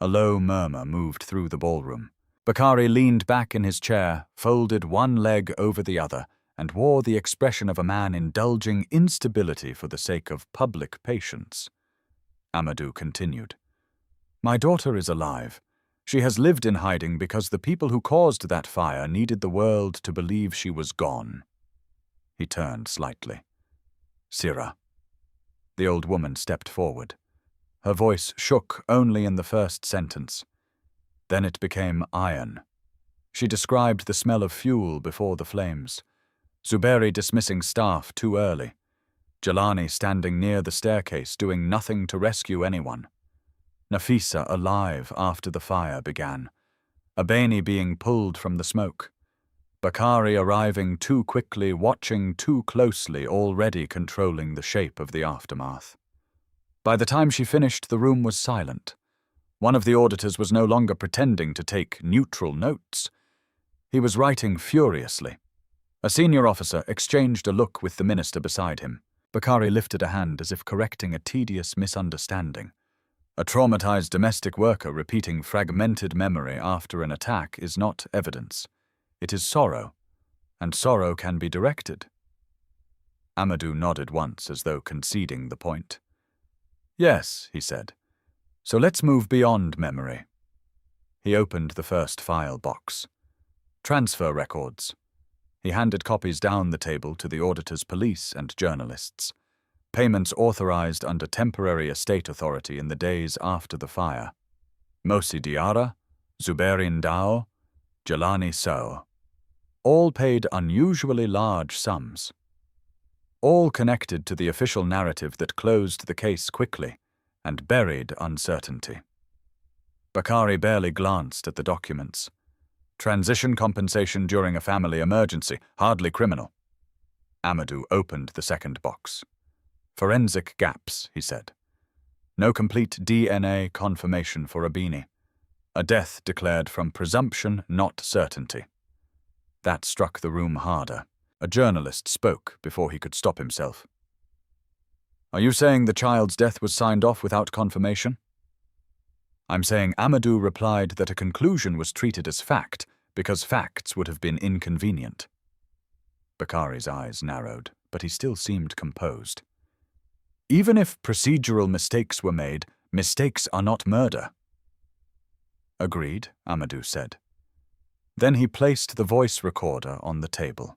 A low murmur moved through the ballroom. Bakari leaned back in his chair, folded one leg over the other, and wore the expression of a man indulging instability for the sake of public patience. Amadou continued. My daughter is alive. She has lived in hiding because the people who caused that fire needed the world to believe she was gone. He turned slightly. Sira. The old woman stepped forward. Her voice shook only in the first sentence. Then it became iron. She described the smell of fuel before the flames. Zuberi dismissing staff too early. Jelani standing near the staircase doing nothing to rescue anyone. Nafisa alive after the fire began. Abeni being pulled from the smoke. Bakari arriving too quickly, watching too closely, already controlling the shape of the aftermath. By the time she finished, the room was silent. One of the auditors was no longer pretending to take neutral notes. He was writing furiously. A senior officer exchanged a look with the minister beside him. Bakari lifted a hand as if correcting a tedious misunderstanding. A traumatized domestic worker repeating fragmented memory after an attack is not evidence. It is sorrow, and sorrow can be directed. Amadou nodded once as though conceding the point. Yes, he said. So let's move beyond memory. He opened the first file box. Transfer records. He handed copies down the table to the auditor's police and journalists. Payments authorized under temporary estate authority in the days after the fire. Mosi Diarra, Zuberin Dao, Jelani Sow. All paid unusually large sums. All connected to the official narrative that closed the case quickly and buried uncertainty. Bakari barely glanced at the documents. Transition compensation during a family emergency, hardly criminal. Amadou opened the second box. Forensic gaps, he said. No complete DNA confirmation for Abeni. A death declared from presumption, not certainty. That struck the room harder. A journalist spoke before he could stop himself. Are you saying the child's death was signed off without confirmation? I'm saying Amadou replied that a conclusion was treated as fact because facts would have been inconvenient. Bakari's eyes narrowed, but he still seemed composed. Even if procedural mistakes were made, mistakes are not murder. Agreed, Amadou said. Then he placed the voice recorder on the table.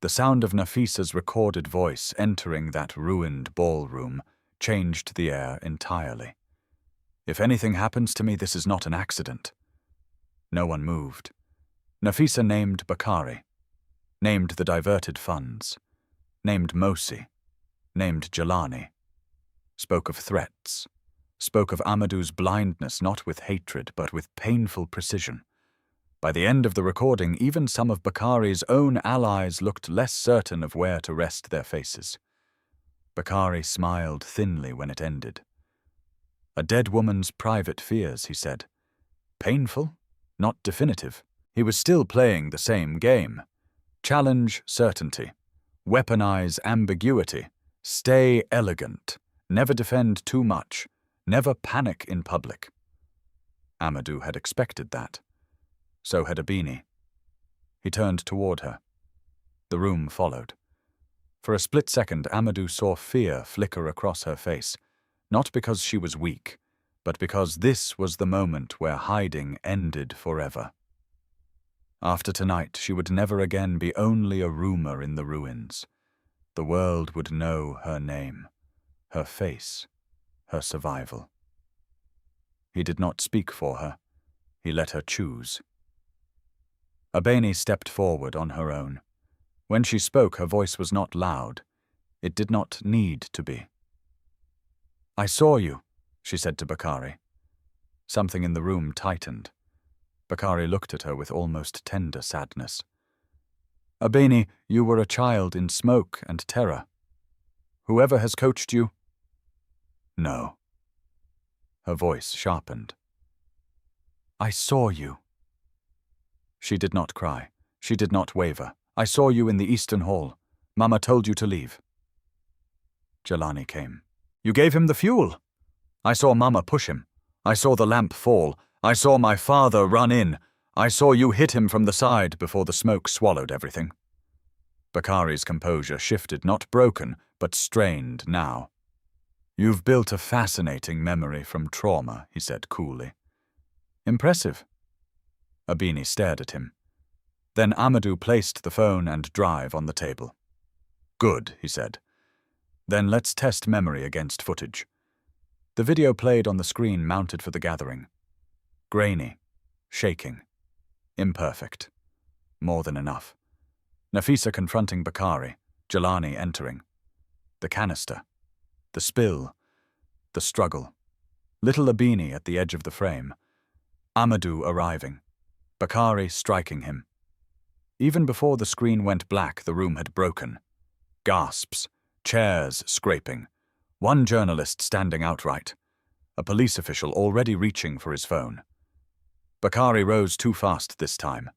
The sound of Nafisa's recorded voice entering that ruined ballroom changed the air entirely. If anything happens to me, this is not an accident. No one moved. Nafisa named Bakari, named the diverted funds, named Mosi, named Jelani, spoke of threats, spoke of Amadou's blindness not with hatred but with painful precision. By the end of the recording, even some of Bakari's own allies looked less certain of where to rest their faces. Bakari smiled thinly when it ended. A dead woman's private fears, he said. Painful, not definitive. He was still playing the same game. Challenge certainty. Weaponize ambiguity. Stay elegant. Never defend too much. Never panic in public. Amadou had expected that. So had Abeni. He turned toward her. The room followed. For a split second, Amadou saw fear flicker across her face, not because she was weak, but because this was the moment where hiding ended forever. After tonight, she would never again be only a rumor in the ruins. The world would know her name, her face, her survival. He did not speak for her. He let her choose. Abeni stepped forward on her own. When she spoke, her voice was not loud. It did not need to be. "I saw you," she said to Bakari. Something in the room tightened. Bakari looked at her with almost tender sadness. "Abeni, you were a child in smoke and terror. Whoever has coached you?" "No." Her voice sharpened. "I saw you." She did not cry. She did not waver. "I saw you in the Eastern Hall. Mama told you to leave." Jelani came. "You gave him the fuel." "I saw Mama push him. I saw the lamp fall. I saw my father run in. I saw you hit him from the side before the smoke swallowed everything." Bakari's composure shifted, not broken, but strained now. "You've built a fascinating memory from trauma," he said coolly. "Impressive." Abeni stared at him. Then Amadou placed the phone and drive on the table. "Good," he said. "Then let's test memory against footage." The video played on the screen mounted for the gathering. Grainy, shaking, imperfect. More than enough. Nafisa confronting Bakari, Jelani entering. The canister. The spill. The struggle. Little Abeni at the edge of the frame. Amadou arriving. Bakari striking him. Even before the screen went black, the room had broken. Gasps. Chairs scraping. One journalist standing outright. A police official already reaching for his phone. Bakari rose too fast this time.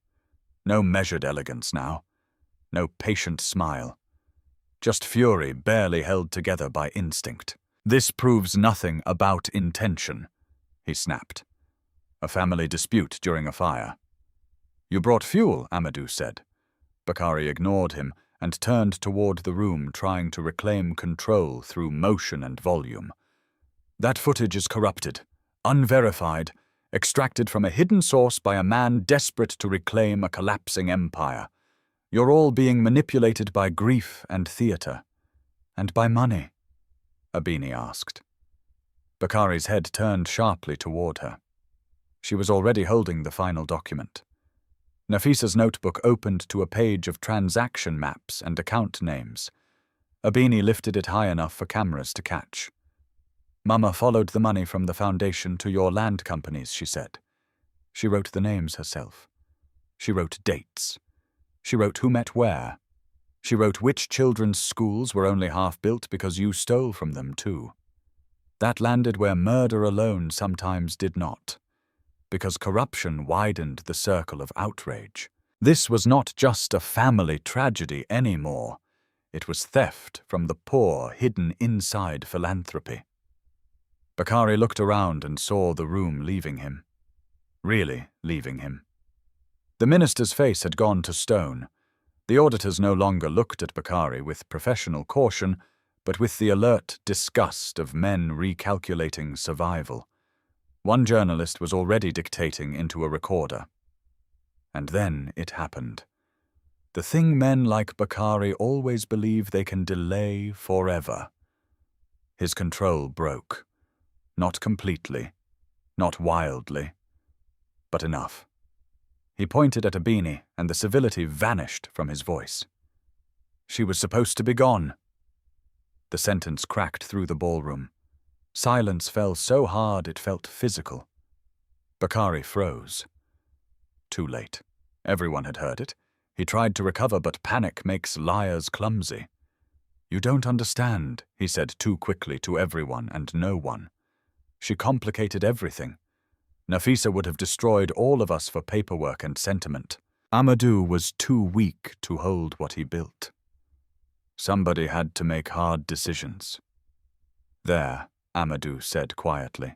No measured elegance now. No patient smile. Just fury barely held together by instinct. "This proves nothing about intention," he snapped. "A family dispute during a fire." "You brought fuel," Amadou said. Bakari ignored him and turned toward the room, trying to reclaim control through motion and volume. "That footage is corrupted, unverified, extracted from a hidden source by a man desperate to reclaim a collapsing empire. You're all being manipulated by grief and theater. And by money?" Abeni asked. Bakari's head turned sharply toward her. She was already holding the final document. Nafisa's notebook opened to a page of transaction maps and account names. Abeni lifted it high enough for cameras to catch. "Mama followed the money from the foundation to your land companies," she said. She wrote the names herself. She wrote dates. She wrote who met where. She wrote which children's schools were only half built because you stole from them too. That landed where murder alone sometimes did not, because corruption widened the circle of outrage. This was not just a family tragedy anymore. It was theft from the poor hidden inside philanthropy. Bakari looked around and saw the room leaving him. Really leaving him. The minister's face had gone to stone. The auditors no longer looked at Bakari with professional caution, but with the alert disgust of men recalculating survival. One journalist was already dictating into a recorder. And then it happened. The thing men like Bakari always believe they can delay forever. His control broke. Not completely, not wildly, but enough. He pointed at Abeni, and the civility vanished from his voice. "She was supposed to be gone." The sentence cracked through the ballroom. Silence fell so hard it felt physical. Bakari froze. Too late. Everyone had heard it. He tried to recover, but panic makes liars clumsy. "You don't understand," he said too quickly to everyone and no one. "She complicated everything. Nafisa would have destroyed all of us for paperwork and sentiment. Amadou was too weak to hold what he built. Somebody had to make hard decisions." "There," Amadou said quietly.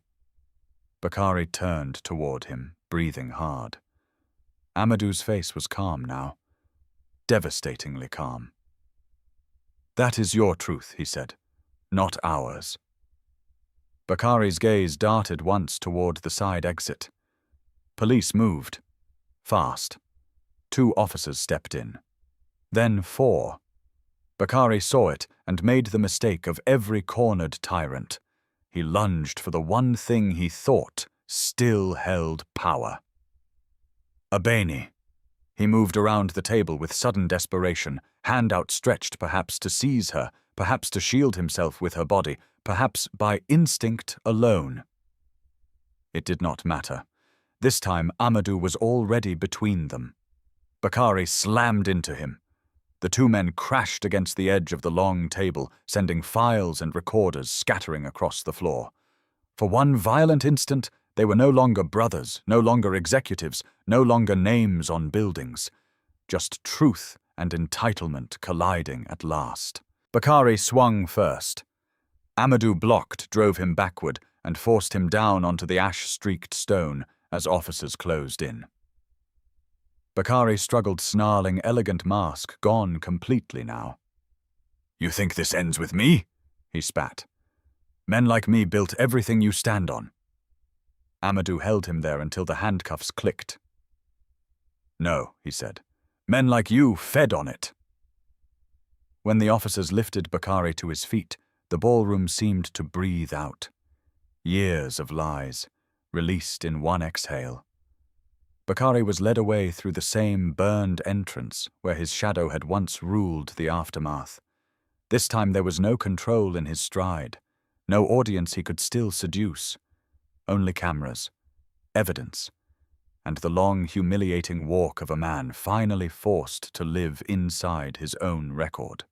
Bakari turned toward him, breathing hard. Amadou's face was calm now. Devastatingly calm. "That is your truth," he said, "not ours." Bakari's gaze darted once toward the side exit. Police moved. Fast. 2 officers stepped in. Then 4. Bakari saw it and made the mistake of every cornered tyrant. He lunged for the one thing he thought still held power. "Abeni." He moved around the table with sudden desperation, hand outstretched perhaps to seize her, perhaps to shield himself with her body, perhaps by instinct alone. It did not matter. This time Amadou was already between them. Bakari slammed into him. The two men crashed against the edge of the long table, sending files and recorders scattering across the floor. For one violent instant, they were no longer brothers, no longer executives, no longer names on buildings. Just truth and entitlement colliding at last. Bakari swung first. Amadou blocked, drove him backward, and forced him down onto the ash-streaked stone as officers closed in. Bakari struggled, snarling, elegant mask gone completely now. "You think this ends with me?" he spat. "Men like me built everything you stand on." Amadou held him there until the handcuffs clicked. "No," he said. "Men like you fed on it." When the officers lifted Bakari to his feet, the ballroom seemed to breathe out. Years of lies, released in one exhale. Bakari was led away through the same burned entrance where his shadow had once ruled the aftermath. This time there was no control in his stride, no audience he could still seduce. Only cameras, evidence, and the long, humiliating walk of a man finally forced to live inside his own record.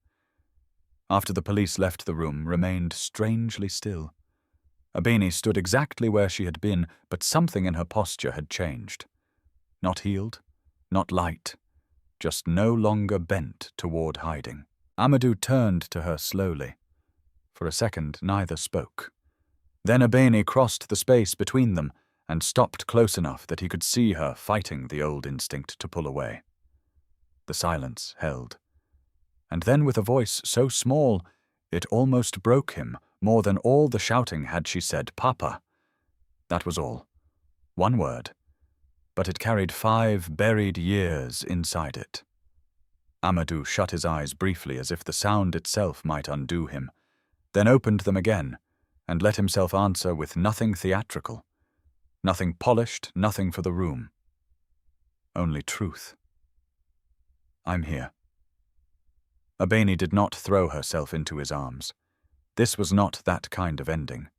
After the police left the room, remained strangely still. Abeni stood exactly where she had been, but something in her posture had changed. Not healed, not light, just no longer bent toward hiding. Amadou turned to her slowly. For a second, neither spoke. Then Abeni crossed the space between them and stopped close enough that he could see her fighting the old instinct to pull away. The silence held. And then with a voice so small, it almost broke him. More than all the shouting had she said, "Papa." That was all. One word. But it carried 5 buried years inside it. Amadou shut his eyes briefly as if the sound itself might undo him, then opened them again and let himself answer with nothing theatrical, nothing polished, nothing for the room. Only truth. "I'm here." Abeni did not throw herself into his arms. This was not that kind of ending.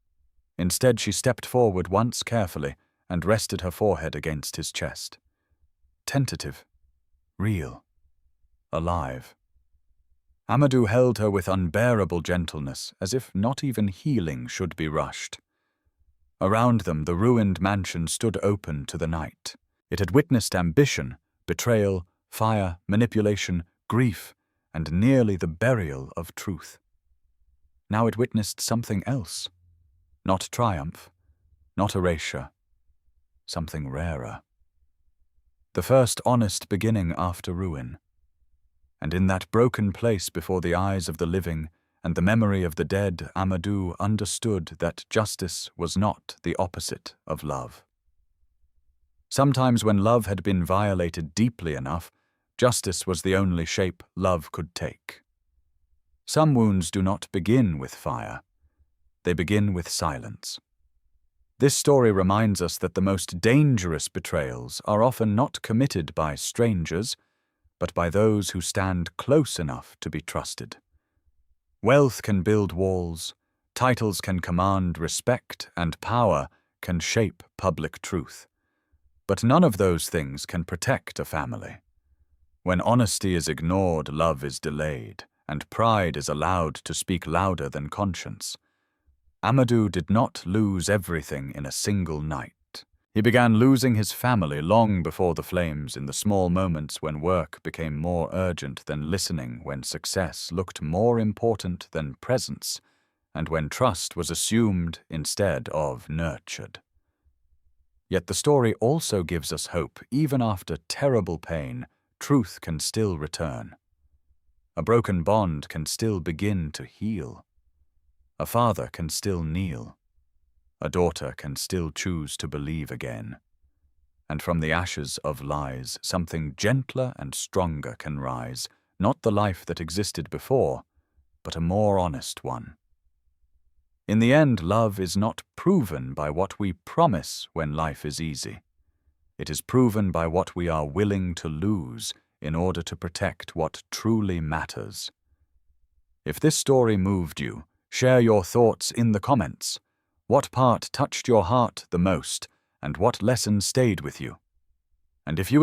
Instead, she stepped forward once carefully and rested her forehead against his chest. Tentative, real, alive. Amadou held her with unbearable gentleness, as if not even healing should be rushed. Around them, the ruined mansion stood open to the night. It had witnessed ambition, betrayal, fire, manipulation, grief, and nearly the burial of truth. Now it witnessed something else. Not triumph, not erasure, something rarer. The first honest beginning after ruin. And in that broken place before the eyes of the living and the memory of the dead, Amadou understood that justice was not the opposite of love. Sometimes when love had been violated deeply enough, justice was the only shape love could take. Some wounds do not begin with fire. They begin with silence. This story reminds us that the most dangerous betrayals are often not committed by strangers, but by those who stand close enough to be trusted. Wealth can build walls, titles can command respect, and power can shape public truth. But none of those things can protect a family. When honesty is ignored, love is delayed, and pride is allowed to speak louder than conscience. Amadou did not lose everything in a single night. He began losing his family long before the flames, in the small moments when work became more urgent than listening, when success looked more important than presence, and when trust was assumed instead of nurtured. Yet the story also gives us hope. Even after terrible pain, truth can still return. A broken bond can still begin to heal. A father can still kneel. A daughter can still choose to believe again. And from the ashes of lies, something gentler and stronger can rise, not the life that existed before, but a more honest one. In the end, love is not proven by what we promise when life is easy. It is proven by what we are willing to lose in order to protect what truly matters. If this story moved you, share your thoughts in the comments. What part touched your heart the most, and what lesson stayed with you? And if you